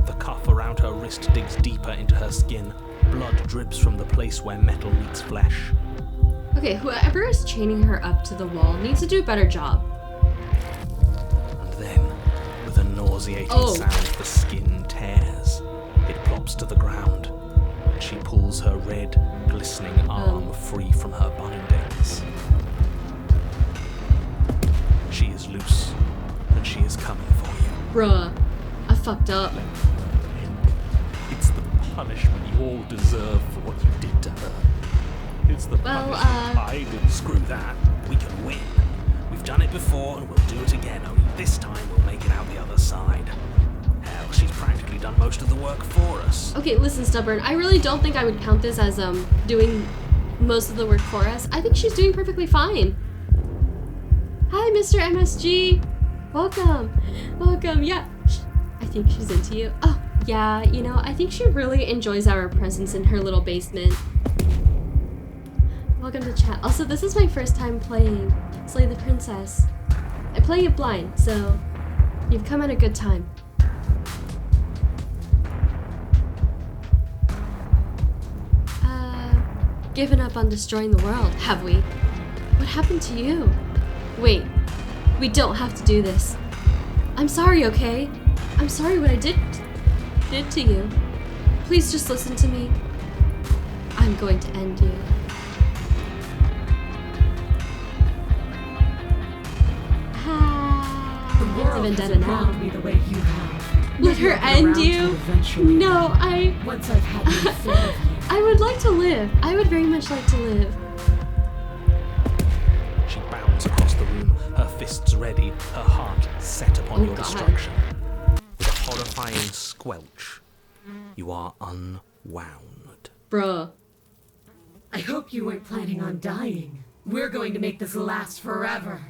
The cuff around her wrist digs deeper into her skin. Blood drips from the place where metal meets flesh. Okay, whoever is chaining her up to the wall needs to do a better job. And then, with a nauseating Oh. sound, the skin tears. It plops to the ground. And she pulls her red, glistening arm free from her bindings. She is loose, and she is coming for you. Bruh, I fucked up. It's the punishment you all deserve for what you did to her. It's the Well, punishment I didn't screw. Screw that. We can win. We've done it before, and we'll do it again. Only this time we'll make it out the other side. Hell, she's practically done most of the work for us. Okay, listen, Stubborn. I really don't think I would count this as doing most of the work for us. I think she's doing perfectly fine. Hi, Mr. MSG. Welcome. Welcome. Yeah, I think she's into you. Oh, yeah, you know, I think she really enjoys our presence in her little basement. Welcome to chat. Also, this is my first time playing Slay the Princess. I'm playing it blind, so you've come at a good time. Given up on destroying the world, have we? What happened to you? Wait, we don't have to do this. I'm sorry, okay? I'm sorry what I did to you. Please just listen to me. I'm going to end you. It's a vendetta now. Me the way you have. Let her end you? No, Once I've had my fill of you. I would like to live. I would very much like to live. She bounds across the room, her fists ready, her heart set upon your destruction. With a horrifying squelch, you are unwound. Bruh. I hope you weren't planning on dying. We're going to make this last forever.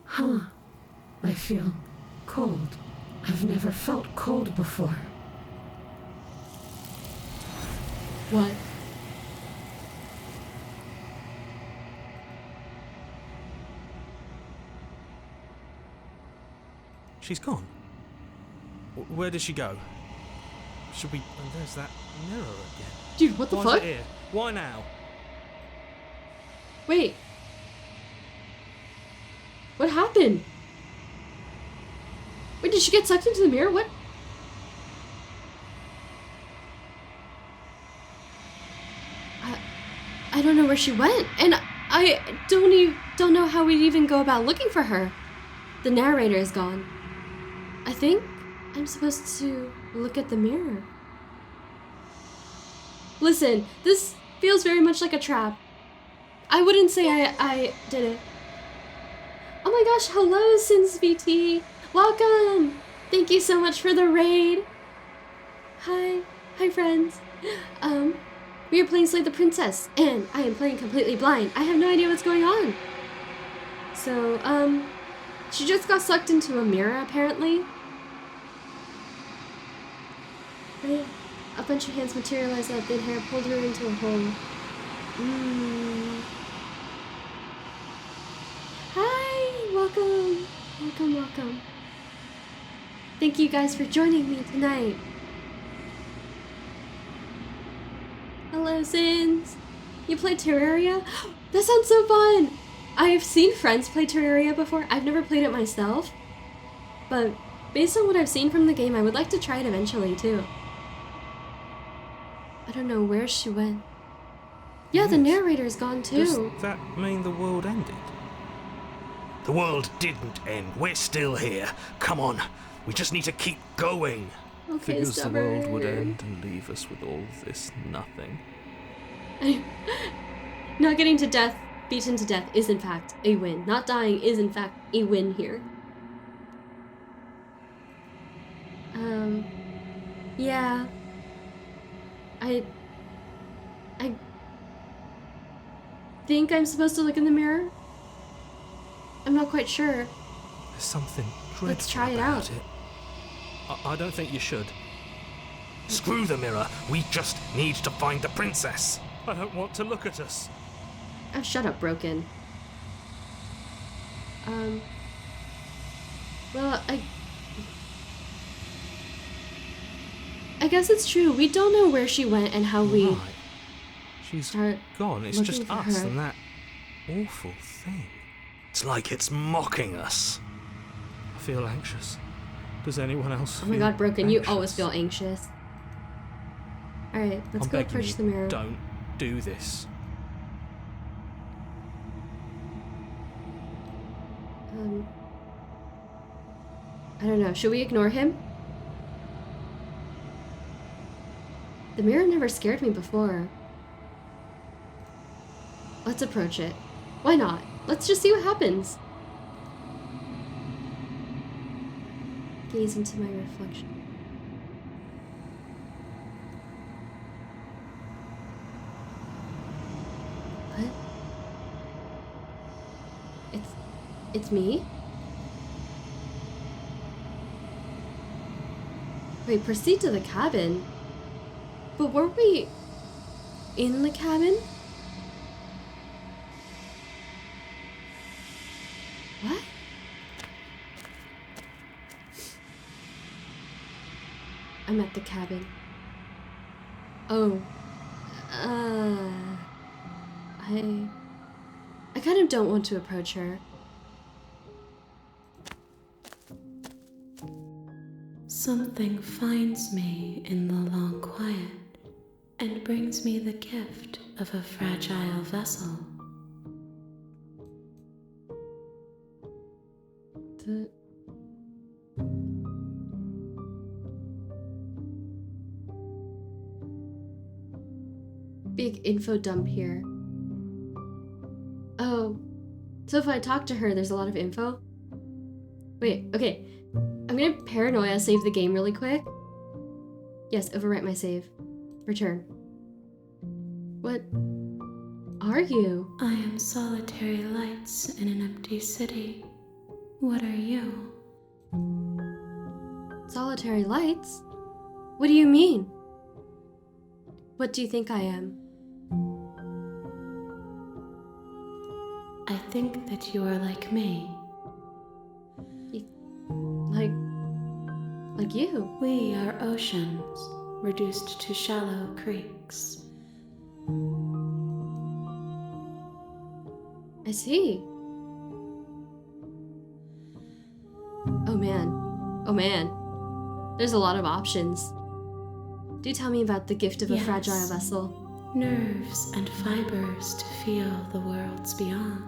Huh. I feel cold. I've never felt cold before. What? She's gone. Where did she go? Should we... Oh, there's that mirror again. Dude, what the Why fuck? is it here? Why now? Wait. What happened? Wait, did she get sucked into the mirror? What? I don't know where she went, and I don't know how we'd even go about looking for her. The narrator is gone. I think I'm supposed to look at the mirror. Listen, this feels very much like a trap. I wouldn't say I did it. Oh my gosh, hello, Sins VT. Welcome. Thank you so much for the raid. Hi friends. We are playing Slay the Princess, and I am playing completely blind. I have no idea what's going on. So, she just got sucked into a mirror, apparently. Right? A bunch of hands materialized out of thin hair, pulled her into a hole. Hi! Welcome! Welcome. Thank you guys for joining me tonight. Hello, Sins. You play Terraria? That sounds so fun! I've seen friends play Terraria before. I've never played it myself. But based on what I've seen from the game, I would like to try it eventually, too. I don't know where she went. Yeah, the narrator is gone, too. Does that mean the world ended? The world didn't end. We're still here. Come on. We just need to keep going. Okay, Figures the world would stubborn. end and leave us with all this nothing. Not getting beaten to death is in fact a win. Not dying is in fact a win here. Yeah. I think I'm supposed to look in the mirror. I'm not quite sure. There's something dreadful Let's try it about out. it. I don't think you should. Screw the mirror. We just need to find the princess. I don't want to look at us. Oh, shut up, Broken. Well, I guess it's true. We don't know where she went and how we Right. She's start gone. It's looking just for us her. and that awful thing. It's like it's mocking us. I feel anxious. Does anyone else Oh my feel god, Broken, you anxious? always feel anxious. Alright, let's I'm go begging approach you, the mirror. don't do this. I don't know. Should we ignore him? The mirror never scared me before. Let's approach it. Why not? Let's just see what happens. Gaze into my reflection. What? It's me? Wait, proceed to the cabin? But were we in the cabin? I'm at the cabin. Oh. I kind of don't want to approach her. Something finds me in the long quiet and brings me the gift of a fragile vessel. The... Big info dump here. Oh, so if I talk to her, there's a lot of info? Wait, okay. I'm gonna paranoia save the game really quick. Yes, overwrite my save. Return. What are you? I am solitary lights in an empty city. What are you? Solitary lights? What do you mean? What do you think I am? I think that you are like me. Like you? We are oceans, reduced to shallow creeks. I see. Oh man. Oh man. There's a lot of options. Do tell me about the gift of a fragile vessel. Nerves and fibers to feel the worlds beyond.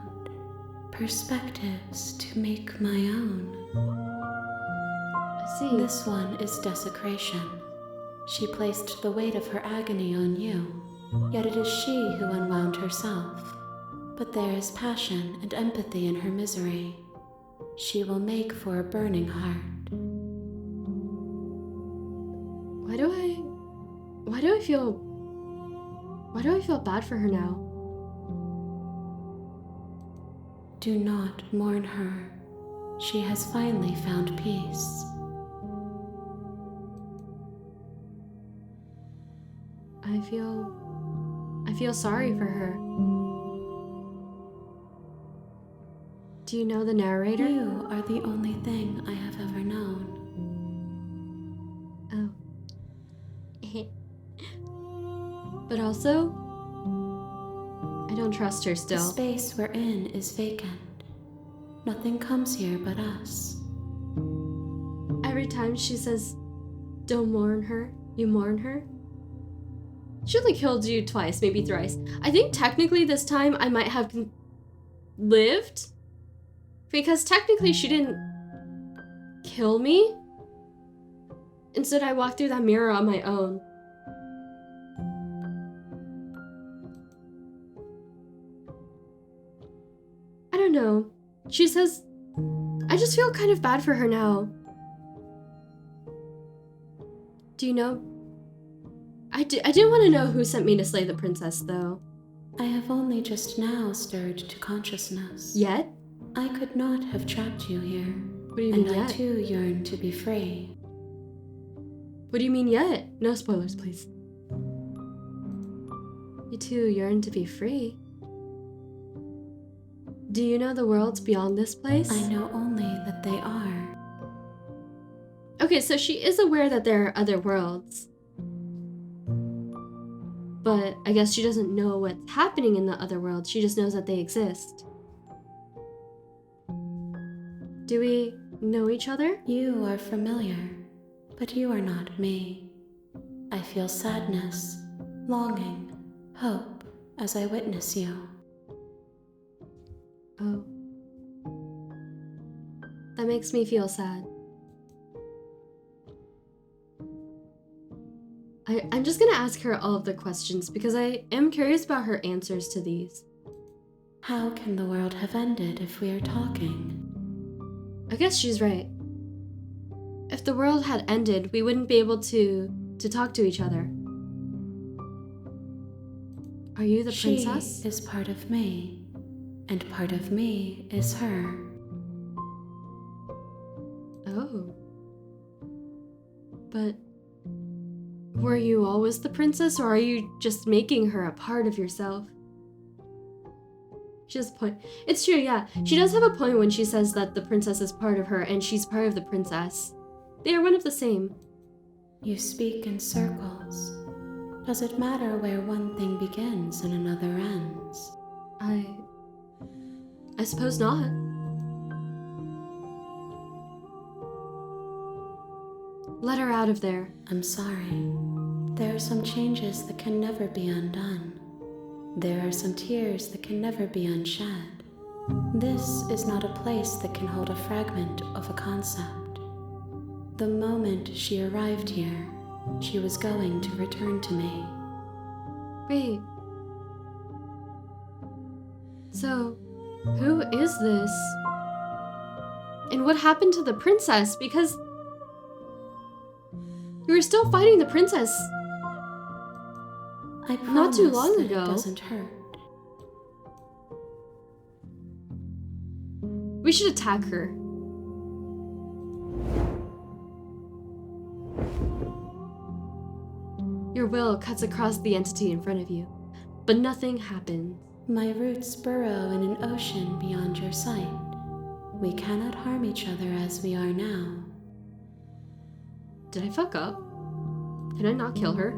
Perspectives to make my own. I see. This one is desecration. She placed the weight of her agony on you, yet it is she who unwound herself. But there is passion and empathy in her misery. She will make for a burning heart. Why do I feel bad for her now? Do not mourn her. She has finally found peace. I feel sorry for her. Do you know the narrator? You are the only thing I have ever known. Oh. But also, I don't trust her still. The space we're in is vacant. Nothing comes here but us. Every time she says, don't mourn her, you mourn her. She only killed you twice, maybe thrice. I think technically this time I might have lived. Because technically she didn't kill me. Instead I walked through that mirror on my own. I don't know. She says, I just feel kind of bad for her now. Do you know? I didn't want to know who sent me to slay the princess, though. I have only just now stirred to consciousness. Yet? I could not have trapped you here. What do you mean and yet? I too yearn to be free. What do you mean yet? No spoilers, please. You too yearn to be free. Do you know the worlds beyond this place? I know only that they are. Okay, so she is aware that there are other worlds. But I guess she doesn't know what's happening in the other worlds. She just knows that they exist. Do we know each other? You are familiar, but you are not me. I feel sadness, longing, hope as I witness you. Oh. That makes me feel sad. I'm just gonna ask her all of the questions because I am curious about her answers to these. How can the world have ended if we are talking? I guess she's right. If the world had ended, we wouldn't be able to talk to each other. Are you the princess? She is part of me, and part of me is her. Oh. But were you always the princess, or are you just making her a part of yourself? She has a point. It's true, yeah. She does have a point when she says that the princess is part of her and she's part of the princess. They are one of the same. You speak in circles. Does it matter where one thing begins and another ends? I suppose not. Let her out of there. I'm sorry. There are some changes that can never be undone. There are some tears that can never be unshed. This is not a place that can hold a fragment of a concept. The moment she arrived here, she was going to return to me. Wait. So, who is this? And what happened to the princess? Because you were still fighting the princess I not too promise long that ago. It doesn't hurt. We should attack her. Your will cuts across the entity in front of you, but nothing happens. My roots burrow in an ocean beyond your sight. We cannot harm each other as we are now. Did I fuck up? Can I not kill her?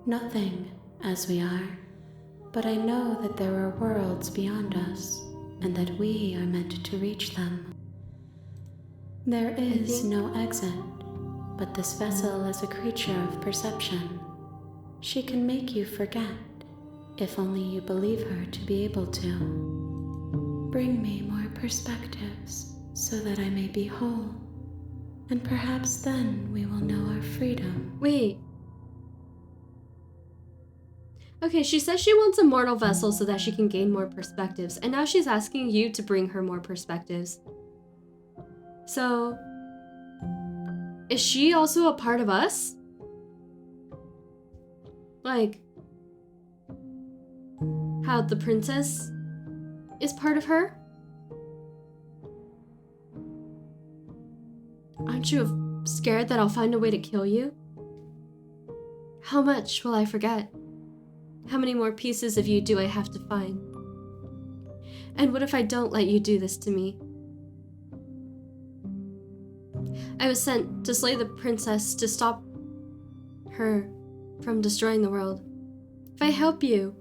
Nothing as we are, but I know that there are worlds beyond us, and that we are meant to reach them. There is no exit, but this vessel is a creature of perception. She can make you forget, if only you believe her to be able to. Bring me more perspectives, so that I may be whole, and perhaps then we will know our freedom. Wait. Okay, she says she wants a mortal vessel so that she can gain more perspectives, and now she's asking you to bring her more perspectives. So, is she also a part of us? Like, how the princess is part of her? Aren't you scared that I'll find a way to kill you? How much will I forget? How many more pieces of you do I have to find? And what if I don't let you do this to me? I was sent to slay the princess to stop her from destroying the world. If I help you,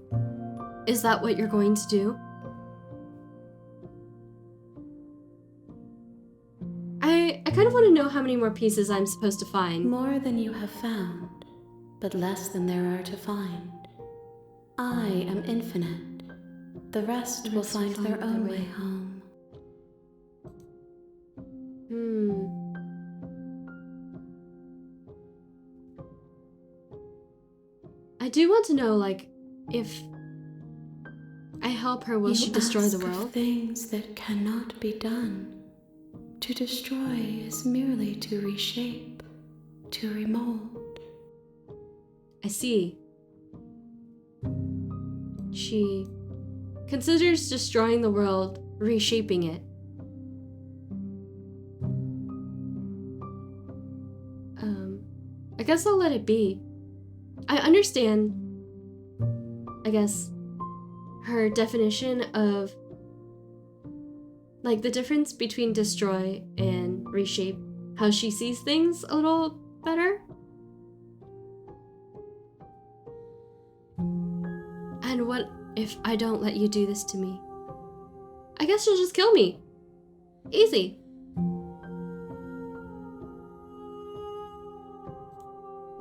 is that what you're going to do? I kind of want to know how many more pieces I'm supposed to find. More than you have found, but less than there are to find. I am infinite. The rest will find their own way home. I do want to know, like, if I help her, will she destroy the world? Things that cannot be done. To destroy is merely to reshape, to remold. I see. She considers destroying the world, reshaping it. I guess I'll let it be. I understand, I guess, her definition of, like, the difference between destroy and reshape, how she sees things a little better. And what if I don't let you do this to me? I guess you'll just kill me. Easy.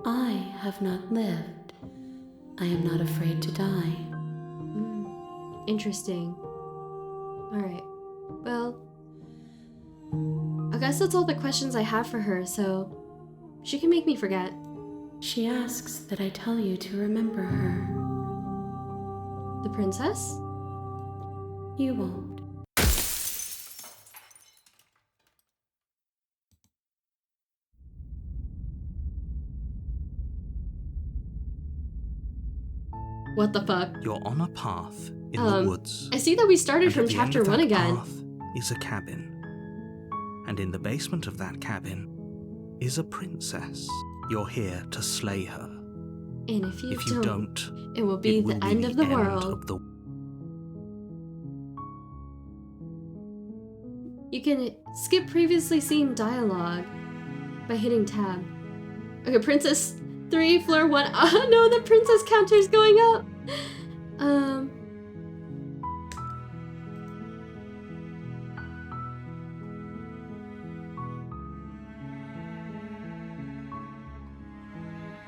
I have not lived. I am not afraid to die. Interesting. Alright. Well, I guess that's all the questions I have for her, so she can make me forget. She asks that I tell you to remember her. The princess? You won't. What the fuck? You're on a path in the woods. I see that we started And from at the end chapter of 1 that again. path is a cabin. And in the basement of that cabin is a princess. You're here to slay her. And if you don't, it will be the end of the world. You can skip previously seen dialogue by hitting tab. Okay, Princess 3, floor 1. Oh no, the princess counter's going up.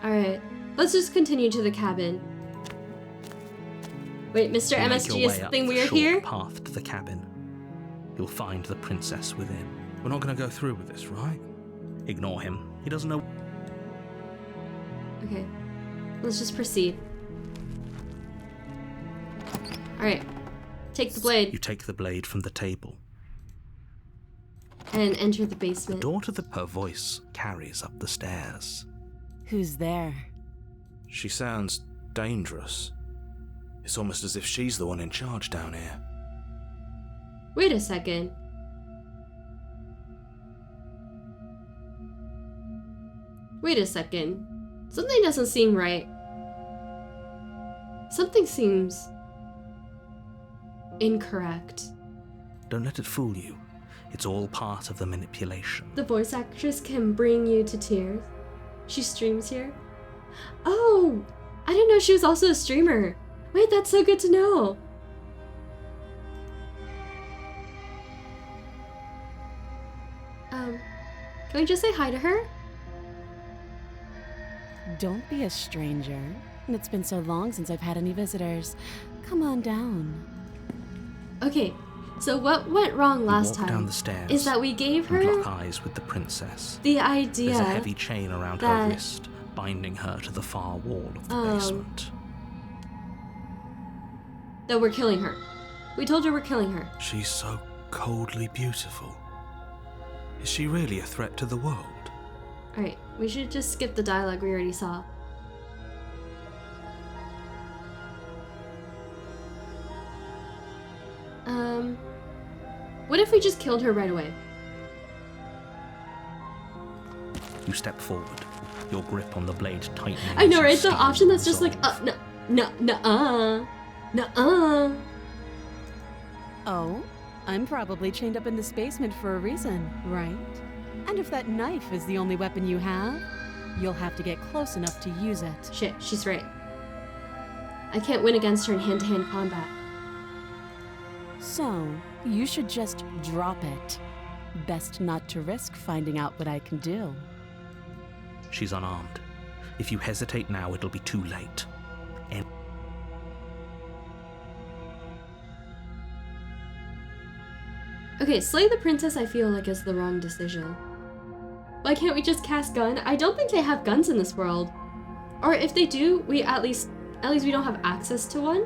Alright, let's just continue to the cabin. Wait, Mr. You make MSG your is way up thinking the we're short here? path to the cabin. You'll find the princess within. We're not going to go through with this, right? Ignore him. He doesn't know. Okay, let's just proceed. Alright, take the blade You take the blade from the table. and enter the basement. Door to her voice carries up the stairs. Who's there? She sounds dangerous. It's almost as if she's the one in charge down here. Wait a second. Wait a second. Something doesn't seem right. Something seems incorrect. Don't let it fool you. It's all part of the manipulation. The voice actress can bring you to tears. She streams here. Oh! I didn't know she was also a streamer. Wait, that's so good to know. Can we just say hi to her? Don't be a stranger. It's been so long since I've had any visitors. Come on down. Okay, so what went wrong last walk down time the stairs is that we gave and her lock eyes with the princess. the idea There's a heavy chain around her that- wrist, binding her to the far wall of the Um, basement. that we're killing her. We told her we're killing her. She's so coldly beautiful. Is she really a threat to the world? Alright, we should just skip the dialogue we already saw. What if we just killed her right away? You step forward, your grip on the blade tightening. I know, as you right? The steal option that's just like, resolve. nuh-uh. Oh, I'm probably chained up in this basement for a reason, right? And if that knife is the only weapon you have, you'll have to get close enough to use it. Shit, she's right. I can't win against her in hand-to-hand combat. So, you should just drop it. Best not to risk finding out what I can do. She's unarmed. If you hesitate now, it'll be too late. Okay, slay the princess I feel like is the wrong decision. Why can't we just cast gun? I don't think they have guns in this world. Or if they do, we at least we don't have access to one.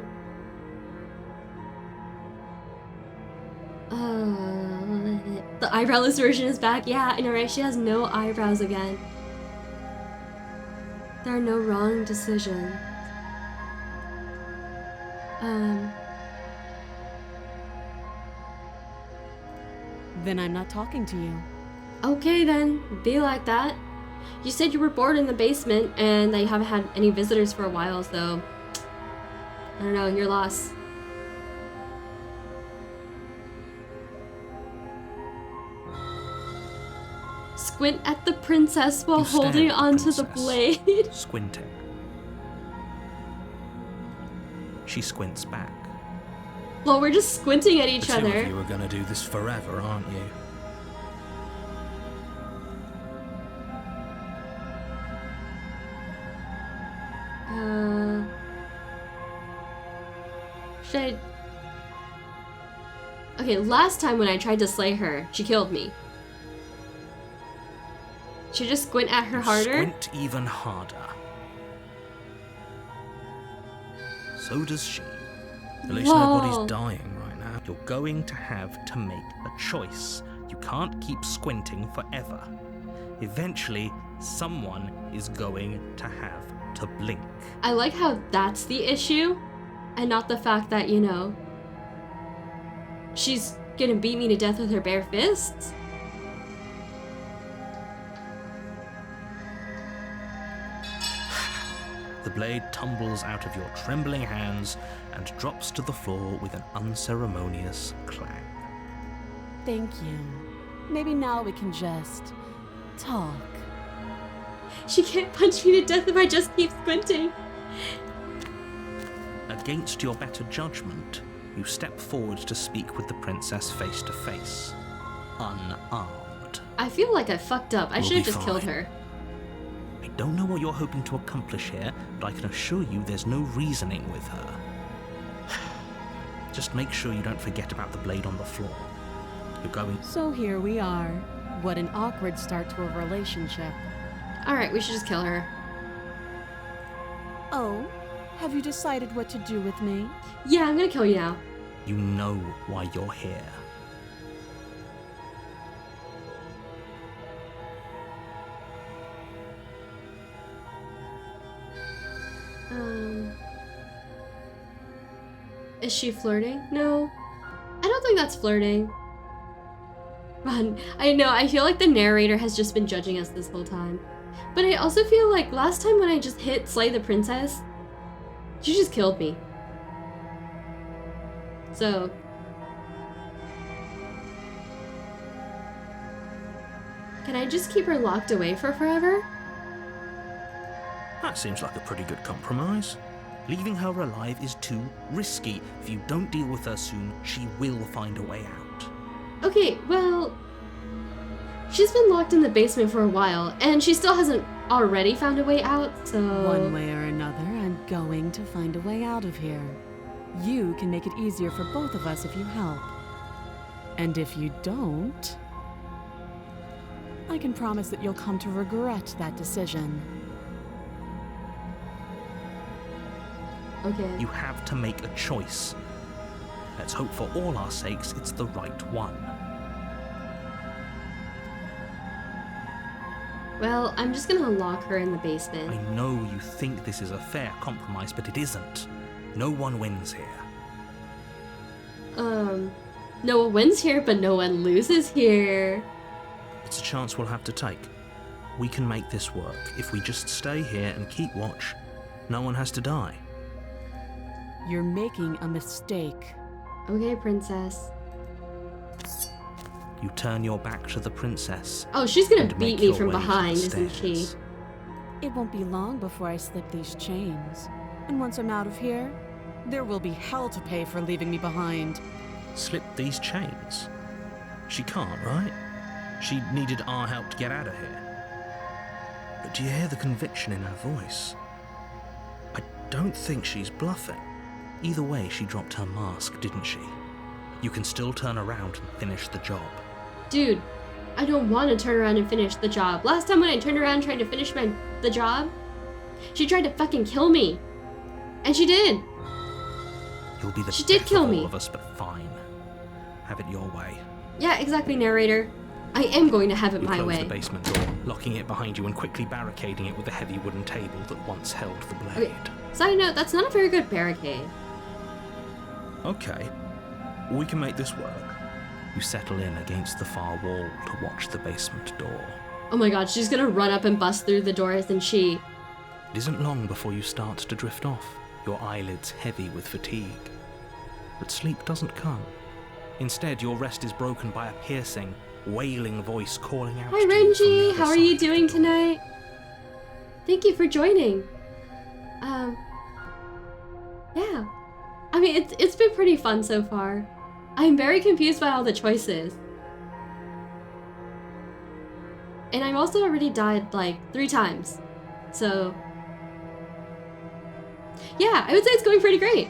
The eyebrowless version is back. Yeah, I know, right? She has no eyebrows again. There are no wrong decisions. Then I'm not talking to you. Okay then, be like that. You said you were bored in the basement and that you haven't had any visitors for a while, so I don't know, your loss. Squint at the princess while You stare holding at the onto the princess. blade. Squinting. She squints back. Well, we're just squinting at The each two of you other. are going to do this forever, aren't you? Should I... Okay, last time when I tried to slay her, she killed me. Should I just squint at her You harder? Squint even harder. So does she. At least Whoa. nobody's dying right now. You're going to have to make a choice. You can't keep squinting forever. Eventually, someone is going to have to blink. I like how that's the issue, and not the fact that, you know, she's gonna beat me to death with her bare fists. The blade tumbles out of your trembling hands and drops to the floor with an unceremonious clang. Thank you. Maybe now we can just talk. She can't punch me to death if I just keep squinting. Against your better judgment, you step forward to speak with the princess face to face, unarmed. I feel like I fucked up. I We'll should have be just killed fine. her. I don't know what you're hoping to accomplish here, but I can assure you there's no reasoning with her. Just make sure you don't forget about the blade on the floor. You're going... So here we are. What an awkward start to a relationship. Alright, we should just kill her. Oh, have you decided what to do with me? Yeah, I'm gonna kill you now. You know why you're here. Is she flirting? No. I don't think that's flirting. Man, I know, I feel like the narrator has just been judging us this whole time. But I also feel like last time when I just hit Slay the Princess, she just killed me. So... Can I just keep her locked away for forever? That seems like a pretty good compromise. Leaving her alive is too risky. If you don't deal with her soon, she will find a way out. Okay, well... She's been locked in the basement for a while, and she still hasn't already found a way out, so... One way or another, I'm going to find a way out of here. You can make it easier for both of us if you help. And if you don't... I can promise that you'll come to regret that decision. Okay. You have to make a choice. Let's hope for all our sakes it's the right one. Well, I'm just gonna lock her in the basement. I know you think this is a fair compromise, but it isn't. No one wins here. No one wins here, but no one loses here. It's a chance we'll have to take. We can make this work. If we just stay here and keep watch, no one has to die. You're making a mistake. Okay, princess. You turn your back to the princess. Oh, she's gonna and beat make me your from way to the behind, isn't she? stairs. It won't be long before I slip these chains. And once I'm out of here, there will be hell to pay for leaving me behind. Slip these chains? She can't, right? She needed our help to get out of here. But do you hear the conviction in her voice? I don't think she's bluffing. Either way, she dropped her mask, didn't she? You can still turn around and finish the job. Dude, I don't want to turn around and finish the job. Last time when I turned around trying to finish the job, she tried to fucking kill me. And she did. You'll be the She did death kill of me. all of us, but fine. Have it your way. Yeah, exactly, narrator. I am going to have it You my close way. the basement door, locking it behind you and quickly barricading it with the heavy wooden table that once held the blade. Okay. Side note, that's not a very good barricade. Okay, we can make this work. You settle in against the far wall to watch the basement door. Oh my god, she's gonna run up and bust through the door, isn't she? It isn't long before you start to drift off, your eyelids heavy with fatigue. But sleep doesn't come. Instead, your rest is broken by a piercing, wailing voice calling out Hi, to you from the Renji. other How are you side of the doing door. tonight? Thank you for joining. Yeah. I mean, it's been pretty fun so far. I'm very confused by all the choices. And I've also already died, like, 3 times. So... yeah, I would say it's going pretty great.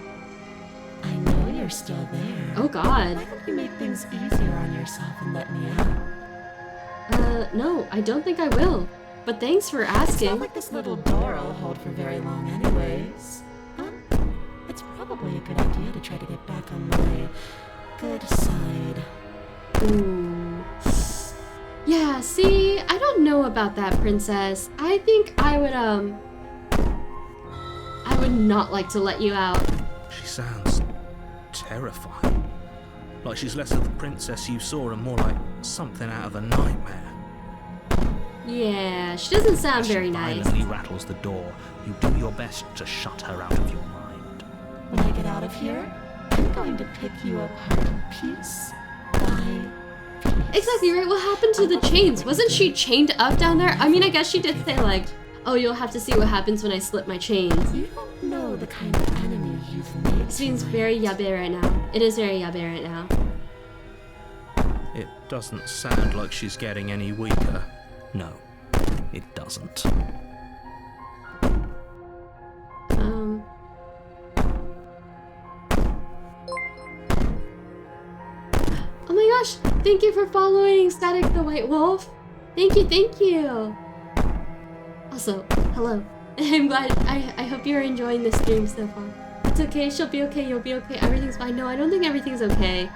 I know you're still there. Oh god. Why don't you make things easier on yourself and let me out? No, I don't think I will. But thanks for It's not asking. like this little door will hold for very long anyways. But it's probably a good idea to try to get back on my good side. Ooh. Yeah, see, I don't know about that, princess. I think I would not like to let you out. She sounds terrifying. Like she's less of the princess you saw and more like something out of a nightmare. Yeah, she doesn't sound As she very nice. violently rattles the door, you do your best to shut her out of your mind. When I get out of here, I'm going to pick you apart piece by piece. Exactly, right? What happened to the chains? Wasn't she chained up down there? I mean, I guess she did say like, oh, you'll have to see what happens when I slip my chains. You don't know the kind of enemy you've made. It seems very yabe right now. It is very yabe right now. It doesn't sound like she's getting any weaker. No, it doesn't. Oh my gosh! Thank you for following Static the White Wolf. Thank you, thank you. Also, hello. I'm glad. I hope you're enjoying the stream so far. It's okay. She'll be okay. You'll be okay. Everything's fine. No, I don't think everything's okay.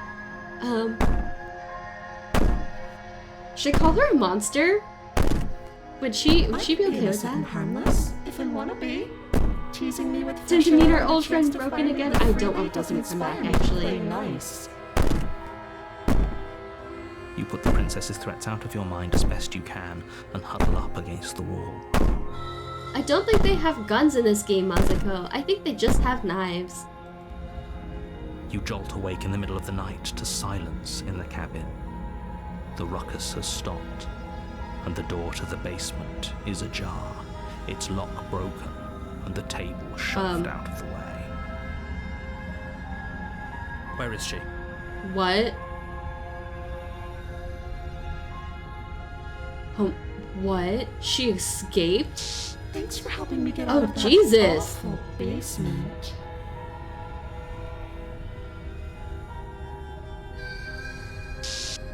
Should I call her a monster? Would she be okay with that? Harmless, if I want to be. Teasing me with Time to meet our old friend Broken again. I don't want Broken to come back, actually. Nice. You put the princess's threats out of your mind as best you can and huddle up against the wall. I don't think they have guns in this game, Mazuko. I think they just have knives. You jolt awake in the middle of the night to silence in the cabin. The ruckus has stopped, and the door to the basement is ajar, its lock broken, and the table shoved out of the way. Where is she? What? What? She escaped? Thanks for helping me get out of that Jesus! awful basement.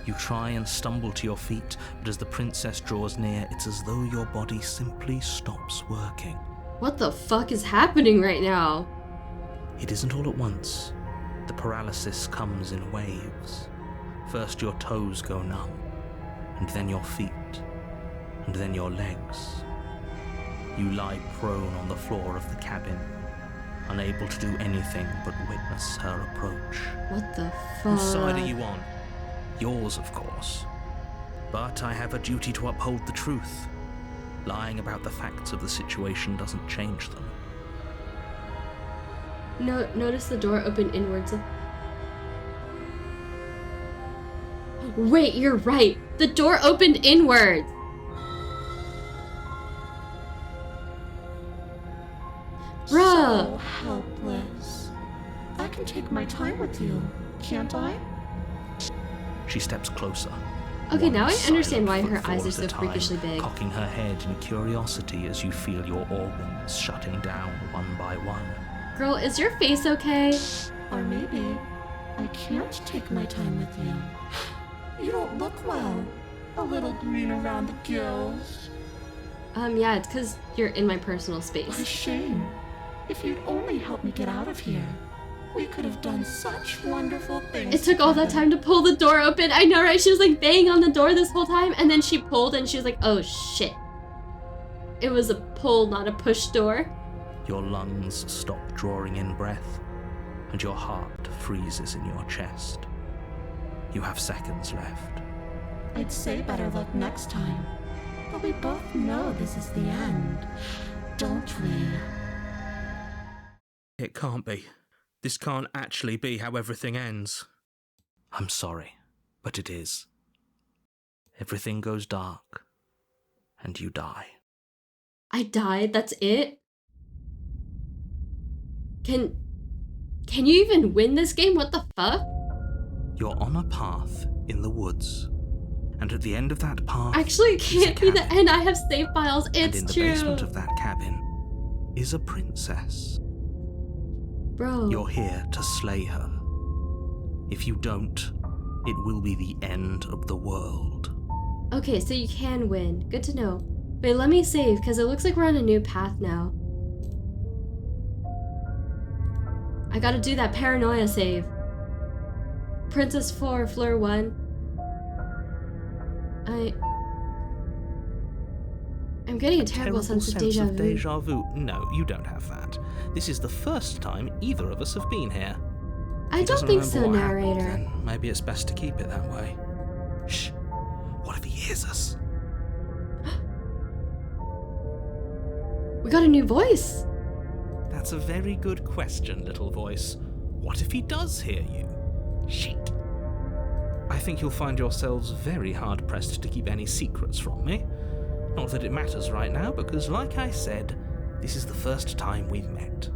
You try and stumble to your feet, but as the princess draws near, it's as though your body simply stops working. What the fuck is happening right now? It isn't all at once. The paralysis comes in waves. First your toes go numb, and then your feet, and then your legs. You lie prone on the floor of the cabin, unable to do anything but witness her approach. What the Whose side are fuck? you on? Yours, of course. But I have a duty to uphold the truth. Lying about the facts of the situation doesn't change them. No, notice the door open inwards. Wait, you're right. The door opened inwards. Bruh. So helpless. I can take my time with you, can't I? She steps closer. Okay, one now I understand why silent her eyes footfall are so at a time, freakishly big. cocking her head in curiosity as you feel your organs shutting down one by one. Girl, is your face okay? Or maybe I can't take my time with you. You don't look well. A little green around the gills. Yeah, it's because you're in my personal What a space. shame. If you'd only help me get out of here, we could have done such wonderful things. It took all that together. time to pull the door open. I know, right? She was like banging on the door this whole time, and then she pulled and she was like, oh shit. It was a pull, not a push door. Your lungs stop drawing in breath, and your heart freezes in your chest. You have seconds left. I'd say better luck next time. But we both know this is the end, don't we? It can't be. This can't actually be how everything ends. I'm sorry, but it is. Everything goes dark, and you die. I died, that's it? Can you even win this game? What the fuck? You're on a path in the woods, and at the end of that path Actually, it is a can't be the cabin. end. I have save files. And It's in the true. basement of that cabin is a princess. Bro. You're here to slay her. If you don't, it will be the end of the world. Okay, so you can win. Good to know. Wait, let me save, because it looks like we're on a new path now. I gotta do that paranoia save. Princess Fleur 1. I'm getting a terrible sense of deja vu. No, you don't have that. This is the first time either of us have been here. I He don't doesn't think remember so, what happened, narrator. then maybe it's best to keep it that way. Shh. What if he hears us? We got a new voice. That's a very good question, little voice. What if he does hear you? Shit. I think you'll find yourselves very hard-pressed to keep any secrets from me. Not that it matters right now, because like I said, this is the first time we've met.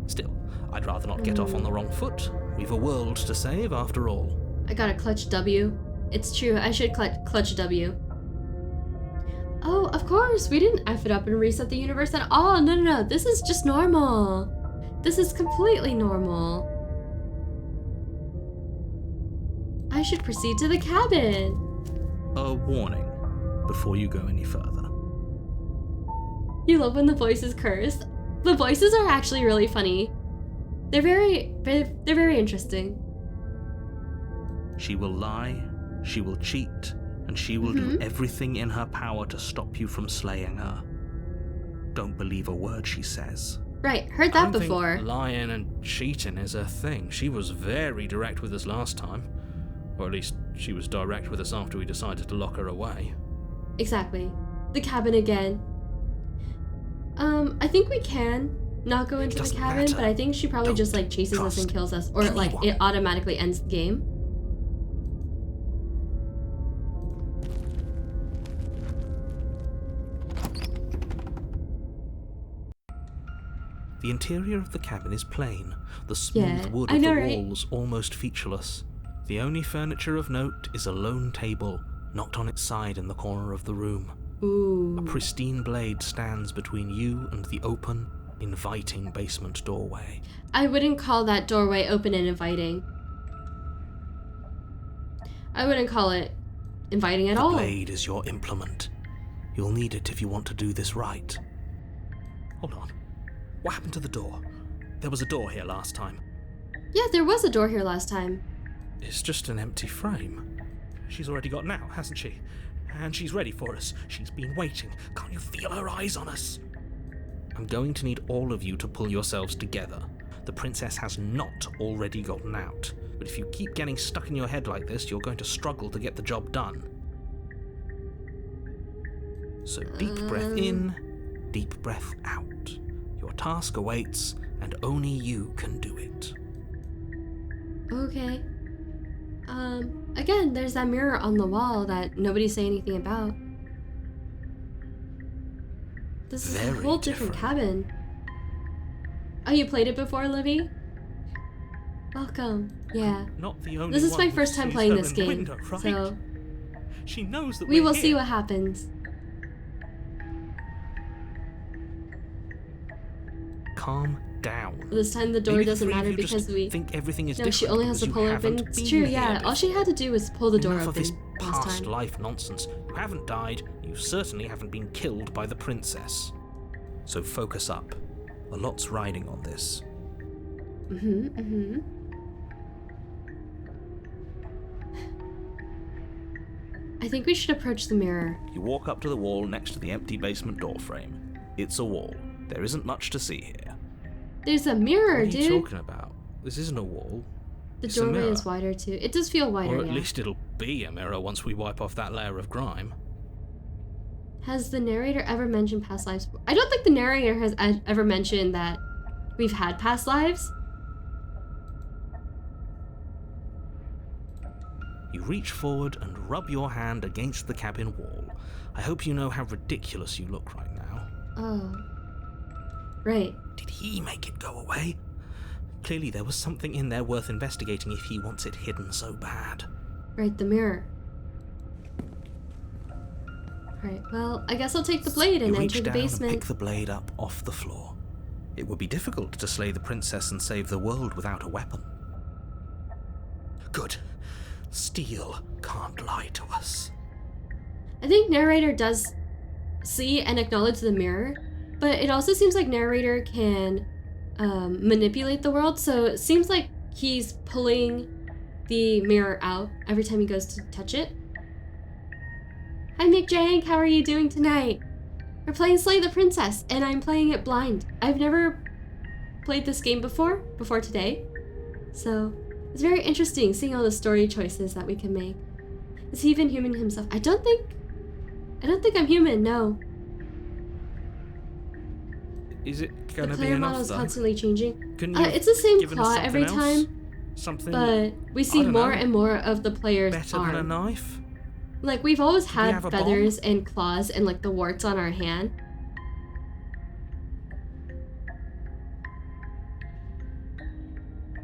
Still, I'd rather not get off on the wrong foot. We've a world to save, after all. I got a clutch W. It's true, I should clutch W. Oh, of course, we didn't F it up and reset the universe at all. No, this is just normal. This is completely normal. I should proceed to the cabin. A warning before you go any further. You love when the voices curse. The voices are actually really funny. They're very interesting. She will lie, she will cheat, and she will do everything in her power to stop you from slaying her. Don't believe a word she says. Right, heard that before. Think lying and cheating is her thing. She was very direct with us last time. Or at least she was direct with us after we decided to lock her away. Exactly. The cabin again. I think we can not go into the cabin, but I think she probably just like chases us and kills us, or like it automatically ends the game. The interior of the cabin is plain, the smooth wood of the walls almost featureless. The only furniture of note is a lone table, knocked on its side in the corner of the room. Ooh. A pristine blade stands between you and the open, inviting basement doorway. I wouldn't call that doorway open and inviting. I wouldn't call it inviting at all. The blade is your implement. You'll need it if you want to do this right. Hold on. What happened to the door? There was a door here last time. Yeah, there was a door here last time. It's just an empty frame. She's already got an out, hasn't she? And she's ready for us. She's been waiting. Can't you feel her eyes on us? I'm going to need all of you to pull yourselves together. The princess has not already gotten out. But if you keep getting stuck in your head like this, you're going to struggle to get the job done. So deep breath in, deep breath out. Your task awaits, and only you can do it. Okay. Again, there's that mirror on the wall that nobody's saying anything about. This is a whole different cabin. Oh, you played it before, Livy? Welcome. Yeah. Not the only this is one my who first time sees playing her this in the game, window, right? so she knows that we we're will here. see what happens. Calm down. This time the door Maybe doesn't three of matter you just because we think everything is no, different she only has to because pull you open. haven't It's been true, here yeah. All she before. had to do was pull the door Enough open of this last past time. life nonsense. You haven't died. You certainly haven't been killed by the princess. So focus up. A lot's riding on this. I think we should approach the mirror. You walk up to the wall next to the empty basement door frame. It's a wall. There isn't much to see here. There's a mirror, What are you dude. talking about? This isn't a wall. The It's a doorway mirror. is wider too. It does feel wider, Or at yeah. least it'll be a mirror once we wipe off that layer of grime. Has the narrator ever mentioned past lives? I don't think the narrator has ever mentioned that we've had past lives. You reach forward and rub your hand against the cabin wall. I hope you know how ridiculous you look right now. Oh. Right. Did he make it go away? Clearly there was something in there worth investigating if he wants it hidden so bad. Right, the mirror. Alright, well, I guess I'll take the blade and You reach enter the down and basement. pick the blade up off the floor. It would be difficult to slay the princess and save the world without a weapon. Good. Steel can't lie to us. I think narrator does see and acknowledge the mirror, but it also seems like narrator can manipulate the world, so it seems like he's pulling the mirror out every time he goes to touch it. Hi Mick Jank, how are you doing tonight? We're playing Slay the Princess, and I'm playing it blind. I've never played this game before today, so it's very interesting seeing all the story choices that we can make. Is he even human himself? I don't think I'm human, no. Is it The gonna be player model enough is though? constantly changing. Couldn't you It's the same given us plot every something else? time. Something but we see don't more know. and more of the player's better arm. than a knife? Like, we've always we had have a feathers and claws and, like, the warts on our hand.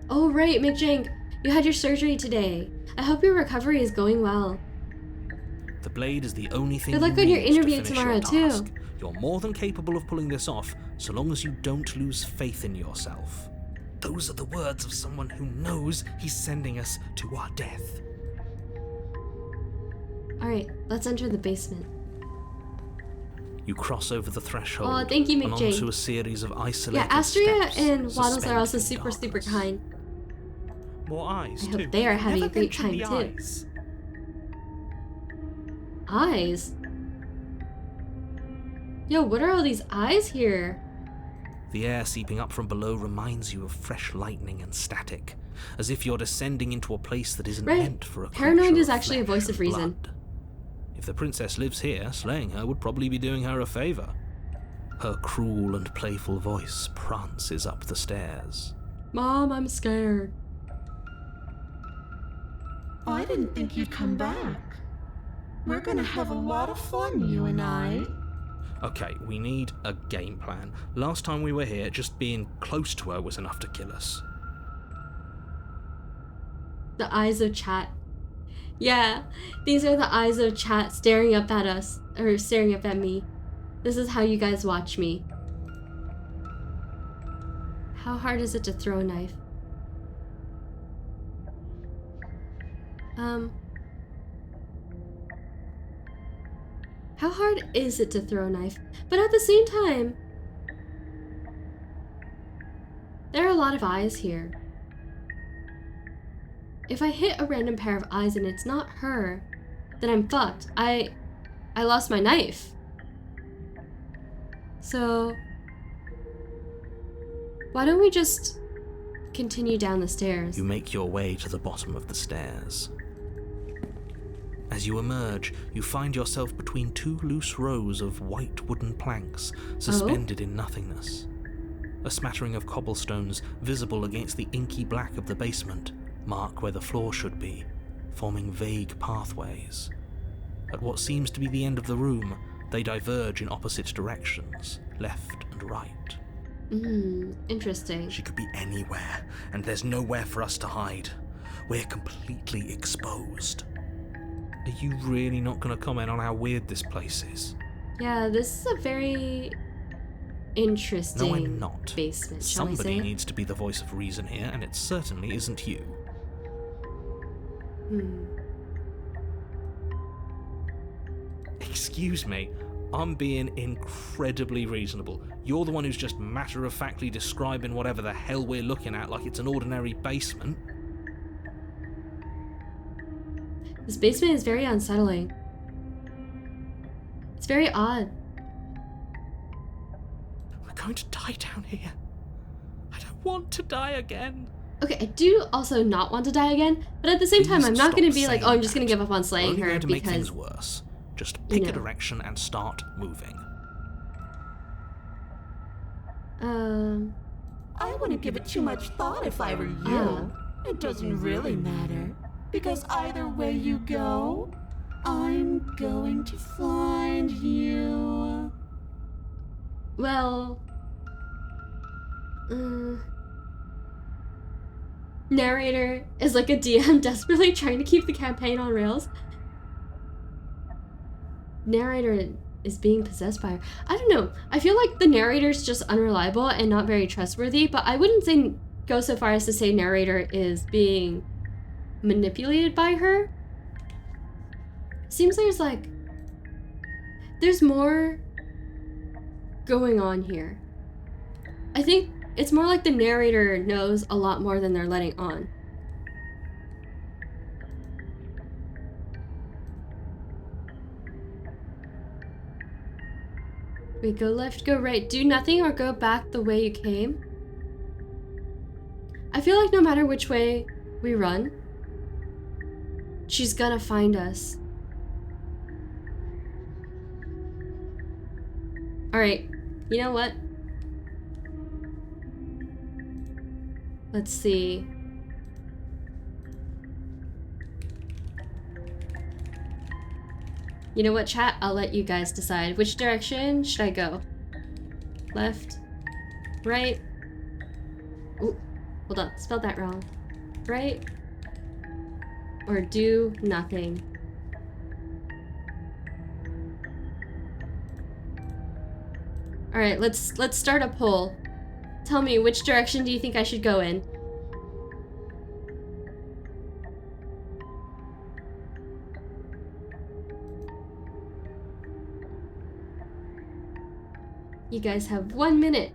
Oh, right, McJank, you had your surgery today. I hope your recovery is going well. The blade is the only thing Good luck you on your need to interview finish tomorrow, your task. too. You're more than capable of pulling this off, so long as you don't lose faith in yourself. Those are the words of someone who knows he's sending us to our death. Alright, let's enter the basement. You cross over the threshold Oh, thank you, and McJank. onto a series of isolated Yeah, Astria steps and Waddles are suspended also in super darkness. kind. More eyes, I hope too. they are having Never a great mention time, the too. eyes. Eyes? Yo, what are all these eyes here? The air seeping up from below reminds you of fresh lightning and static, as if you're descending into a place that isn't Right. meant for a Paranoid creature is of actually a flesh voice of and reason. blood. If the princess lives here, slaying her would probably be doing her a favor. Her cruel and playful voice prances up the stairs. Mom, I'm scared. I didn't think you'd come back. We're gonna have a lot of fun, you and I. Okay, we need a game plan. Last time we were here, just being close to her was enough to kill us. The eyes of chat. Yeah, these are the eyes of chat staring up at us, or staring up at me. This is how you guys watch me. How hard is it to throw a knife? How hard is it to throw a knife? But at the same time, there are a lot of eyes here. If I hit a random pair of eyes and it's not her, then I'm fucked. I lost my knife. So why don't we just continue down the stairs? You make your way to the bottom of the stairs. As you emerge, you find yourself between two loose rows of white wooden planks suspended in nothingness. A smattering of cobblestones visible against the inky black of the basement mark where the floor should be, forming vague pathways. At what seems to be the end of the room, they diverge in opposite directions, left and right. Interesting. She could be anywhere, and there's nowhere for us to hide. We're completely exposed. Are you really not going to comment on how weird this place is? Yeah, this is a very interesting No, I'm not. basement, shall we Somebody say? needs to be the voice of reason here, and it certainly isn't you. Excuse me, I'm being incredibly reasonable. You're the one who's just matter-of-factly describing whatever the hell we're looking at like it's an ordinary basement. This basement is very unsettling. It's very odd. We're going to die down here. I don't want to die again. Okay, I do also not want to die again, but at the same time, Please I'm not stop going to be like, saying oh, I'm just that. going to give up on We're slaying only her going to make because... things worse. Just pick know. a direction and start moving. I wouldn't give it too much thought if I were you. It doesn't really matter, because either way you go, I'm going to find you. Well... Narrator is like a DM desperately trying to keep the campaign on rails. Narrator is being possessed by her. I don't know. I feel like the narrator's just unreliable and not very trustworthy, but I wouldn't say go so far as to say narrator is being manipulated by her. Seems there's more going on here. I think it's more like the narrator knows a lot more than they're letting on. Wait, go left, go right, do nothing or go back the way you came? I feel like no matter which way we run, she's gonna find us. Alright, you know what? Let's see. You know what, chat? I'll let you guys decide. Which direction should I go? Left? Right? Ooh, hold on. Spelled that wrong. Right? Or do nothing? Alright, let's start a poll. Tell me, which direction do you think I should go in? You guys have 1 minute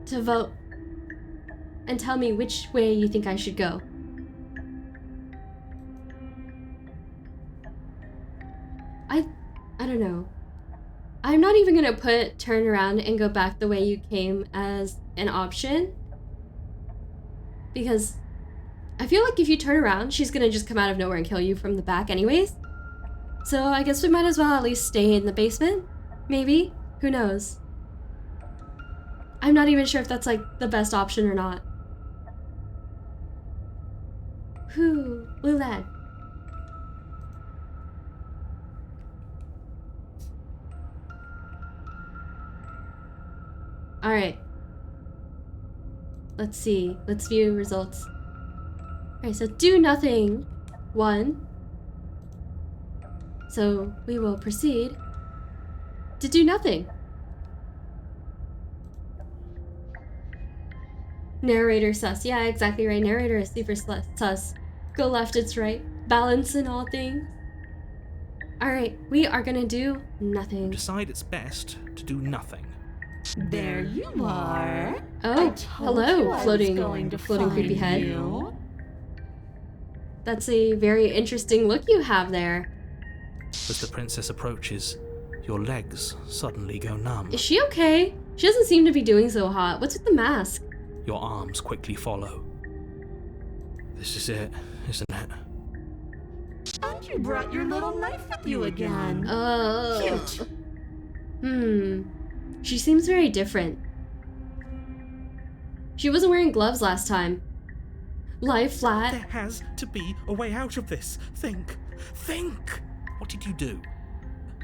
to vote and tell me which way you think I should go. I don't know. I'm not even gonna put turn around and go back the way you came as an option, because I feel like if you turn around, she's gonna just come out of nowhere and kill you from the back anyways. So I guess we might as well at least stay in the basement, maybe? Who knows? I'm not even sure if that's like the best option or not. Whew, Lulad. Alright. Let's see. Let's view results. Alright, so do nothing. 1. So we will proceed to do nothing. Narrator sus. Yeah, exactly right. Narrator is super sus. Go left, it's right. Balance in all things. Alright, we are gonna do nothing. Decide it's best to do nothing. There you are. Oh, hello, floating find creepy head. you. That's a very interesting look you have there. As the princess approaches, your legs suddenly go numb. Is she okay? She doesn't seem to be doing so hot. What's with the mask? Your arms quickly follow. This is it, isn't it? And you brought your little knife with you again. Cute. She seems very different. She wasn't wearing gloves last time. Lie flat. There has to be a way out of this. Think. What did you do?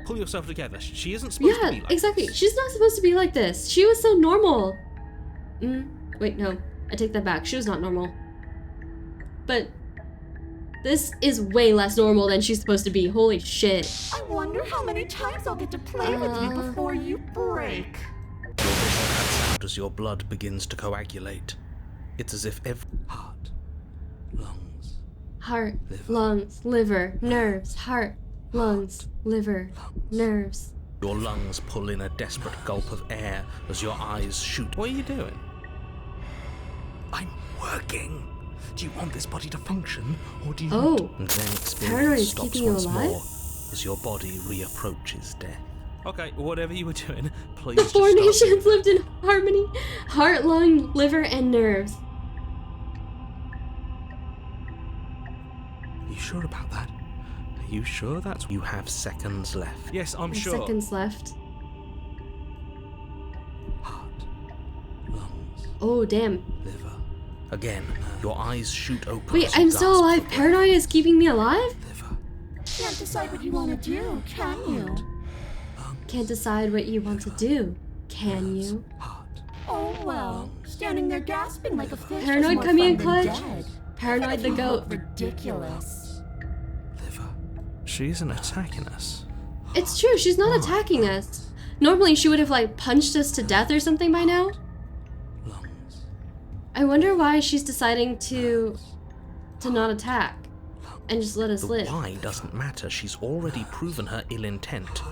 Pull yourself together. She isn't supposed to be like exactly. this. She's not supposed to be like this. She was so normal. Wait, no. I take that back. She was not normal. But this is way less normal than she's supposed to be. Holy shit. I wonder how many times I'll get to play with you before you break. Your vision cuts out as your blood begins to coagulate. It's as if every heart, lungs, liver, nerves, heart, lungs, liver, nerves. Your lungs pull in a desperate gulp of air as your eyes shoot. What are you doing? I'm working. Do you want this body to function, or do you not? And then Paranoid experience is stops keeping you once alive? more as your body reapproaches death. Okay, whatever you were doing, please The just four stop. nations lived in harmony. Heart, lung, liver, and nerves. Are you sure about that? Are you sure that's... You have seconds left. Yes, I'm There's sure. seconds left. Heart, lungs, Oh, damn. liver. Again, your eyes shoot open. Wait, as you I'm still gasp alive. for breath. Paranoid is keeping me alive? Liver. Can't decide what you want to do, can you? Can't decide what you want to do, can you? Heart. Oh well, standing there gasping like a fish. Paranoid is more coming in fun than clutch? dead. Paranoid the You goat. look ridiculous. Liver. She isn't attacking us. It's true, she's not attacking us. Normally she would have like punched us to death or something by now. Lungs. I wonder why she's deciding to not attack and just let us The live. why doesn't matter. She's already proven her ill intent.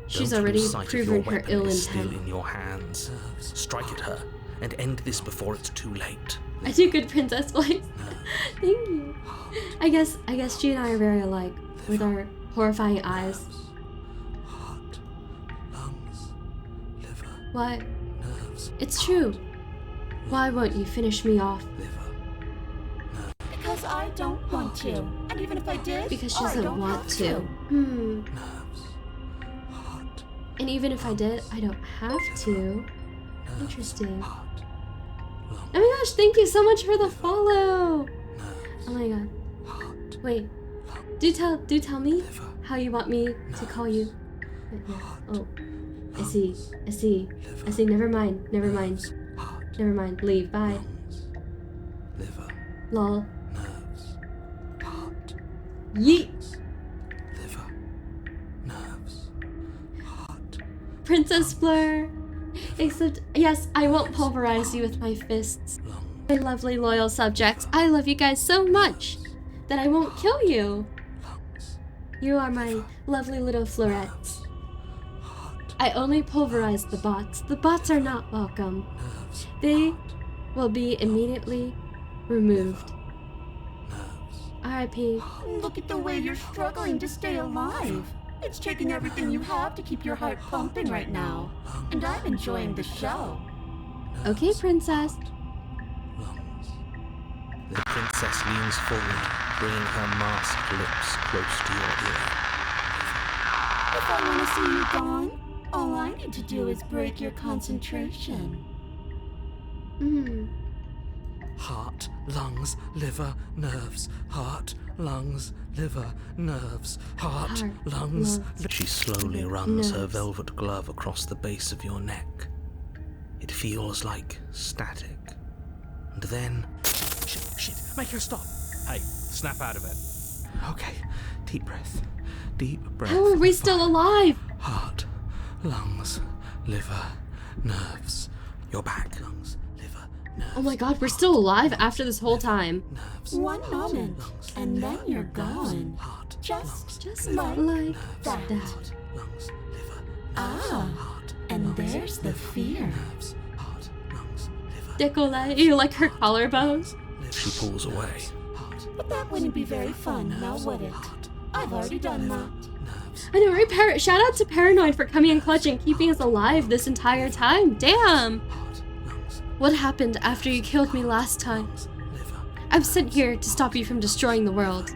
She's Don't already lose sight of proven your her weapon ill is intent. still in your hands. Strike at her and end this before it's too late. I do good princess voice. Thank you. I guess she and I are very alike with our horrifying eyes. Heart, lungs, liver, Why? nerves, It's true. Why won't you finish me off? liver. Because I don't want to. And even if I did, Because she I doesn't don't want have to. Nerves. Heart. And even if I did, I don't have to. Interesting. Heart. Lung. Oh my gosh, thank you so much for the follow. Nerves. Oh my god. Heart. Wait. Do tell me. Liver. how you want me to call you. Yeah. Oh, I see. I see. I see. Never mind. Never mind. Never mind. Leave. Bye. Liver, Lol. nerves, heart, Yeet. liver, nerves, heart. Princess Fleur. Except, yes, I won't pulverize you with my fists. My lovely loyal subjects, I love you guys so much that I won't kill you. You are my lovely little florets. I only pulverize the bots. The bots are not welcome. They will be immediately removed. R.I.P. Look at the way you're struggling to stay alive. It's taking everything you have to keep your heart pumping right now. And I'm enjoying the show. Okay, princess. The princess leans forward, bringing her masked lips close to your ear. If I want to see you gone, all I need to do is break your concentration. Heart, lungs, liver, nerves. Heart, lungs, liver, nerves. Heart, lungs. She slowly runs her velvet glove across the base of your neck. It feels like static. And then... Shit, make her stop. Hey, snap out of it. Okay, deep breath. Deep breath. How are we still alive? Heart, lungs, liver, nerves. Your back. Lungs, liver, nerves. Oh my god, we're still alive after this whole time. Nerves. One moment, and then you're gone. Heart, Just Like that. heart, lungs, liver, Ah, and there's the fear. nerves. Heart, lungs, liver. Decollete, you like her collarbones? She pulls away. But that wouldn't be very fun, now would it? I've already done that. I know, right? Shout out to Paranoid for coming in clutch and keeping us alive this entire time. Damn! What happened after you killed me last time? I was sent here to stop you from destroying the world.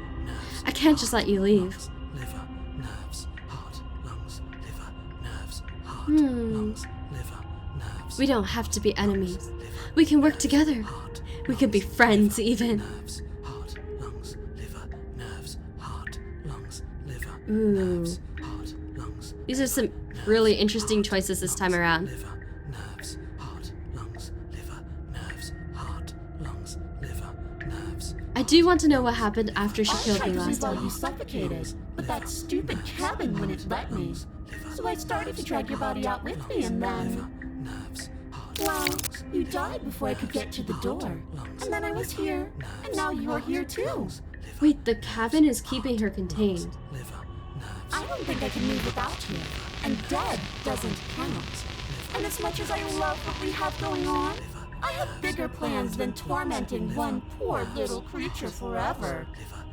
I can't just let you leave. Liver, nerves, heart, lungs, liver, nerves, heart, Hmm. lungs, liver, nerves. We don't have to be enemies. We can work together. We could be friends, even. Nerves, heart, lungs, liver, nerves, heart, lungs, liver, Ooh. nerves, heart, lungs, These are some really interesting choices this time around. liver, nerves, heart, lungs, liver, nerves, heart, lungs, liver, nerves. I do want to know what happened after she I killed tried me to last leave while time. you suffocated, but that stupid cabin wouldn't let me. So I started to drag your body out with me, and then... Nerves, heart, Well, you died before I could get to the door. And then I was here, and now you're here too. Wait, the cabin is keeping her contained. liver, nerves. I don't think I can move without you. And dead doesn't count. And as much as I love what we have going on, I have bigger plans than tormenting one poor little creature forever.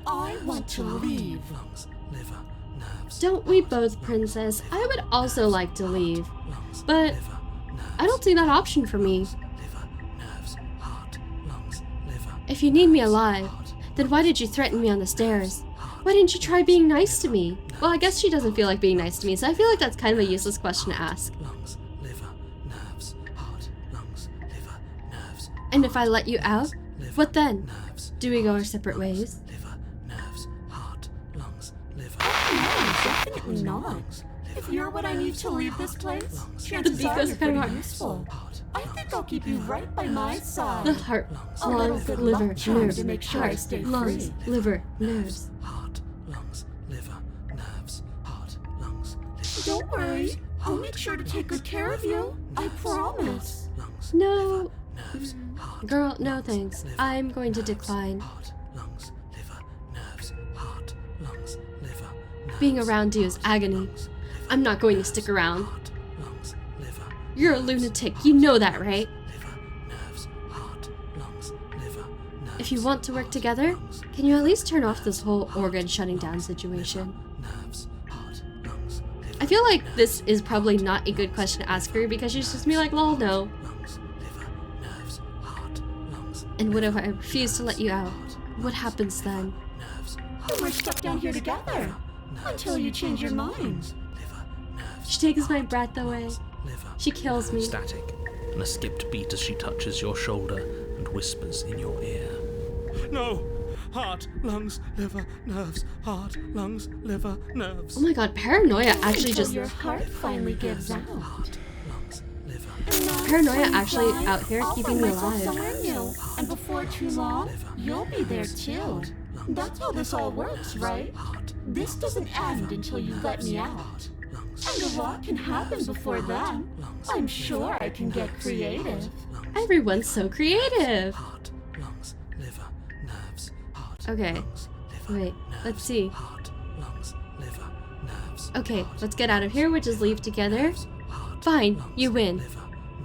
I want to leave. Lungs, liver, nerves, Don't we both, princess? I would also like to leave. lungs, But liver, nerves, I don't see that option for me. liver, nerves, heart, lungs, liver. If you need me alive, then why did you threaten me on the stairs? Why didn't you try being nice to me? Well, I guess she doesn't feel like being nice to me, so I feel like that's kind of a useless question to ask. Lungs, liver, nerves, heart, lungs, liver, nerves, And if I let you out, what then? nerves, Do we go our separate ways? liver, nerves, heart, lungs, liver. No, definitely not. If you're what I need to leave this place, chances beat are goes you're kinda pretty hard. useful. I think I'll keep you right by my The side. heart, A little lungs, good liver, luck charm nerves, to make sure I heart, stay lungs, free. liver, nerves. Heart, lungs, liver, nerves, heart, lungs, liver, Don't worry, I'll make sure to take good care of you. I promise. lungs, No, nerves, heart, girl, no thanks. I'm going to decline. heart, lungs, liver, nerves, heart, lungs, liver, nerves, Being around you is agony. I'm not going to stick around. heart, lungs, liver, You're a lunatic, you know that, right? liver, nerves, heart, lungs, liver, nerves, If you want to work together, can you at least turn off this whole organ shutting down situation? nerves, heart, lungs, liver, I feel like this is probably not a good question to ask her because she's just be like, lol, no. lungs, liver, nerves, heart, lungs, And what if I refuse to let you out? What happens then? nerves, Then we're stuck down here together. Until you change your mind. liver, nerves, She takes my breath away. liver. She kills me. Static, and a skipped beat as she touches your shoulder and whispers in your ear. No! heart, lungs, liver, nerves, heart, lungs, liver, nerves. Oh my god, paranoia actually Until just... your heart finally gives out. Heart, lungs, liver, And now Paranoia when you actually die, out here I'll keeping find me myself alive. somewhere new, and before too long, you'll be there too. That's how this all works, right? This doesn't end until you let me out. And a lot can happen before then. I'm sure I can get creative. Everyone's so creative. heart, lungs, liver, nerves, heart, Okay, lungs, liver, wait, let's see. heart, lungs, liver, nerves. Okay, let's get out of here. We'll just leave together. Fine, you win.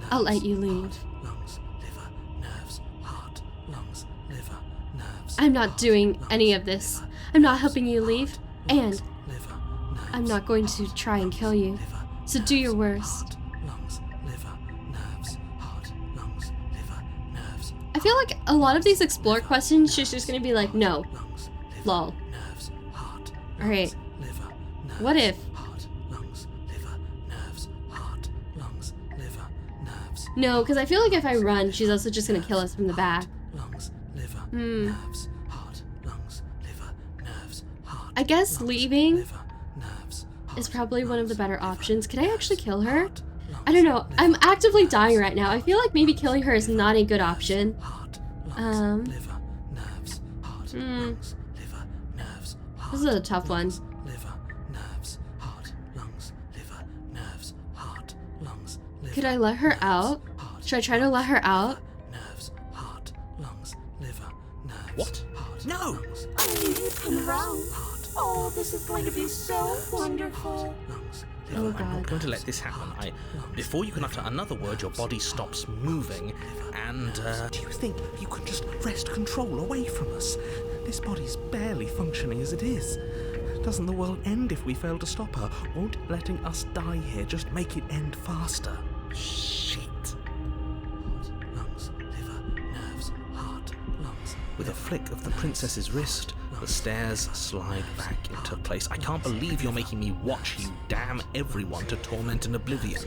I'll let you leave. Lungs, liver, nerves, heart, lungs, liver, nerves. I'm not doing any of this. I'm not helping you leave, and Liver, nerves, I'm not going to try and kill you. So do your worst. lungs, liver, nerves, heart, lungs, liver, nerves, I feel like a lot of these explore questions, she's just gonna be like, no. lungs, liver, Lol. nerves, heart, Alright, liver, nerves, what if? heart, lungs, liver, nerves, heart, lungs, liver, nerves, No, because I feel like if I run, she's also just gonna kill us from the back. lungs, liver, Hmm. nerves, heart, lungs, liver, nerves, heart, I guess leaving liver, nerves, is probably one of the better options. Can I actually kill her? I don't know. I'm actively dying right now. I feel like maybe killing her is not a good option. heart, Um, liver, nerves, heart, Hmm. lungs, liver, nerves, heart, This is a tough one. liver, nerves, heart, lungs, liver, nerves, heart, lungs, liver, Could I let her out? Should I try to let her out? nerves, heart, lungs, liver, nerves. What? Heart, No! lungs, I knew you'd come around. heart, Oh, this is going to be so wonderful. lungs, Oh liver, I'm not god. going to let this happen. Before you can utter another word, your body stops moving, and, Do you think you can just wrest control away from us? This body's barely functioning as it is. Doesn't the world end if we fail to stop her? Won't letting us die here just make it end faster? Shit. Lungs, liver, nerves, heart, lungs. with a flick of the princess's wrist, the stairs slide back into place. I can't believe you're making me watch you damn everyone to torment in oblivion.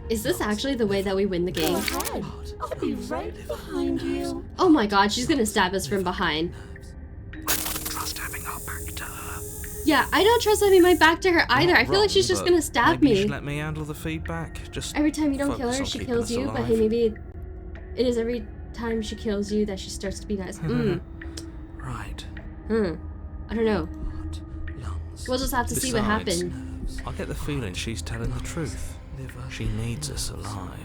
Is this actually the way that we win the Go game? ahead. I'll be right behind you. Oh my god, she's gonna stab us from behind. I don't trust having our back to her. Yeah, I don't trust having my back to her either. I feel like she's just gonna stab Maybe you me. should let me handle the feedback. Just Every time you don't kill focus her, on she keeping kills us you, but alive. hey, maybe it is every time she kills you that she starts to be nice. Right. I don't know. Heart, lungs, We'll just have to see what Besides, happens. I get the feeling she's telling the truth. She needs us alive.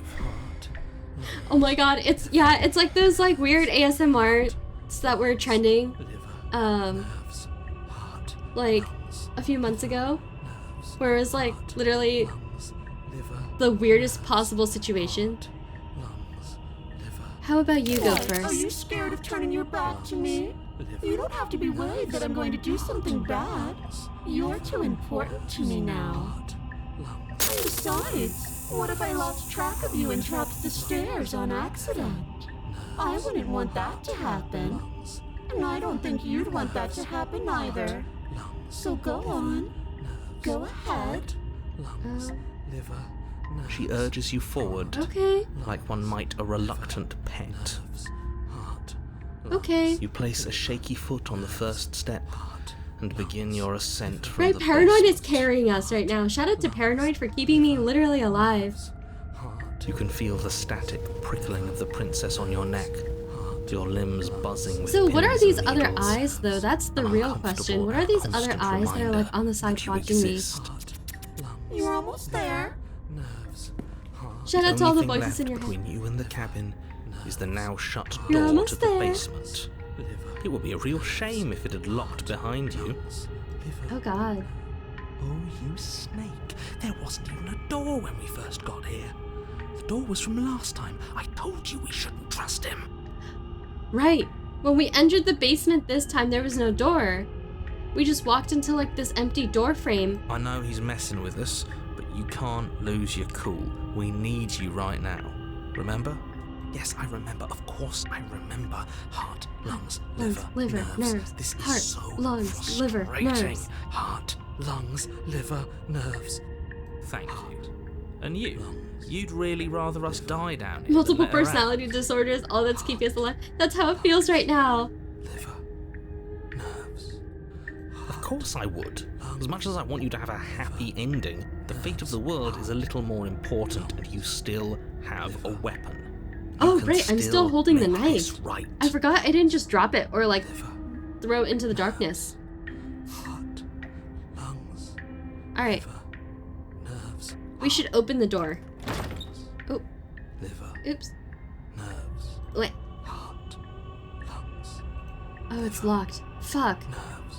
Oh my god, it's like those like weird ASMR that were trending like a few months ago, where it was like literally the weirdest possible situation. How about you go What? Are you first? scared of turning your back to me? You don't have to be worried that I'm going to do something bad. You're too important to me now. And besides, what if I lost track of you and dropped the stairs on accident? I wouldn't want that to happen. And I don't think you'd want that to happen either. So go on. Go ahead. She urges you forward, Okay, like one might a reluctant pet. okay. You place a shaky foot on the first step and begin your ascent from Right, the Paranoid is basement. carrying us right now. Shout out to Paranoid for keeping me literally alive. You can feel the static prickling of the princess on your neck, your limbs buzzing with So what are pins these and other needles. eyes though? That's the An real uncomfortable question. What are these other constant eyes that are like on the side that you watching me? exist. You're almost there. Shout out to all the voices in your head. between you and the cabin is the now shut You're door almost to the there. basement. It would be a real shame if it had locked behind you. Oh god. Oh, you snake. There wasn't even a door when we first got here. The door was from last time. I told you we shouldn't trust him. Right. When we entered the basement this time, there was no door. We just walked into like this empty door frame. I know he's messing with us, but you can't lose your cool. We need you right now. Remember? Yes, I remember. Of course I remember. Heart, lungs, liver, nerves. This heart, is so lungs, liver, frustrating. nerves. Heart, lungs, liver, nerves. Thank you. And you'd really rather us die down here. Multiple than let her out. personality disorders, all that's keeping us alive. That's how it feels right now. Liver, course I would. As much as I want you to have a happy ending, the fate of the world is a little more important, and you still have a weapon. Oh, right, I'm still holding the make knife. this right. I forgot I didn't just drop it or, like, throw it into the darkness. Heart, lungs, Alright, nerves, we should open the door. Oh, liver, oops. nerves, Wait. heart, lungs, Oh, it's locked. Fuck. nerves,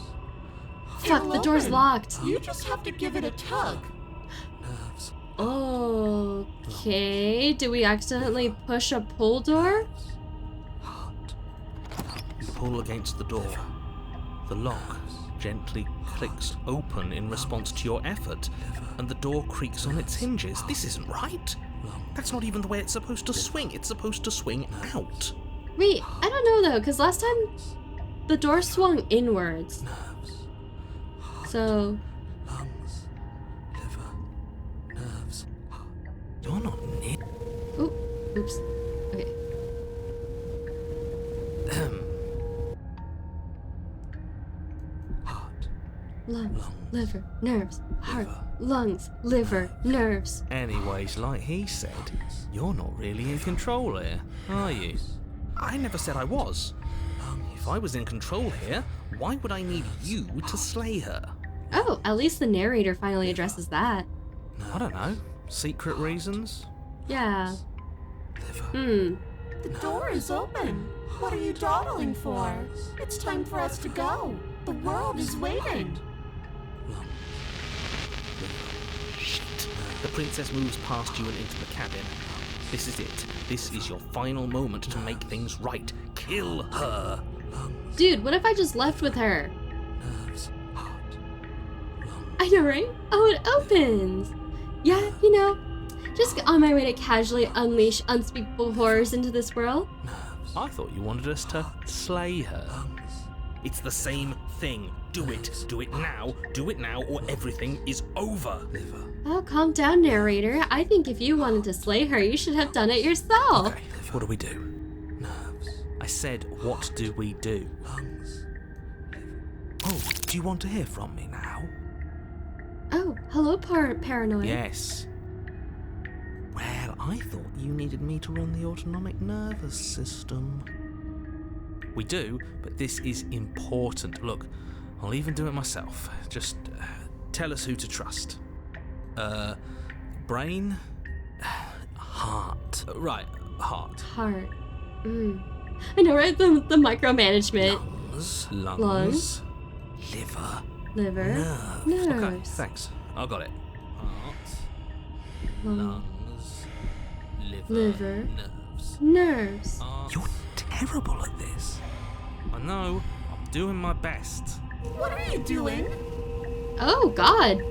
Fuck, the door's open. locked. You just have to give it a tug. nerves, Okay, did we accidentally push a pull door? heart, You pull against the door. The lock gently clicks open in response to your effort, and the door creaks on its hinges. This isn't right. That's not even the way it's supposed to swing. It's supposed to swing out. Wait, I don't know though, because last time the door swung inwards. nerves, So, lungs, liver, nerves, You're not near. oh, oops. Okay. heart, Lungs, Lungs, liver, nerves, heart, liver, lungs, liver, nerves. Anyways, like he said, you're not really in control here, are you? I never said I was. If I was in control here, why would I need you to slay her? Oh, at least the narrator finally addresses that. I don't know. Secret reasons? Yeah. The door is open. What are you dawdling for? It's time for us to go. The world is waiting. Shit. The princess moves past you and into the cabin. This is it. This is your final moment to make things right. Kill her. Dude, what if I just left with her? nerves, heart, lungs, I know, right? Oh, it opens! Yeah, you know, just on my way to casually unleash unspeakable horrors into this world. nerves, I thought you wanted us to slay her. lungs, It's the same thing. Do it. Do it now. Do it now, or everything is over. liver, Oh, calm down, narrator. I think if you wanted to slay her, you should have done it yourself. Okay, what do we do? nerves, I said, what do we do? lungs, Oh, do you want to hear from me now? Oh, hello, paranoid. Yes. Well, I thought you needed me to run the autonomic nervous system. We do, but this is important. Look, I'll even do it myself. Just tell us who to trust. Brain? Heart. Right, heart. Heart. I know, right? The micromanagement. Lungs. Lungs. Liver. Liver. Nerves. Okay, Nerves. thanks. I got it. Heart. Lung, Lungs. Liver. Nerves. nerves. You're terrible at this. I know. I'm doing my best. What are you doing? Oh, God.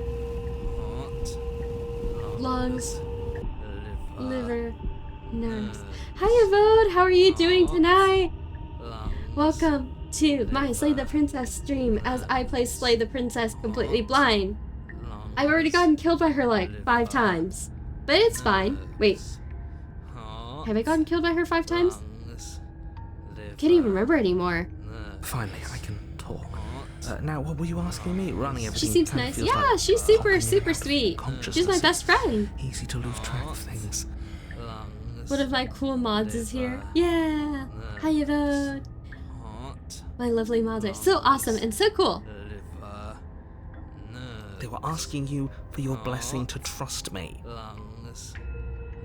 Heart. Lungs, Liver. liver, nerves. Hiya, Vode. How are you doing tonight? Lungs. Welcome to my Slay the Princess stream as I play Slay the Princess completely blind. Lungs. I've already gotten killed by her like 5 times. But it's fine. Wait, Heart. have I gotten killed by her 5 times? Lungs. Can't even remember anymore. Finally, I can talk. Now, what were you asking me? Running She everything seems kinda nice. feels Yeah, like she's hopping super, in super and out of sweet. She's my consciousness. best friend. Easy to lose track of things. Lungs. One of my cool mods is here. Yeah. Hiya, Vode. Heart. My lovely mods are so awesome and so cool. Liver. Nerves. They were asking you for your blessing to trust me. Lungs.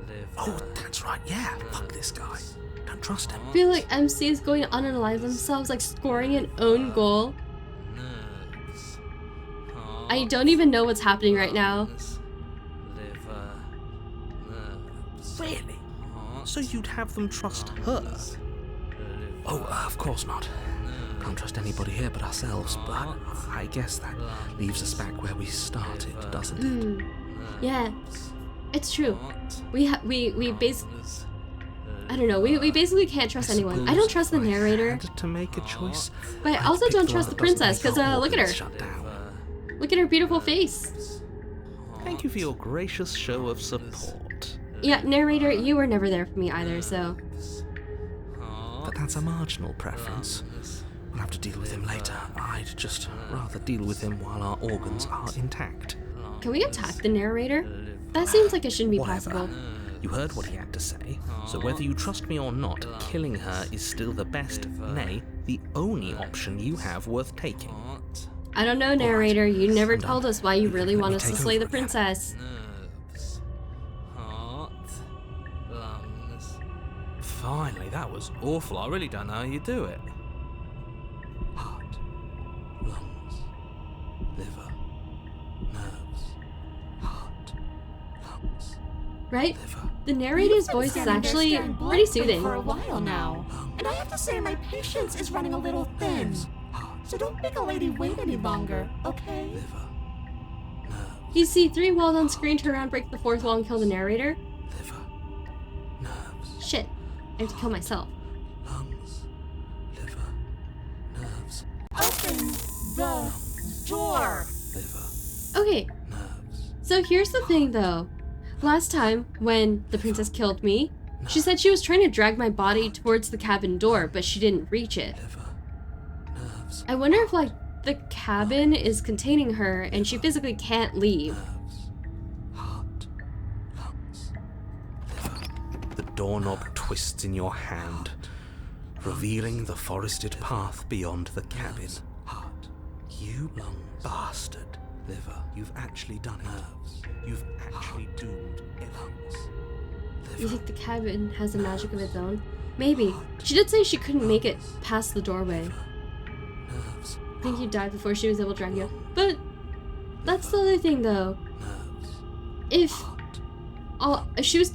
Liver. Oh, that's right. Yeah. Fuck this guy. Don't trust him. I feel like MCs going to unalive themselves, like scoring an own goal. Nerves. I don't even know what's happening right now. Liver. Nerves. Really? So you'd have them trust her? Oh, of course not. Can't trust anybody here but ourselves, but I guess that leaves us back where we started, doesn't it? Yeah, it's true. We basically, I don't know, we basically can't trust anyone. I don't trust the narrator, Had to make a choice. but I I'd also pick don't the trust one the that doesn't princess, make because our look at her. organs shut down. Look at her beautiful face. Thank you for your gracious show of support. Yeah, narrator, you were never there for me either, so. But that's a marginal preference. We'll have to deal with him later. I'd just rather deal with him while our organs are intact. Can we attack the narrator? That seems like it shouldn't be Whatever. possible. You heard what he had to say, so whether you trust me or not, killing her is still the best, nay, the only option you have worth taking. I don't know, narrator. You never I'm done. told us why you really Let want me us to take slay the over again. princess. Nerves, heart, lungs. Finally, that was awful. I really don't know how you do it. Heart, lungs, liver, nerves, heart, lungs, Right? liver. The narrator's voice is Standing there actually staring pretty blankly soothing. for a while now, and I have to say my patience is running a little thin. So don't make a lady wait any longer, okay? Liver, nerves, You see 3 walls on screen turn around, break the 4th wall, and kill the narrator? liver, nerves, Shit. I have to kill myself. lungs, liver, nerves, Open the door. liver, Okay, nerves. so here's the thing though. Last time, when the princess killed me, she said she was trying to drag my body towards the cabin door, but she didn't reach it. Liver, nerves, I wonder if, like, the cabin is containing her and she physically can't leave. nerves, heart, lungs, liver. The doorknob twists in your hand, revealing the forested path beyond the cabin. Heart, you bastard. Liver, you've actually done it. Nerves, you've actually doomed everyone. You think the cabin has a magic of its own? Maybe. She did say she couldn't make it past the doorway. Nerves, I think you died before she was able to drag you. But that's the other thing though. nerves, If she was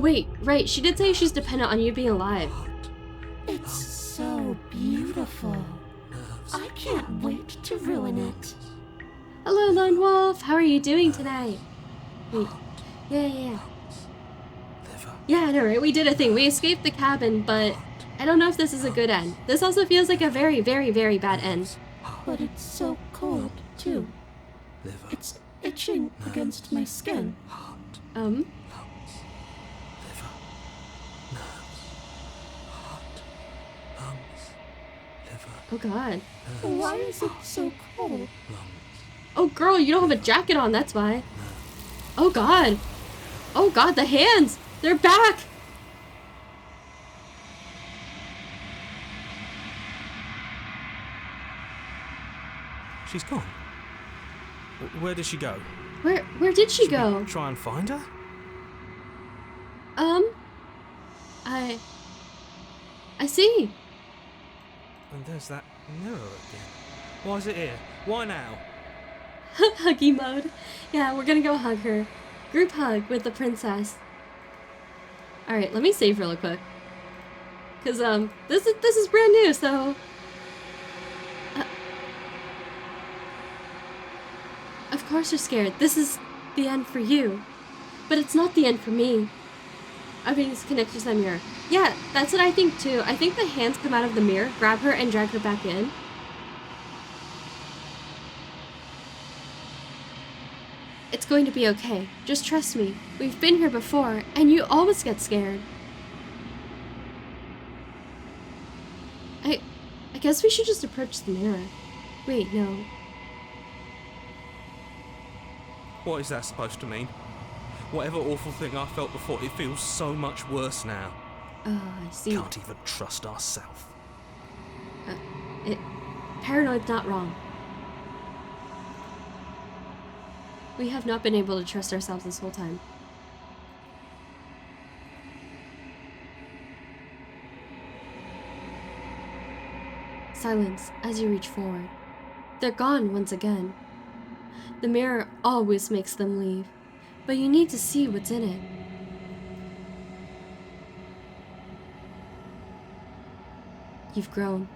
wait, right, she did say she's dependent on you being alive. It's so beautiful. I can't wait to ruin it. Hello, Lone Wolf. How are you doing today? Wait. Yeah. liver. Yeah, I know, right? We did a thing. We escaped the cabin, but I don't know if this is a good end. This also feels like a very, very, very bad end. But it's so cold, too. Liver, It's itching against my skin. heart, Um, lungs, liver, nerves, heart, lungs, liver, oh god. Why is it so cold? lungs, Oh girl, you don't have a jacket on, that's why. Oh god. Oh god, the hands! They're back! She's gone. Where did she go? Where did she go? Try and find her? I see. And there's that mirror again. Why is it here? Why now? Huggy mode. Yeah, we're gonna go hug her. Group hug with the princess. Alright, let me save really quick. Cause this is brand new, so of course you're scared. This is the end for you. But it's not the end for me. I mean, it's connected to that mirror. Yeah, that's what I think too. I think the hands come out of the mirror, grab her, and drag her back in. It's going to be okay. Just trust me. We've been here before, and you always get scared. I guess we should just approach the mirror. Wait, no. What is that supposed to mean? Whatever awful thing I felt before, it feels so much worse now. Oh, I see. Can't even trust ourselves. Paranoid's not wrong. We have not been able to trust ourselves this whole time. Silence as you reach forward. They're gone once again. The mirror always makes them leave, but you need to see what's in it. You've grown.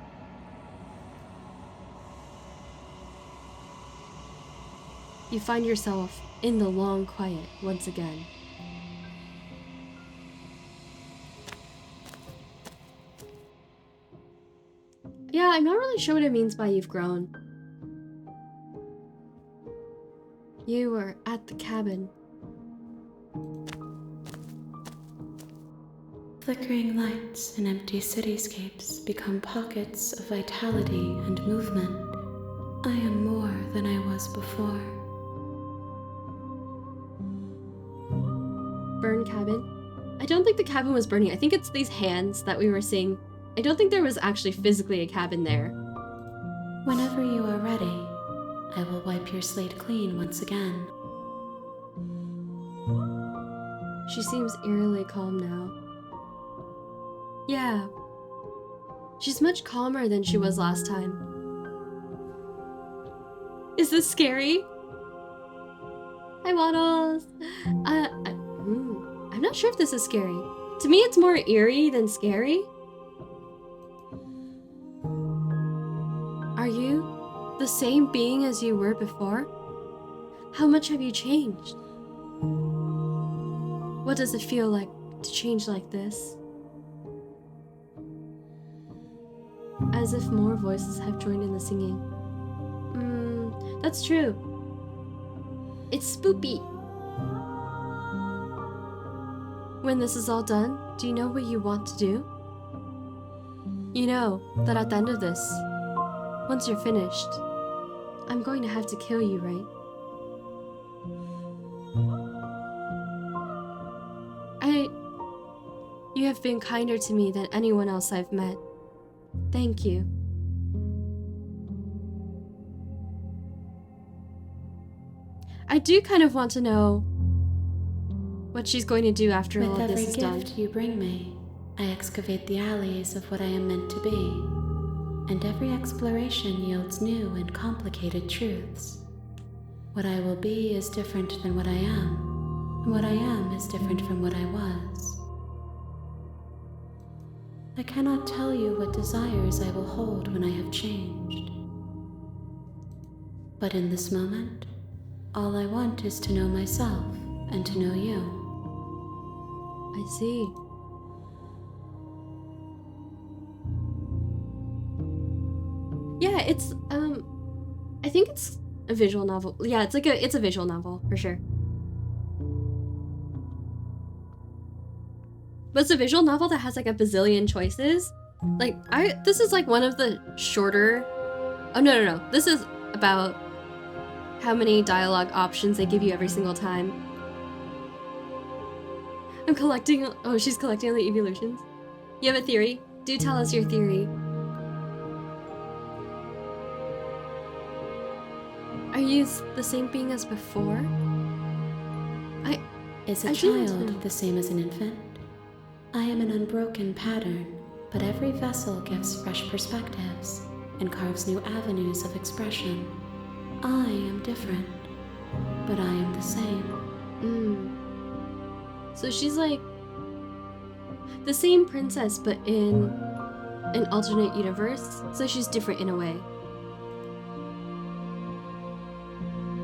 You find yourself in the long quiet once again. Yeah, I'm not really sure what it means by you've grown. You were at the cabin. Flickering lights in empty cityscapes become pockets of vitality and movement. I am more than I was before. Burn cabin. I don't think the cabin was burning. I think it's these hands that we were seeing. I don't think there was actually physically a cabin there. Whenever you are ready, I will wipe your slate clean once again. She seems eerily calm now. Yeah. She's much calmer than she was last time. Is this scary? Hi, Waddles. I'm not sure if this is scary. To me, it's more eerie than scary. Are you the same being as you were before? How much have you changed? What does it feel like to change like this? As if more voices have joined in the singing. That's true. It's spoopy. When this is all done, do you know what you want to do? You know that at the end of this, once you're finished, I'm going to have to kill you, right? You have been kinder to me than anyone else I've met. Thank you. I do kind of want to know what she's going to do after all of this is done. With every gift you bring me, I excavate the alleys of what I am meant to be, and every exploration yields new and complicated truths. What I will be is different than what I am, and what I am is different from what I was. I cannot tell you what desires I will hold when I have changed. But in this moment, all I want is to know myself and to know you. I see. Yeah, it's I think it's a visual novel. Yeah, it's a visual novel for sure. But it's a visual novel that has like a bazillion choices. Like this is like one of the shorter. Oh no. This is about how many dialogue options they give you every single time. I'm collecting. Oh, she's collecting all the evolutions. You have a theory? Do tell us your theory. Are you the same being as before? Is a child the same as an infant? I am an unbroken pattern, but every vessel gives fresh perspectives and carves new avenues of expression. I am different, but I am the same. So she's like the same princess, but in an alternate universe. So she's different in a way.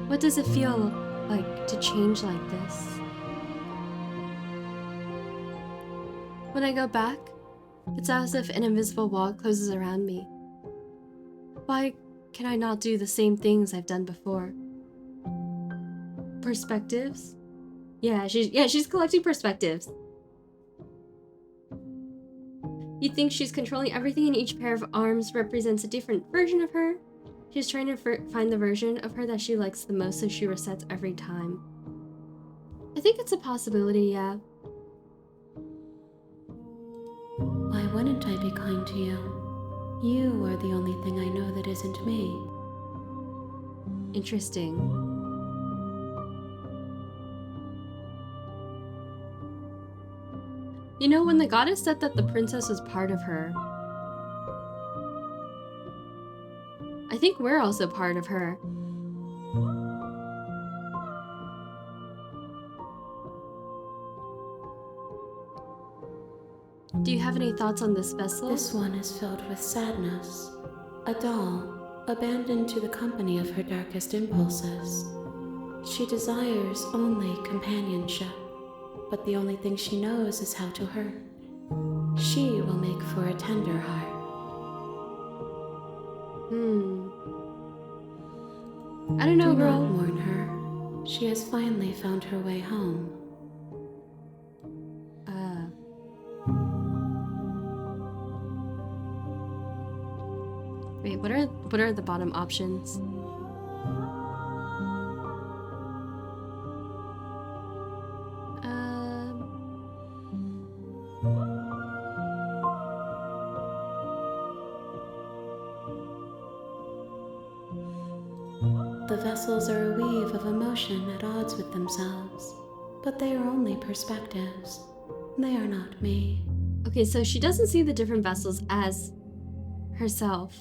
What does it feel like to change like this? When I go back, it's as if an invisible wall closes around me. Why can I not do the same things I've done before? Perspectives? Yeah, she's collecting perspectives. You think she's controlling everything and each pair of arms represents a different version of her? She's trying to find the version of her that she likes the most, so she resets every time. I think it's a possibility, yeah. Why wouldn't I be kind to you? You are the only thing I know that isn't me. Interesting. You know, when the goddess said that the princess was part of her, I think we're also part of her. Do you have any thoughts on this vessel? This one is filled with sadness. A doll, abandoned to the company of her darkest impulses. She desires only companionship, but the only thing she knows is how to hurt. She will make for a tender heart. I don't know, Do girl. not mourn her. She has finally found her way home. Wait, what are the bottom options? The vessels are a weave of emotion at odds with themselves, but they are only perspectives. They are not me. Okay, so she doesn't see the different vessels as herself.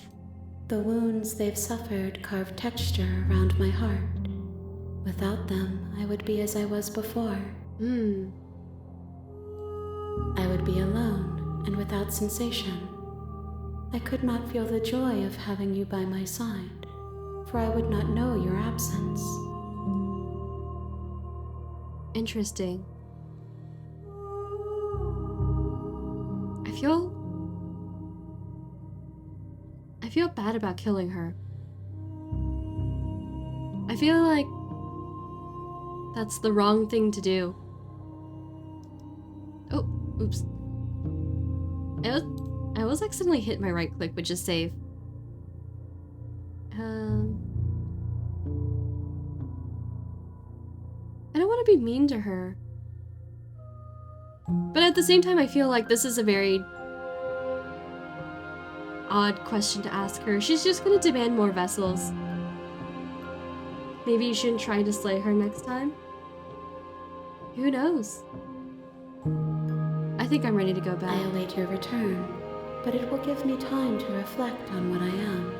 The wounds they've suffered carve texture around my heart. Without them, I would be as I was before. I would be alone and without sensation. I could not feel the joy of having you by my side, for I would not know your absence. Interesting. I feel bad about killing her. I feel like that's the wrong thing to do. Oh, oops. I was accidentally hit my right click, which is save. I don't want to be mean to her. But at the same time, I feel like this is a very odd question to ask her. She's just gonna demand more vessels. Maybe you shouldn't try to slay her next time? Who knows? I think I'm ready to go back. I await your return, but it will give me time to reflect on what I am.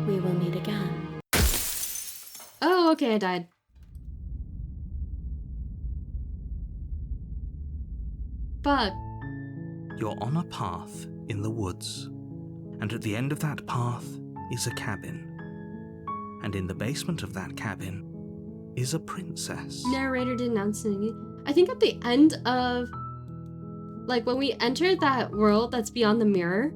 We will meet again. Oh, okay, I died. Fuck. You're on a path in the woods, and at the end of that path is a cabin. And in the basement of that cabin is a princess. Narrator didn't announce anything. I think at the end of, like, when we enter that world that's beyond the mirror,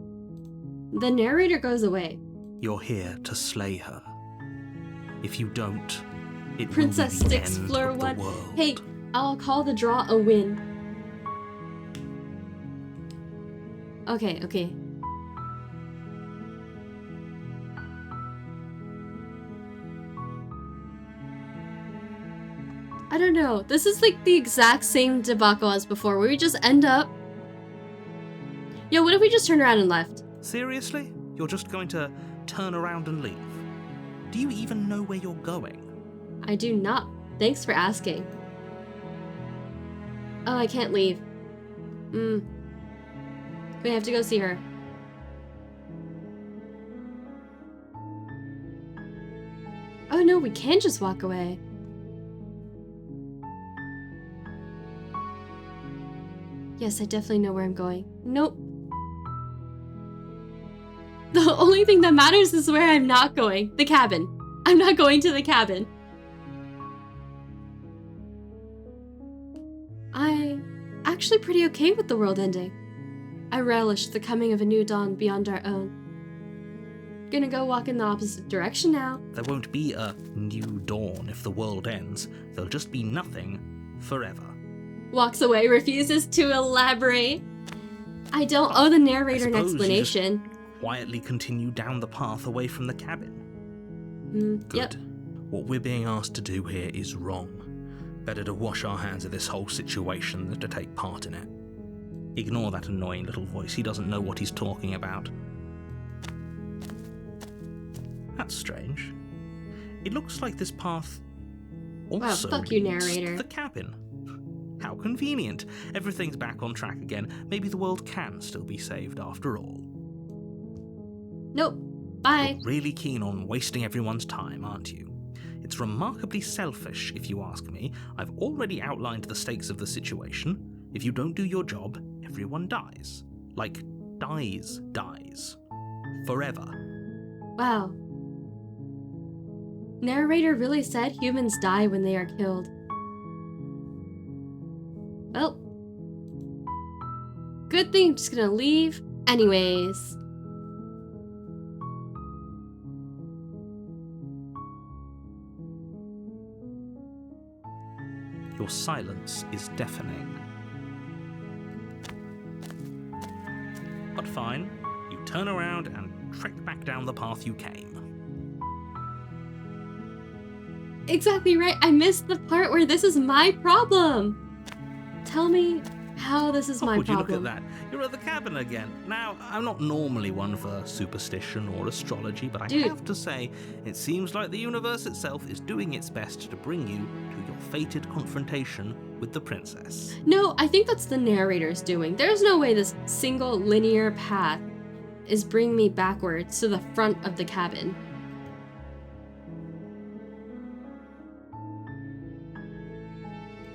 the narrator goes away. You're here to slay her. If you don't, it Princess will be the Sticks end Fleur of the one. world. Hey, I'll call the draw a win. Okay, okay. I don't know. This is like the exact same debacle as before, where we just end up... Yo, what if we just turned around and left? Seriously? You're just going to turn around and leave? Do you even know where you're going? I do not. Thanks for asking. Oh, I can't leave. We have to go see her. Oh no, we can just walk away. Yes, I definitely know where I'm going. Nope. The only thing that matters is where I'm not going. The cabin. I'm not going to the cabin. I'm actually pretty okay with the world ending. I relish the coming of a new dawn beyond our own. Gonna go walk in the opposite direction now. There won't be a new dawn if the world ends. There'll just be nothing forever. Walks away, refuses to elaborate. I don't owe the narrator an explanation. You just quietly continue down the path away from the cabin. Good. Yep. What we're being asked to do here is wrong. Better to wash our hands of this whole situation than to take part in it. Ignore that annoying little voice. He doesn't know what he's talking about. That's strange. It looks like this path also fuck you, leads narrator. to the cabin. How convenient. Everything's back on track again. Maybe the world can still be saved after all. Nope. Bye. You're really keen on wasting everyone's time, aren't you? It's remarkably selfish, if you ask me. I've already outlined the stakes of the situation. If you don't do your job, everyone dies. Like, dies. Forever. Wow. Narrator really said humans die when they are killed. Well, good thing, I'm just gonna leave anyways. Your silence is deafening. But fine, you turn around and trek back down the path you came. Exactly right. I missed the part where this is my problem. Tell me how this is my Would you problem. look at that? You're at the cabin again. Now, I'm not normally one for superstition or astrology, but I Dude. have to say, it seems like the universe itself is doing its best to bring you to your fated confrontation with the princess. No, I think that's the narrator's doing. There's no way this single linear path is bringing me backwards to the front of the cabin.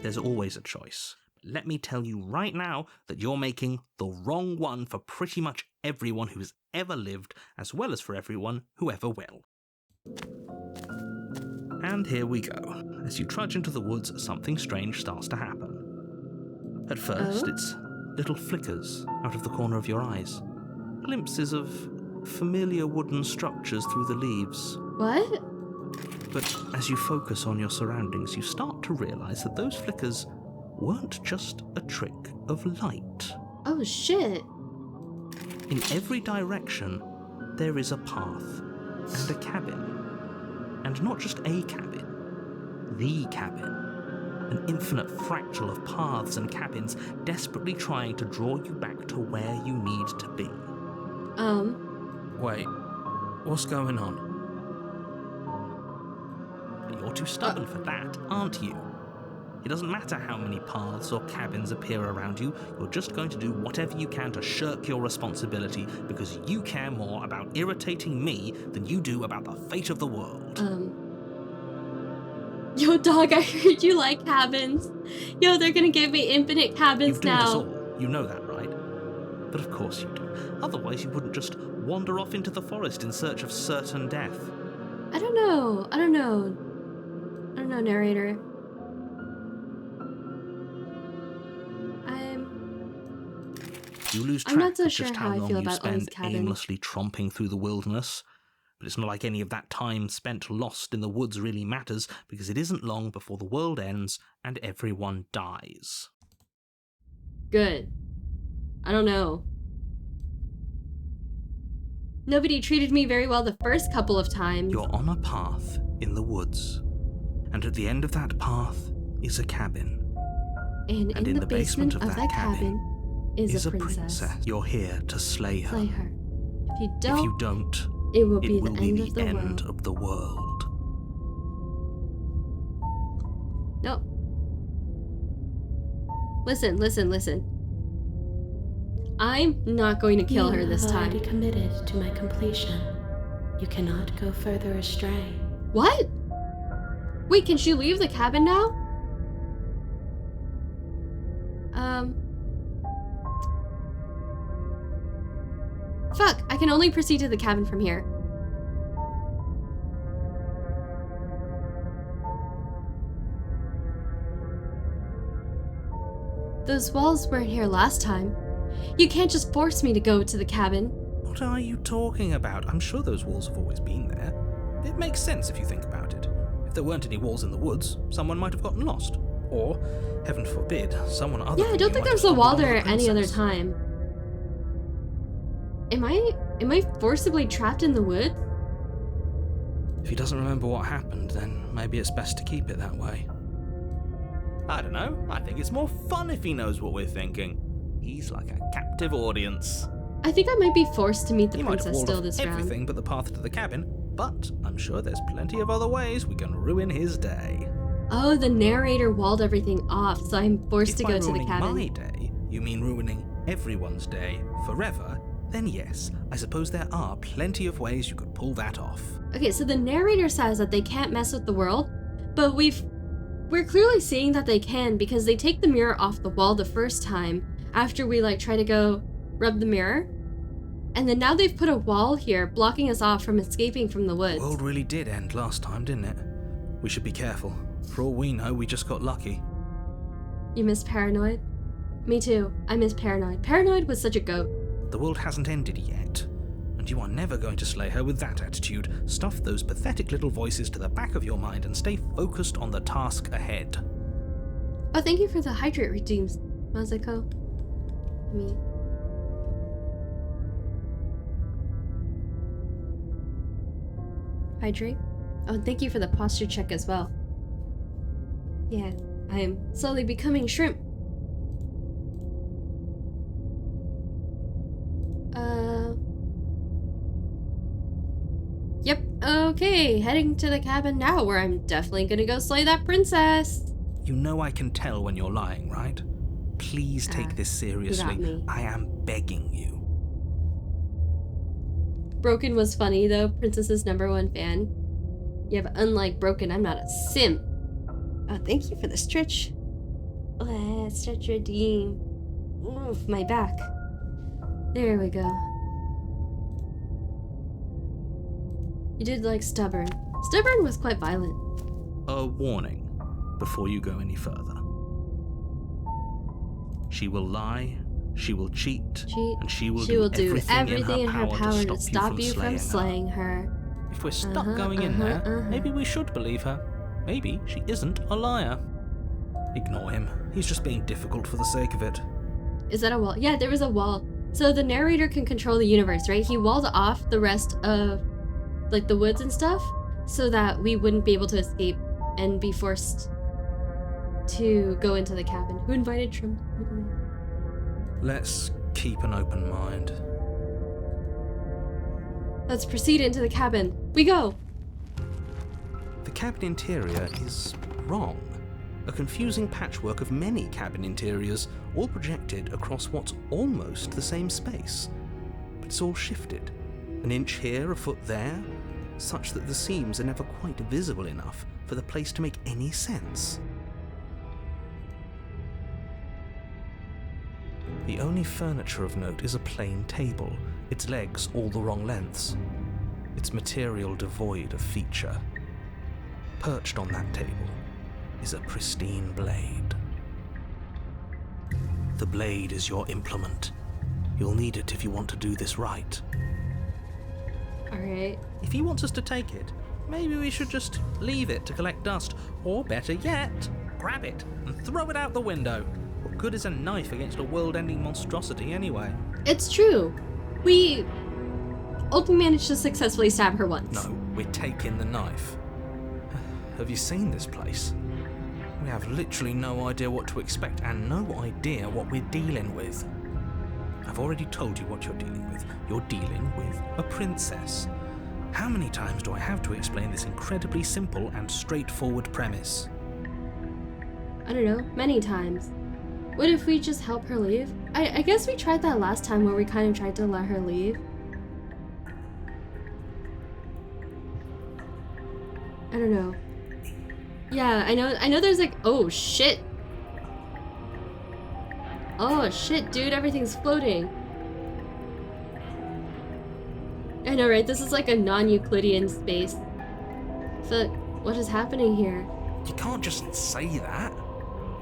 There's always a choice. Let me tell you right now that you're making the wrong one for pretty much everyone who has ever lived, as well as for everyone who ever will. And here we go. As you trudge into the woods, something strange starts to happen. At first, it's little flickers out of the corner of your eyes. Glimpses of familiar wooden structures through the leaves. What? But as you focus on your surroundings, you start to realize that those flickers weren't just a trick of light. Oh shit. In every direction, there is a path and a cabin. And not just a cabin, the cabin. An infinite fractal of paths and cabins desperately trying to draw you back to where you need to be. Wait, what's going on? You're too stubborn for that, aren't you? It doesn't matter how many paths or cabins appear around you, you're just going to do whatever you can to shirk your responsibility because you care more about irritating me than you do about the fate of the world. Yo, dog, I heard you like cabins. Yo, they're gonna give me infinite cabins You've doomed us now. all, you know that, right? But of course you do. Otherwise you wouldn't just wander off into the forest in search of certain death. I don't know, narrator. You lose I'm track not so of sure just how how I long feel you about all these spend cabins. aimlessly tromping through the wilderness. But it's not like any of that time spent lost in the woods really matters, because it isn't long before the world ends and everyone dies. Good. I don't know. Nobody treated me very well the first couple of times. You're on a path in the woods, and at the end of that path is a cabin. And in the basement of that cabin is a princess. You're here to slay her. Slay her. If you don't, it it will be the end the of the end world. of the world. No. Listen. I'm not going to kill her this You have time. already committed to my completion. You cannot go further astray. What? Wait, can she leave the cabin now? Fuck, I can only proceed to the cabin from here. Those walls weren't here last time. You can't just force me to go to the cabin. What are you talking about? I'm sure those walls have always been there. It makes sense if you think about it. If there weren't any walls in the woods, someone might have gotten lost. Or, heaven forbid, someone other Yeah, I than don't you think might there's have a wall stumbled on there the any other princess. time. Am I forcibly trapped in the woods? If he doesn't remember what happened, then maybe it's best to keep it that way. I don't know. I think it's more fun if he knows what we're thinking. He's like a captive audience. I think I might be forced to meet the He might have princess walled still off this everything round. but the path to the cabin, but I'm sure there's plenty of other ways we can ruin his day. Oh, the narrator walled everything off, so I'm forced If to by go to the ruining cabin. my day, you mean ruining everyone's day forever, then yes, I suppose there are plenty of ways you could pull that off. Okay, so the narrator says that they can't mess with the world, but we're clearly seeing that they can because they take the mirror off the wall the first time after we try to go rub the mirror. And then now they've put a wall here blocking us off from escaping from the woods. The world really did end last time, didn't it? We should be careful. For all we know, we just got lucky. You miss Paranoid? Me too. I miss Paranoid. Paranoid was such a goat. The world hasn't ended yet, and you are never going to slay her with that attitude. Stuff those pathetic little voices to the back of your mind and stay focused on the task ahead. Oh, thank you for the hydrate redeems, Mazako. Hydrate. Oh, thank you for the posture check as well. Yeah, I'm slowly becoming shrimp. Yep, okay, heading to the cabin now where I'm definitely gonna go slay that princess. You know I can tell when you're lying, right? Please take this seriously. me. I am begging you. Broken was funny though, Princess's #1 fan. Yeah, but unlike Broken, I'm not a simp. Oh, thank you for the stretch. Stretch redeem. Oof, my back. There we go. You did like Stubborn. Stubborn was quite violent. A warning before you go any further. She will lie, she will cheat, and she will do everything in her power to stop you from slaying her. If we're stuck going in there, maybe we should believe her. Maybe she isn't a liar. Ignore him. He's just being difficult for the sake of it. Is that a wall? Yeah, there was a wall. So the narrator can control the universe, right? He walled off the rest of like the woods and stuff so that we wouldn't be able to escape and be forced to go into the cabin. Who invited Trump? Let's keep an open mind. Let's proceed into the cabin. We go! The cabin interior is wrong. A confusing patchwork of many cabin interiors, all projected across what's almost the same space. But it's all shifted. An inch here, a foot there, such that the seams are never quite visible enough for the place to make any sense. The only furniture of note is a plain table, its legs all the wrong lengths, its material devoid of feature. Perched on that table is a pristine blade. The blade is your implement. You'll need it if you want to do this right. Alright. If he wants us to take it, maybe we should just leave it to collect dust, or better yet, grab it and throw it out the window. What good is a knife against a world-ending monstrosity anyway? It's true. We only managed to successfully stab her once. No, we're taking the knife. Have you seen this place? We have literally no idea what to expect and no idea what we're dealing with. I've already told you what you're dealing with. You're dealing with a princess. How many times do I have to explain this incredibly simple and straightforward premise? I don't know, many times. What if we just help her leave? I guess we tried that last time where we kind of tried to let her leave. I don't know. Yeah, I know there's like, oh shit. Oh shit, dude, everything's floating. I know, right? This is like a non-Euclidean space. So, what is happening here? You can't just say that.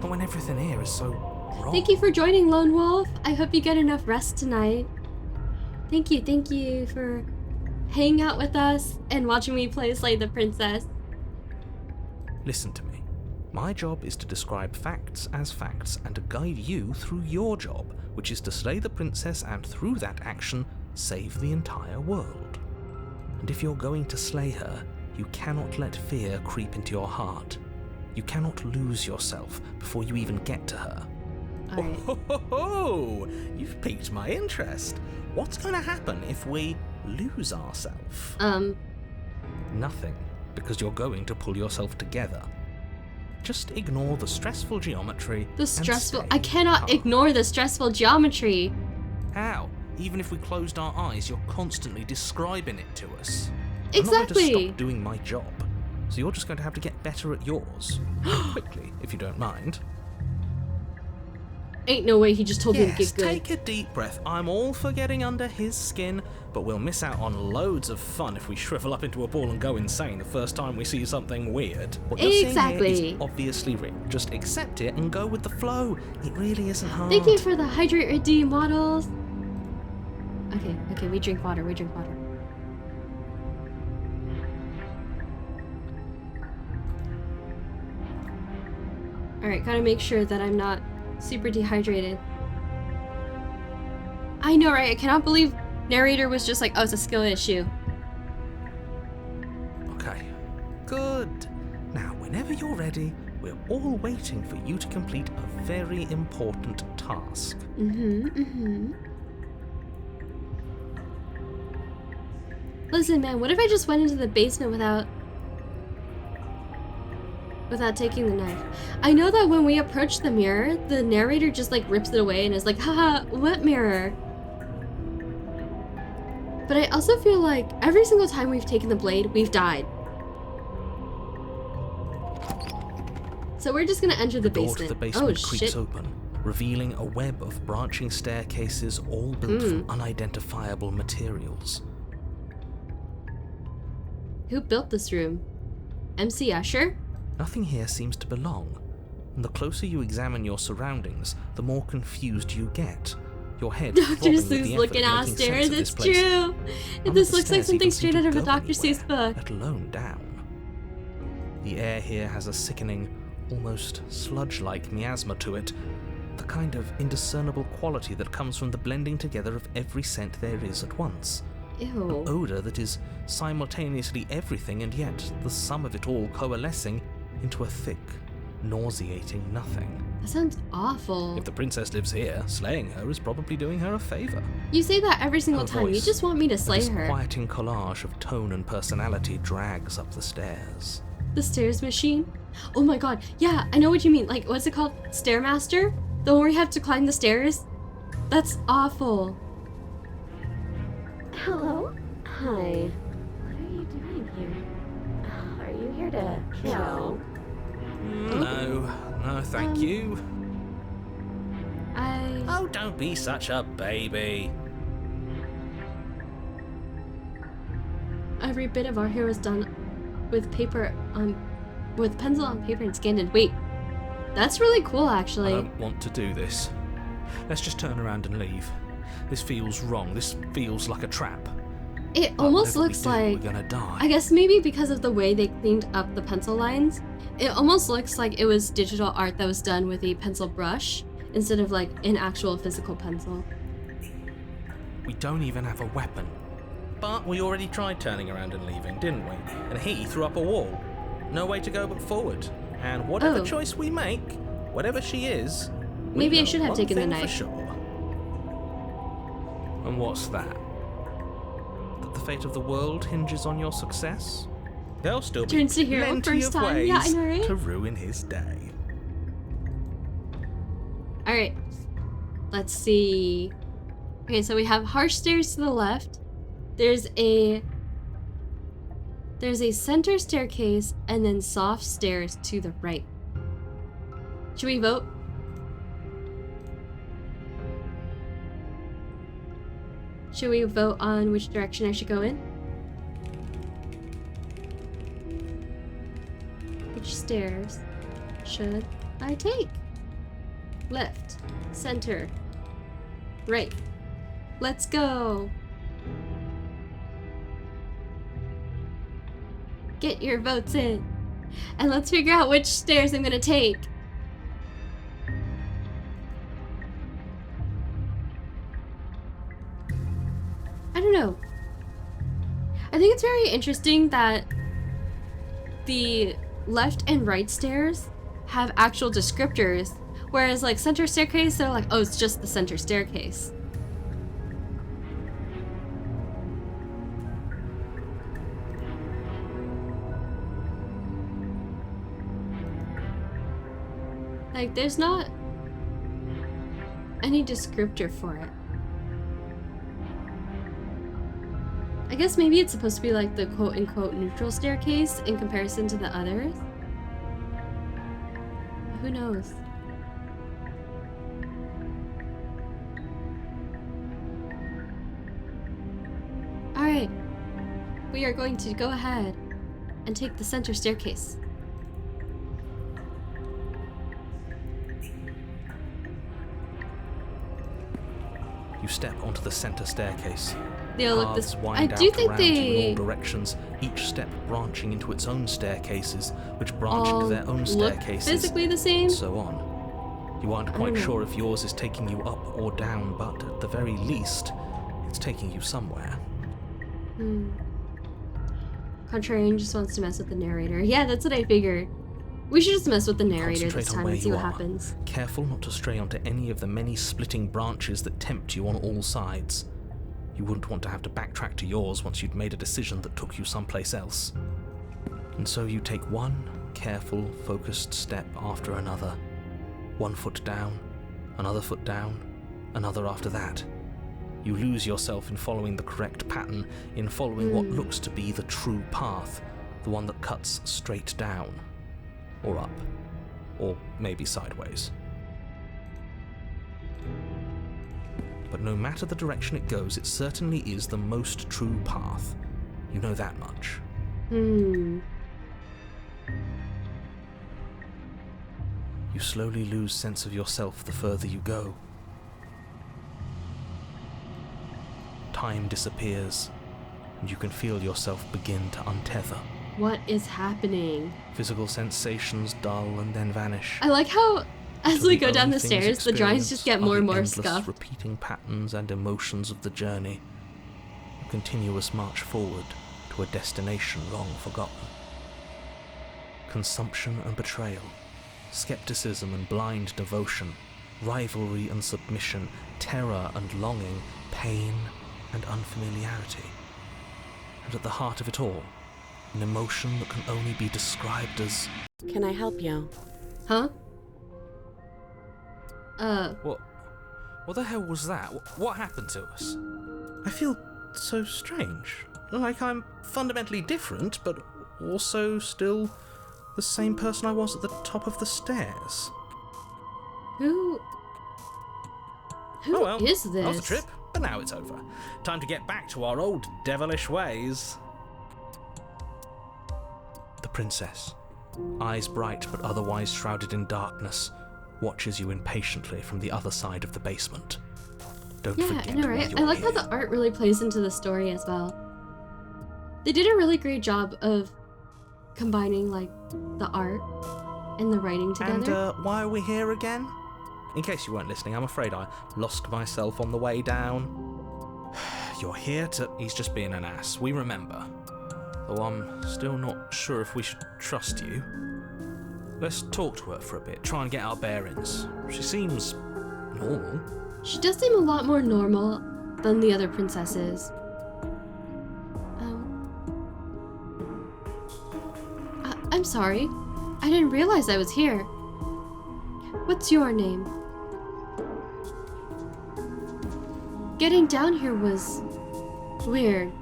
Not when everything here is so wrong. Thank you for joining, Lone Wolf. I hope you get enough rest tonight. Thank you for hanging out with us and watching me play Slay the Princess. Listen to me. My job is to describe facts as facts and to guide you through your job, which is to slay the princess and through that action, save the entire world. And if you're going to slay her, you cannot let fear creep into your heart. You cannot lose yourself before you even get to her. Alright. Oh, you've piqued my interest. What's going to happen if we lose ourselves? Nothing, because you're going to pull yourself together. Just ignore the stressful geometry. I cannot ignore the stressful geometry. How? Even if we closed our eyes, you're constantly describing it to us. Exactly. I'm not going to stop doing my job, so you're just going to have to get better at yours. Quickly, if you don't mind. Ain't no way he just told me to get good. Take a deep breath. I'm all for getting under his skin, but we'll miss out on loads of fun if we shrivel up into a ball and go insane the first time we see something weird. What you're Exactly. seeing here is obviously real. Just accept it and go with the flow. It really isn't hard. Thank you for the Hydrate Redeem models. Okay, we drink water. Alright, gotta make sure that I'm not super dehydrated. I know, right? I cannot believe Narrator was just like, oh, it's a skill issue. Good. Now, whenever you're ready, we're all waiting for you to complete a very important task. Listen, man, what if I just went into the basement without taking the knife? I know that when we approach the mirror, the narrator just like rips it away and is like, haha, what mirror? But I also feel like every single time we've taken the blade, we've died. So we're just gonna enter the door basement. to the basement Oh, creaks shit. open, revealing a web of branching staircases all built from unidentifiable materials. Who built this room? MC Usher? Nothing here seems to belong, and the closer you examine your surroundings, the more confused you get. Your head Dr. throbbing with the Seuss effort looking of out making stairs, sense of it's this place. true! None of This the looks like stairs something even straight seem out to of a go Dr. Seuss anywhere, book. let alone down. The air here has a sickening, almost sludge-like miasma to it, the kind of indiscernible quality that comes from the blending together of every scent there is at once. Ew. An odour that is simultaneously everything and yet the sum of it all coalescing into a thick, nauseating nothing. That sounds awful. If the princess lives here, slaying her is probably doing her a favour. You say that every single Her time. You voice, just want me to slay this her. quieting collage of tone and personality drags up the stairs. The stairs machine? Oh my god. Yeah, I know what you mean. Like, what's it called? Stairmaster? The one where you have to climb the stairs? That's awful. Hello? Hi. What are you doing here? Are you here to kill? No, thank you. I... Oh, don't be such a baby. Every bit of our hair was done with paper with pencil on paper and scanned in. Wait, that's really cool, actually. I don't want to do this. Let's just turn around and leave. This feels wrong. This feels like a trap. It But almost whatever we looks do, like... we're gonna die. I guess maybe because of the way they cleaned up the pencil lines, it almost looks like it was digital art that was done with a pencil brush instead of like an actual physical pencil. We don't even have a weapon. But we already tried turning around and leaving, didn't we? And he threw up a wall. No way to go but forward. And whatever Oh. choice we make, whatever she is, we Maybe I know should have one taken the thing knife. for sure. And what's that? That the fate of the world hinges on your success? There'll still be Turns to hero plenty first of time. ways Yeah, I know, right? to ruin his day. Alright, let's see. Okay, so we have harsh stairs to the left. There's a center staircase and then soft stairs to the right. Should we vote? Should we vote on which direction I should go in? Which stairs should I take? Left, center, right. Let's go. Get your votes in. And let's figure out which stairs I'm gonna take. I don't know. I think it's very interesting that the left and right stairs have actual descriptors, whereas like center staircase, they're like, oh, it's just the center staircase. Like, there's not any descriptor for it. I guess maybe it's supposed to be like the quote-unquote neutral staircase in comparison to the others. Who knows? Alright. We are going to go ahead and take the center staircase. You step onto the center staircase. They'll look Paths this. wind I out do think around you in they all directions, each step branching into its own staircases, which branch all into their own look staircases, physically the same. and so on. You aren't quite know. sure if yours is taking you up or down, but at the very least, it's taking you somewhere. Contrarian just wants to mess with the narrator. Yeah, that's what I figured. We should just mess with the narrator this Concentrate on time where and see you what are. happens. Careful not to stray onto any of the many splitting branches that tempt you on all sides. You wouldn't want to have to backtrack to yours once you'd made a decision that took you someplace else. And so you take one careful, focused step after another. One foot down, another foot down, another after that. You lose yourself in following the correct pattern, in following what looks to be the true path, the one that cuts straight down, or up, or maybe sideways. But no matter the direction it goes, it certainly is the most true path. You know that much. Hmm. You slowly lose sense of yourself the further you go. Time disappears, and you can feel yourself begin to untether. What is happening? Physical sensations dull and then vanish. I like how, as Till we the go down only the things stairs, the drawings just get experienced more are and the more endless scuffed. repeating patterns and emotions of the journey. A continuous march forward to a destination long forgotten. Consumption and betrayal. Skepticism and blind devotion. Rivalry and submission. Terror and longing. Pain and unfamiliarity. And at the heart of it all, an emotion that can only be described as... Can I help you? Huh? What the hell was that? What happened to us? I feel so strange. Like I'm fundamentally different, but also still the same person I was at the top of the stairs. Who Oh well, is this? that was a trip, but now it's over. Time to get back to our old devilish ways. The princess, eyes bright but otherwise shrouded in darkness, watches you impatiently from the other side of the basement. Don't Yeah, forget I know, why right? you're I like how here. the art really plays into the story as well. They did a really great job of combining, like, the art and the writing together. And why are we here again? In case you weren't listening, I'm afraid I lost myself on the way down. You're here to... He's just being an ass, we remember. Though I'm still not sure if we should trust you. Let's talk to her for a bit, try and get our bearings. She seems... normal. She does seem a lot more normal than the other princesses. I'm sorry. I didn't realize I was here. What's your name? Getting down here was... weird.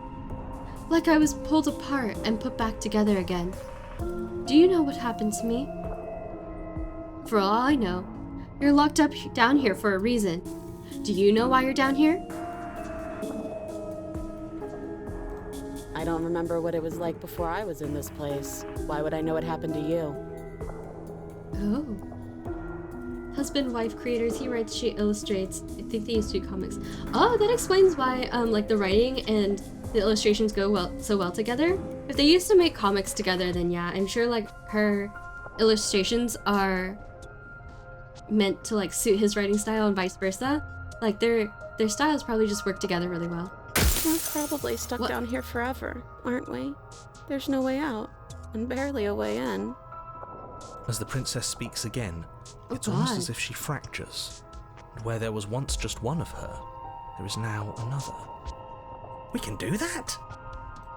Like I was pulled apart and put back together again. Do you know what happened to me? For all I know, you're locked up down here for a reason. Do you know why you're down here? I don't remember what it was like before I was in this place. Why would I know what happened to you? Oh. Husband-wife creators, he writes, she illustrates. I think they used to do comics. Oh, that explains why, like, the writing and the illustrations go so well together. If they used to make comics together, then yeah, I'm sure, like, her illustrations are meant to, like, suit his writing style and vice versa. Like, their styles probably just work together really well. We're probably stuck down here forever, aren't we? There's no way out, and barely a way in. As the princess speaks again, Oh, it's almost God. as if she fractures. And where there was once just one of her, there is now another. We can do that?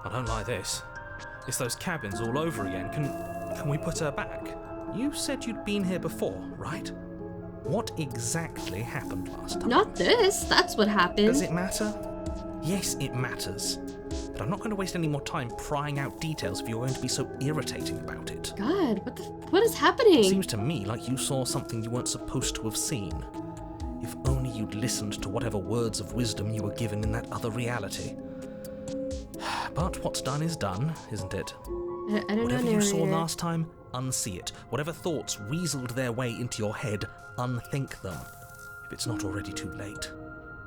I don't like this. It's those cabins all over again. Can we put her back? You said you'd been here before, right? What exactly happened last time? Not this. That's what happened. Does it matter? Yes, it matters. But I'm not going to waste any more time prying out details if you're going to be so irritating about it. God, what is happening? It seems to me like you saw something you weren't supposed to have seen. If only you'd listened to whatever words of wisdom you were given in that other reality. But what's done is done, isn't it? I don't know, Whatever you saw narrator. last time, unsee it. Whatever thoughts weaseled their way into your head, unthink them. If it's not already too late.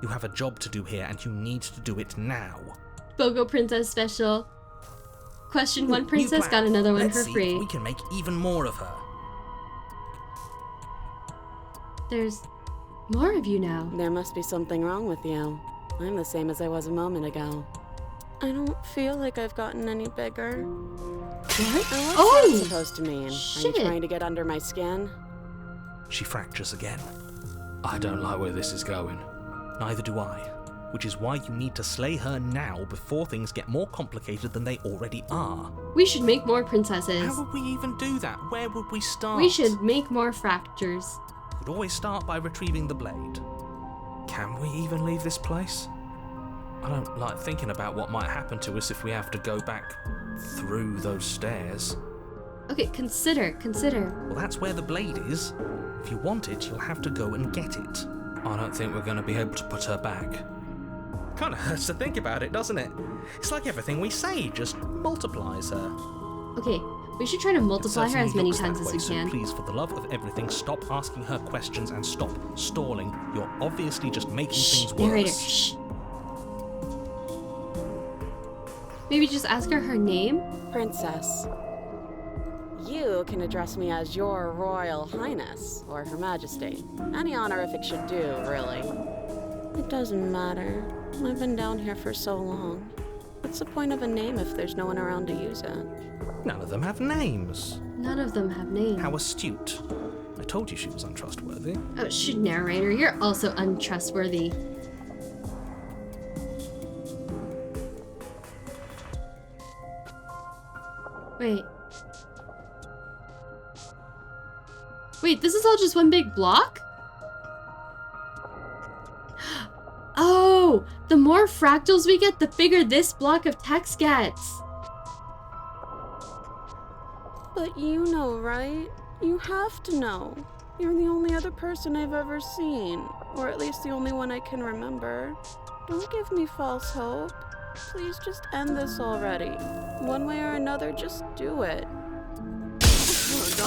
You have a job to do here, and you need to do it now. BOGO Princess Special. Question one New princess plan. got another one Let's for see free. if we can make even more of her. There's more of you now. There must be something wrong with you. I'm the same as I was a moment ago. I don't feel like I've gotten any bigger. What? And what's Oh! that supposed to mean? Shit. Are you trying to get under my skin? She fractures again. I don't like where this is going. Neither do I. Which is why you need to slay her now before things get more complicated than they already are. We should make more princesses. How would we even do that? Where would we start? We should make more fractures. We'd always start by retrieving the blade. Can we even leave this place? I don't like thinking about what might happen to us if we have to go back through those stairs. Okay, consider. Well, that's where the blade is. If you want it, you'll have to go and get it. I don't think we're going to be able to put her back. Kinda hurts to think about it, doesn't it? It's like everything we say just multiplies her. Okay, we should try to multiply her as many times as we can. So please, for the love of everything, stop asking her questions and stop stalling. You're obviously just making things worse. Narrator, shh. Maybe just ask her name? Princess. You can address me as Your Royal Highness, or Her Majesty. Any honorific should do, really. It doesn't matter. I've been down here for so long. What's the point of a name if there's no one around to use it? None of them have names. None of them have names. How astute. I told you she was untrustworthy. Oh, shoot, Narrator, you're also untrustworthy. Wait, this is all just one big block? Oh, the more fractals we get, the bigger this block of text gets. But you know, right? You have to know. You're the only other person I've ever seen, or at least the only one I can remember. Don't give me false hope. Please just end this already. One way or another, just do it.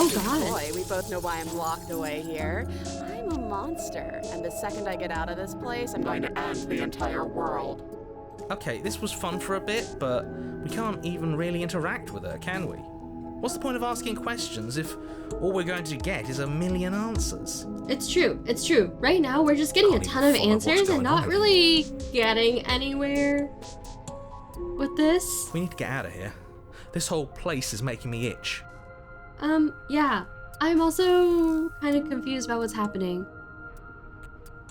Oh god. Boy, we both know why I'm locked away here. I'm a monster, and the second I get out of this place, I'm going to end the entire world. Okay, this was fun for a bit, but we can't even really interact with her, can we? What's the point of asking questions if all we're going to get is a million answers? It's true. Right now, we're just getting a ton of answers and not really getting anywhere with this. We need to get out of here. This whole place is making me itch. Yeah. I'm also kind of confused about what's happening.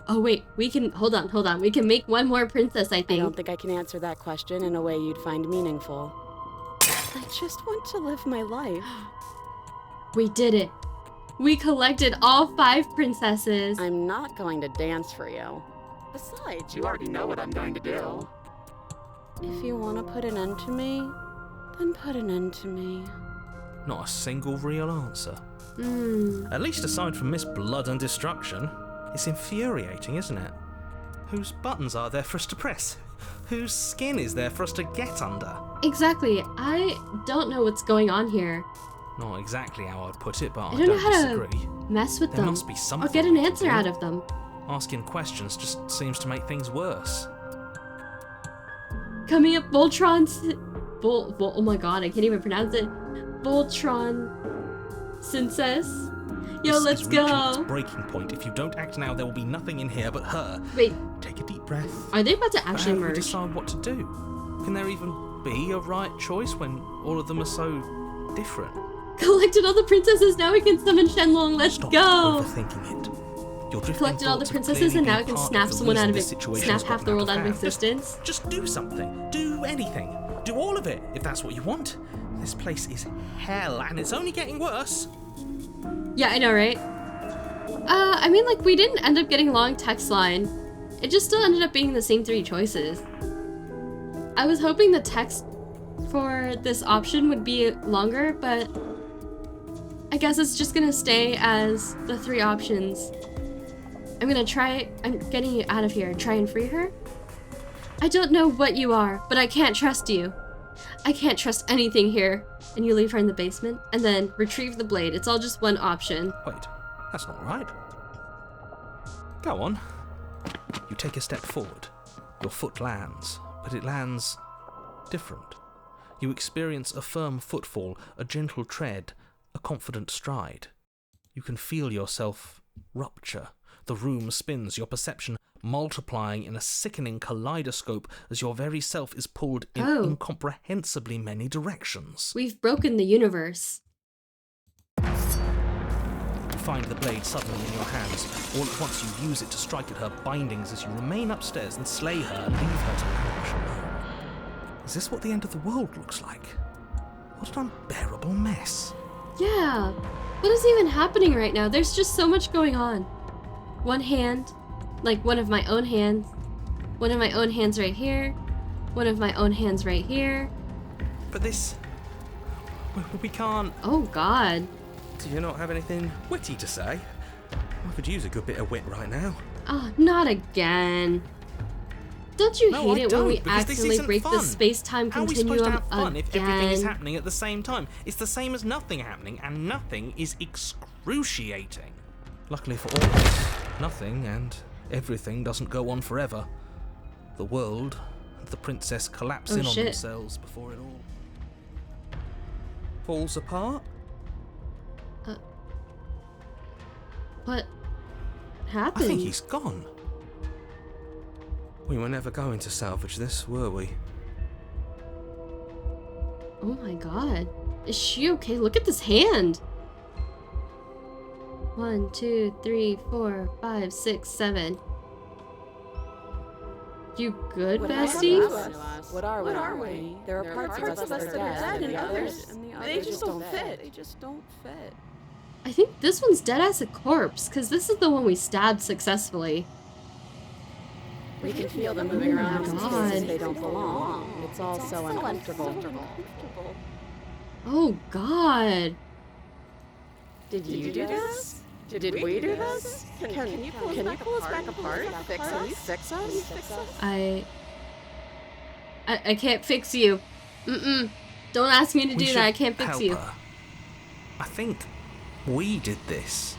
Oh wait, we can, hold on. We can make one more princess, I I think. don't think I can answer that question in a way you'd find meaningful. I just want to live my life. We did it. We collected all 5 princesses. I'm not going to dance for you. Besides, you already know what I'm going to do. If you want to put an end to me, then put an end to me. Not a single real answer. Hmm. At least aside from Miss Blood and Destruction. It's infuriating, isn't it? Whose buttons are there for us to press? Whose skin is there for us to get under? Exactly. I don't know what's going on here. Not exactly how I'd put it, but I don't know don't how to disagree. mess with There them. must be something Or get an we can answer do. out of them. Asking questions just seems to make things worse. Coming up, Voltron... oh my god, I can't even pronounce it. Voltron... Princess. Yo, This let's is reaching go. its breaking point. If you don't act now, there will be nothing in here but her. Wait, Take a deep breath. are they about to But actually how do we merge? decide what to do? Can there even be a right choice when all of them are so different? Collected all the princesses, now we can summon Shenlong, let's Stop go! overthinking it. Your drifting Collected all the thoughts have princesses clearly and now been we can part snap of the someone out reason of this it. situation Snap has half the gotten world out of hand. existence. Just do something. Do anything. Do all of it, if that's what you want. This place is hell, and it's only getting worse. Yeah, I know, right? I mean, like, we didn't end up getting a long text line. It just still ended up being the same 3 choices. I was hoping the text for this option would be longer, but I guess it's just gonna stay as the 3 options. I'm getting you out of here. Try and free her? I don't know what you are, but I can't trust you. I can't trust anything here. And you leave her in the basement, and then retrieve the blade. It's all just one option. Wait, that's not right. Go on. You take a step forward. Your foot lands, but it lands different. You experience a firm footfall, a gentle tread, a confident stride. You can feel yourself rupture. The room spins, your perception multiplying in a sickening kaleidoscope as your very self is pulled in Oh. incomprehensibly many directions. We've broken the universe. You find the blade suddenly in your hands. All at once you use it to strike at her bindings as you remain upstairs and slay her and leave her to perish alone. Is this what the end of the world looks like? What an unbearable mess. Yeah. What is even happening right now? There's just so much going on. One hand, like one of my own hands. One of my own hands right here. One of my own hands right here. But this... we can't... Oh God. Do you not have anything witty to say? I could use a good bit of wit right now. Oh, not again. Don't you No, hate I it don't, when we because this accidentally isn't break the fun. space-time How are we continuum supposed to have fun if everything is again? happening at the same time? It's the same as nothing happening, and nothing is excruciating. Luckily for all of us, nothing and everything doesn't go on forever. The world and the princess collapse Oh, in on shit. themselves before it all falls apart. What I happened? think he's gone. We were never going to salvage this, were we? Oh my God. Is she okay? Look at this hand. 1, 2, 3, 4, 5, 6, 7. You good, bestie? What are we? There are parts of us that are dead, and the others they just don't fit. I think this one's dead as a corpse, because this is the one we stabbed successfully. We can feel them moving around in God. places they don't belong. It's all so uncomfortable. Oh God. Did you do this? Did we do this? Can you pull us back apart? Fix us? I can't fix you. Don't ask me to We do that. I should can't fix help you. her. I think we did this.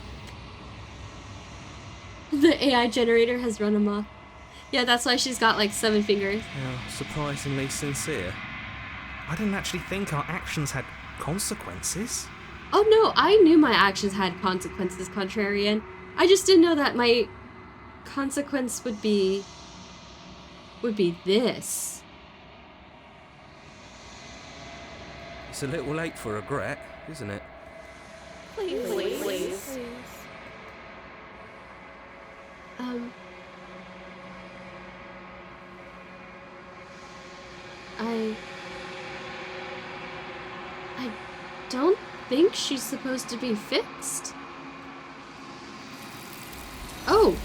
The AI generator has run amok. Yeah, that's why she's got like 7 fingers. How surprisingly sincere. I didn't actually think our actions had consequences. Oh no, I knew my actions had consequences, Contrarian. I just didn't know that my consequence would be this. It's a little late for regret, isn't it? Please. I don't think she's supposed to be fixed. Oh.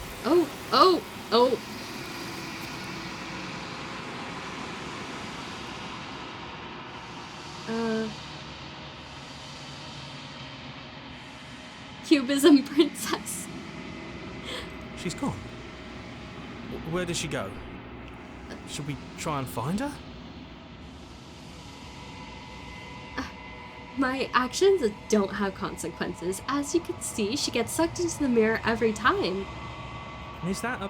Cubism princess. She's gone. Where did she go? Should we try and find her? My actions don't have consequences. As you can see, she gets sucked into the mirror every time. And is that a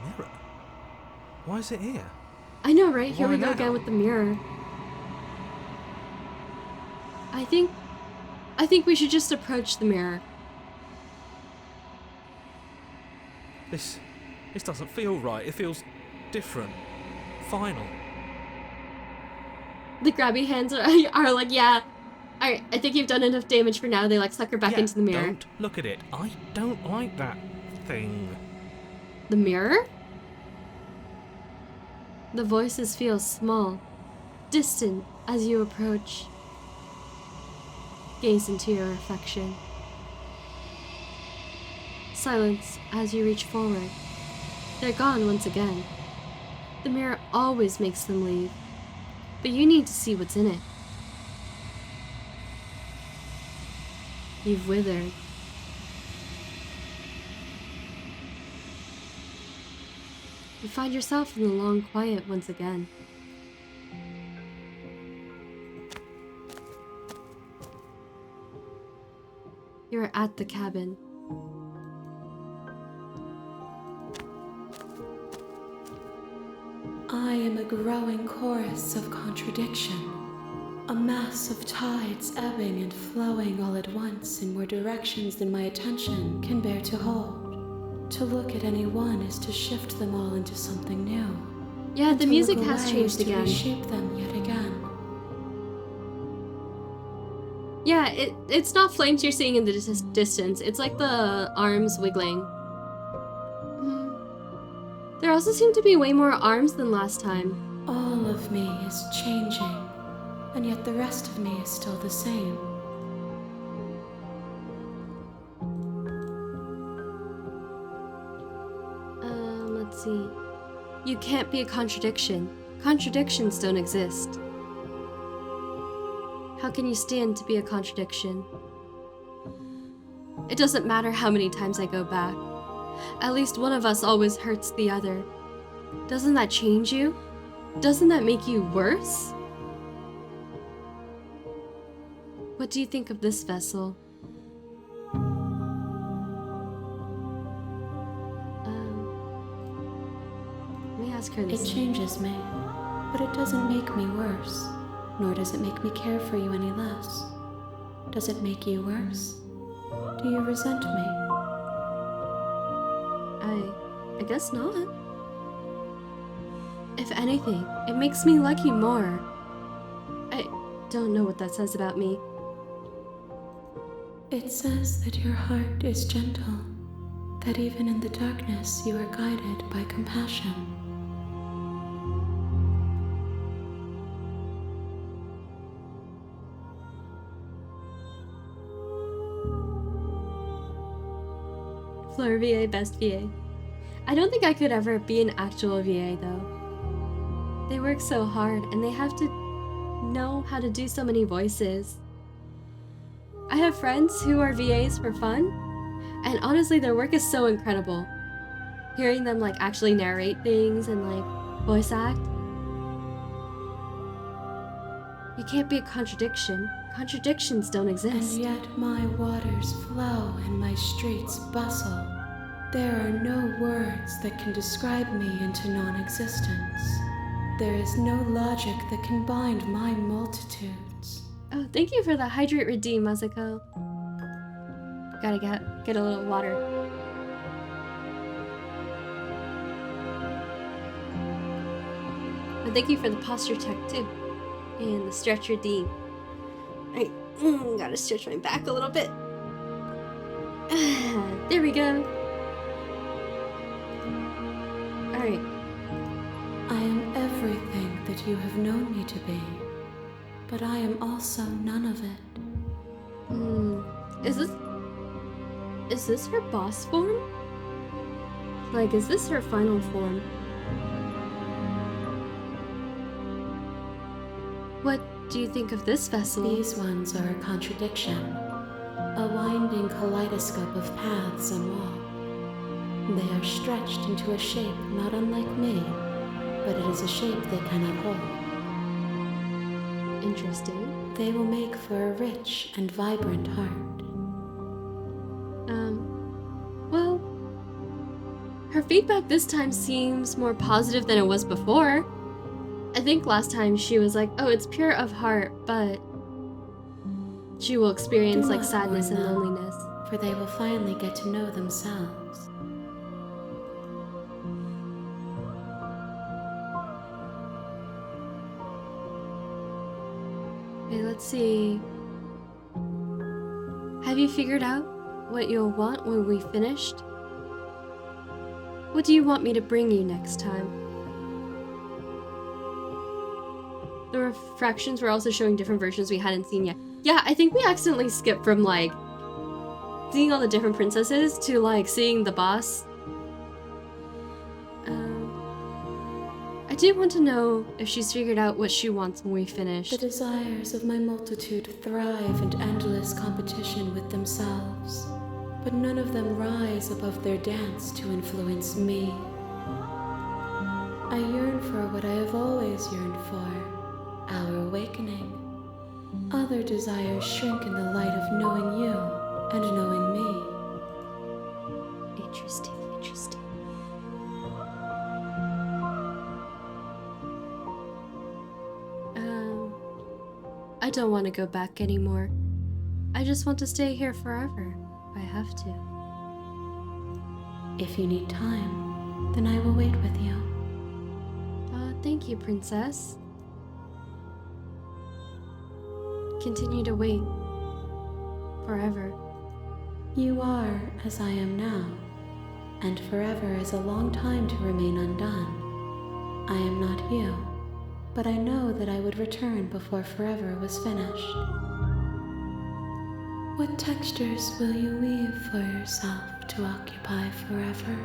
mirror? Why is it here? I know, right? Here Why we go now? again with the mirror. I think we should just approach the mirror. This doesn't feel right. It feels different. Final. The grabby hands are like, yeah. Alright, I think you've done enough damage for now. They like suck her back Yeah, into the mirror. Don't look at it. I don't like that thing. The mirror? The voices feel small, distant as you approach. Gaze into your reflection. Silence as you reach forward. They're gone once again. The mirror always makes them leave, but you need to see what's in it. You've withered. You find yourself in the long quiet once again. You're at the cabin. I am a growing chorus of contradiction, a mass of tides ebbing and flowing all at once in more directions than my attention can bear to hold. To look at any one is to shift them all into something new. Yeah, the To music look has away changed is to again. reshape them yet again. Yeah, it's not flames you're seeing in the distance. It's like the arms wiggling. There also seem to be way more arms than last time. All of me is changing, and yet the rest of me is still the same. Let's see. You can't be a contradiction. Contradictions don't exist. How can you stand to be a contradiction? It doesn't matter how many times I go back. At least one of us always hurts the other. Doesn't that change you? Doesn't that make you worse? What do you think of this vessel? Let me ask her this. It changes me, but it doesn't make me worse, nor does it make me care for you any less. Does it make you worse? Do you resent me? I guess not. If anything, it makes me like you more. I don't know what that says about me. It says that your heart is gentle, that even in the darkness you are guided by compassion. Fleur VA, best VA. I don't think I could ever be an actual VA though. They work so hard and they have to know how to do so many voices. I have friends who are VAs for fun, and honestly their work is so incredible. Hearing them like actually narrate things and like voice act. You can't be a contradiction. Contradictions don't exist. And yet my waters flow and my streets bustle. There are no words that can describe me into non-existence. There is no logic that can bind my multitudes. Oh, thank you for the hydrate redeem, Mazuko. Gotta get a little water. But thank you for the posture tech too. And the stretch redeem. Alright, gotta stretch my back a little bit. There we go. Alright. I am everything that you have known me to be, but I am also none of it. Is this her boss form? Like, is this her final form? What do you think of this vessel? These ones are a contradiction, a winding kaleidoscope of paths and walk. They are stretched into a shape not unlike me, but it is a shape they cannot hold. Interesting. They will make for a rich and vibrant heart. Well, her feedback this time seems more positive than it was before. I think last time she was like, oh, it's pure of heart, but she will experience like sadness and loneliness. For they will finally get to know themselves. Okay, let's see. Have you figured out what you'll want when we finished? What do you want me to bring you next time? The refractions were also showing different versions we hadn't seen yet. Yeah, I think we accidentally skipped from like seeing all the different princesses to like seeing the boss. I do want to know if she's figured out what she wants when we finish. The desires of my multitude thrive in endless competition with themselves, but none of them rise above their dance to influence me. I yearn for what I have always yearned for, our awakening. Other desires shrink in the light of knowing you and knowing me. Interesting, interesting. I don't want to go back anymore. I just want to stay here forever, if I have to. If you need time, then I will wait with you. Thank you, Princess. Continue to wait. Forever. You are as I am now, and forever is a long time to remain undone. I am not you, but I know that I would return before forever was finished. What textures will you weave for yourself to occupy forever?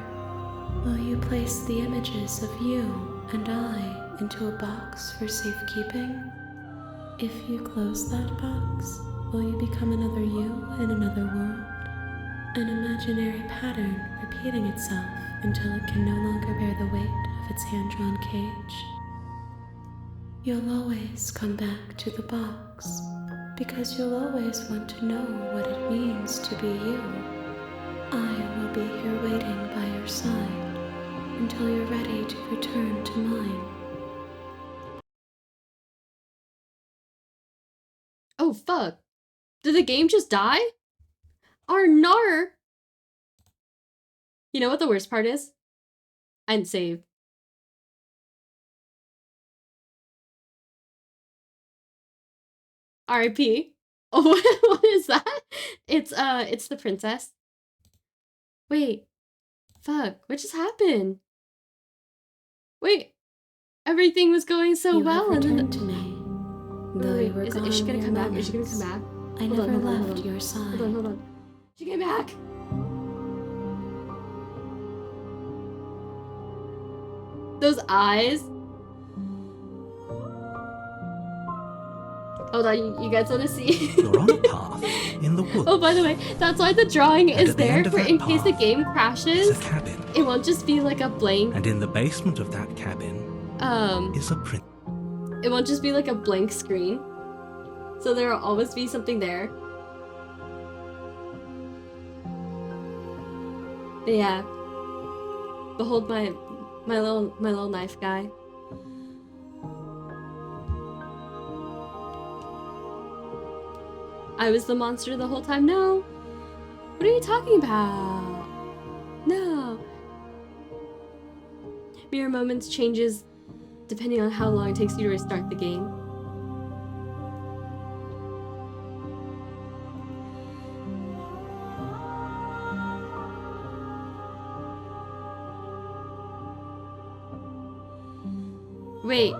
Will you place the images of you and I into a box for safekeeping? If you close that box, will you become another you in another world? An imaginary pattern repeating itself until it can no longer bear the weight of its hand-drawn cage? You'll always come back to the box, because you'll always want to know what it means to be you. I will be here waiting by your side until you're ready to return to mine. Oh, fuck. Did the game just die? Nar! You know what the worst part is? I didn't save. RIP. Oh, what is that? It's the princess. Wait. Fuck. What just happened? Wait. Everything was going so You well, have and then returned to me. Though you were is gone she gonna mere come back? Is she gonna moments, come back? I Hold on, never hold on, left hold on. your side. Hold on. She came back. Those eyes. Hold on, you guys want to see? You're on a path in the woods. Oh, by the way, that's why the drawing And is at the there end of for that in case the path game is crashes. a cabin. It won't just be like a blank. And in the basement of that cabin is a prince. It won't just be like a blank screen. So there will always be something there. But yeah. Behold my little knife guy. I was the monster the whole time. No. What are you talking about? No. Mirror moments changes depending on how long it takes you to restart the game. Wait.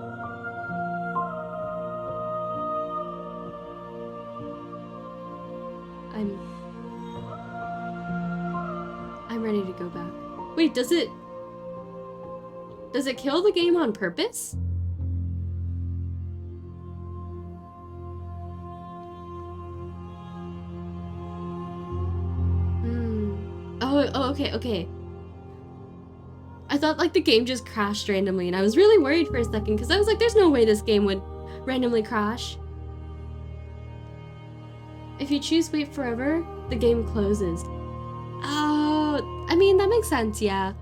I'm ready to go back. Wait, does it kill the game on purpose? Oh, okay. I thought like the game just crashed randomly, and I was really worried for a second because I was like, there's no way this game would randomly crash. If you choose wait forever, the game closes. Oh, I mean, that makes sense, yeah.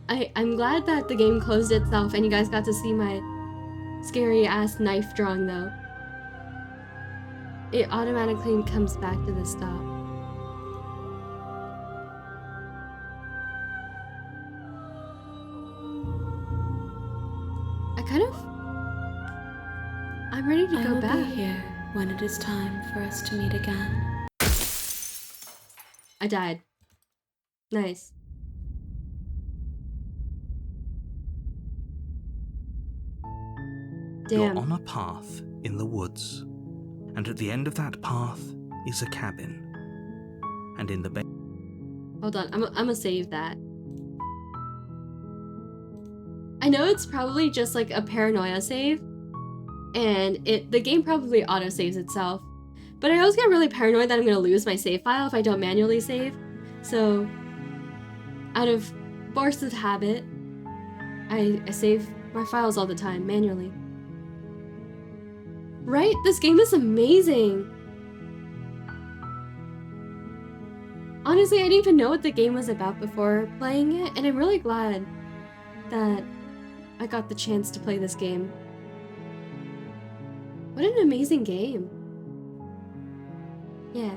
I'm glad that the game closed itself and you guys got to see my scary ass knife drawing though. It automatically comes back to the stop. I'm ready to go back. I will be here when it is time for us to meet again. I died. Nice. Damn. You're on a path in the woods, and at the end of that path is a cabin. And in the Hold on, I'm gonna save that. I know it's probably just like a paranoia save, and the game probably auto-saves itself. But I always get really paranoid that I'm gonna lose my save file if I don't manually save. So, out of force of habit, I save my files all the time, manually. Right? This game is amazing! Honestly, I didn't even know what the game was about before playing it, and I'm really glad that I got the chance to play this game. What an amazing game. Yeah.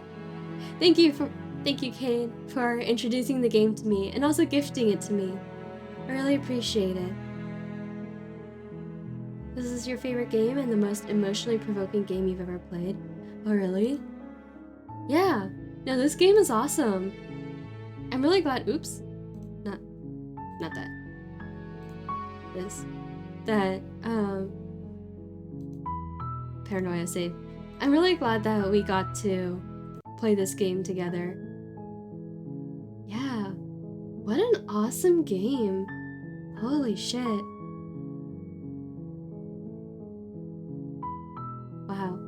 Thank you for Thank you, Kane, for introducing the game to me and also gifting it to me. I really appreciate it. This is your favorite game and the most emotionally provoking game you've ever played. Oh, really? Yeah. No, this game is awesome. I'm really glad. Oops. Not that. This. That, Paranoia save. I'm really glad that we got to play this game together. Yeah. What an awesome game. Holy shit. Wow.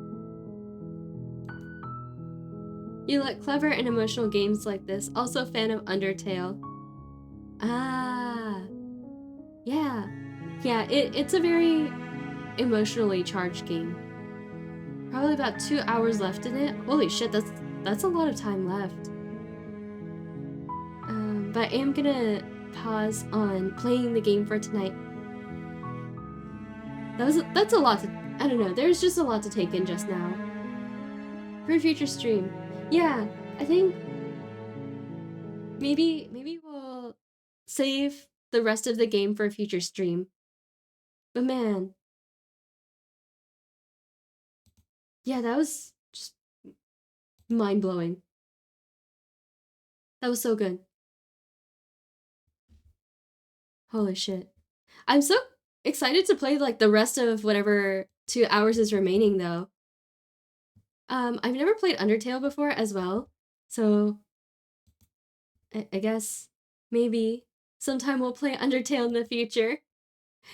You like clever and emotional games like this. Also a fan of Undertale. Ah. Yeah. Yeah, it's a very emotionally charged game. Probably about 2 hours left in it. Holy shit, that's a lot of time left. But I am gonna pause on playing the game for tonight. That's a lot to, I don't know, there's just a lot to take in just now. For a future stream. Yeah, I think maybe we'll save the rest of the game for a future stream. But man. Yeah, that was just mind-blowing. That was so good. Holy shit. I'm so excited to play like the rest of whatever 2 hours is remaining though. I've never played Undertale before as well, so I guess maybe sometime we'll play Undertale in the future.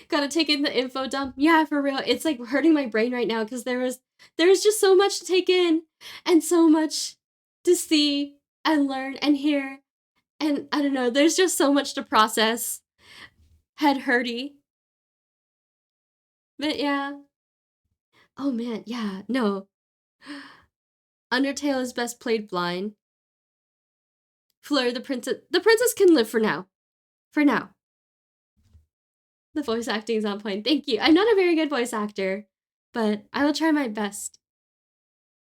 Gotta take in the info dump. Yeah, for real. It's like hurting my brain right now because there was just so much to take in and so much to see and learn and hear. And I don't know, there's just so much to process. Head hurty. But yeah. Oh man, yeah, no. Undertale is best played blind. Fleur, the princess can live for now. For now. The voice acting is on point. Thank you. I'm not a very good voice actor, but I will try my best.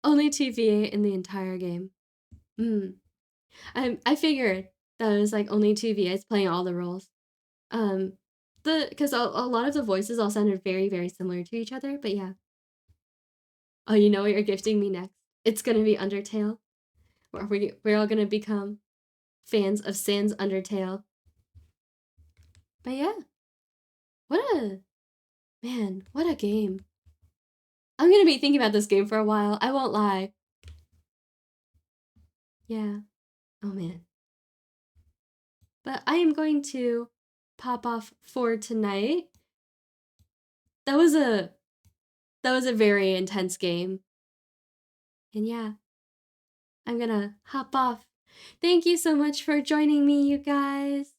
Only 2 VA in the entire game. I figured that it was like only 2 VAs playing all the roles. Because a lot of the voices all sounded very, very similar to each other, but yeah. Oh, you know what you're gifting me next? It's gonna be Undertale. We're all gonna become fans of Sans Undertale. But yeah. What a game. I'm gonna be thinking about this game for a while, I won't lie. Yeah. Oh man. But I am going to pop off for tonight. That was a very intense game. And yeah. I'm gonna hop off. Thank you so much for joining me, you guys.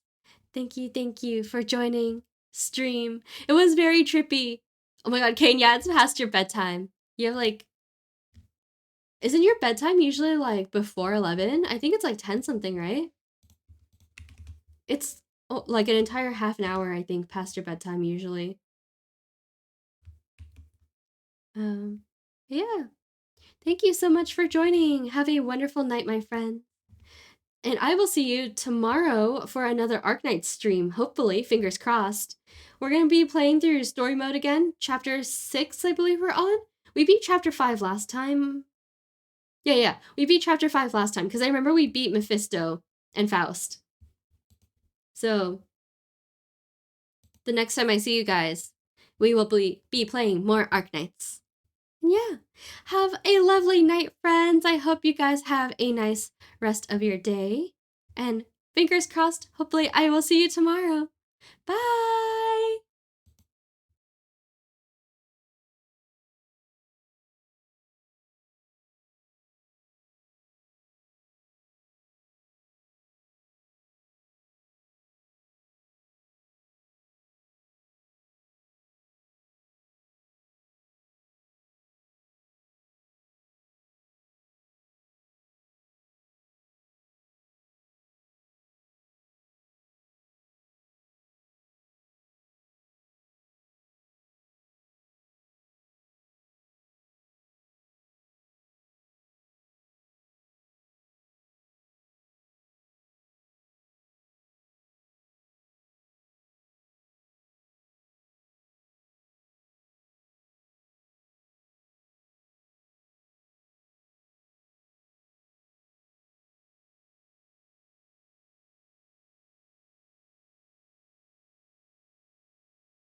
Thank you for joining stream. It was very trippy. Oh my god, Kane, yeah, it's past your bedtime. You have like... Isn't your bedtime usually like before 11? I think it's like 10 something, right? It's like an entire half an hour, I think, past your bedtime usually. Yeah. Thank you so much for joining. Have a wonderful night, my friend. And I will see you tomorrow for another Arknight stream, hopefully, fingers crossed. We're going to be playing through story mode again. Chapter 6, I believe we're on. We beat Chapter 5 last time. Yeah. We beat Chapter 5 last time, because I remember we beat Mephisto and Faust. So, the next time I see you guys, we will be playing more Arknights. Yeah. Have a lovely night, friends. I hope you guys have a nice rest of your day. And fingers crossed, hopefully I will see you tomorrow. Bye!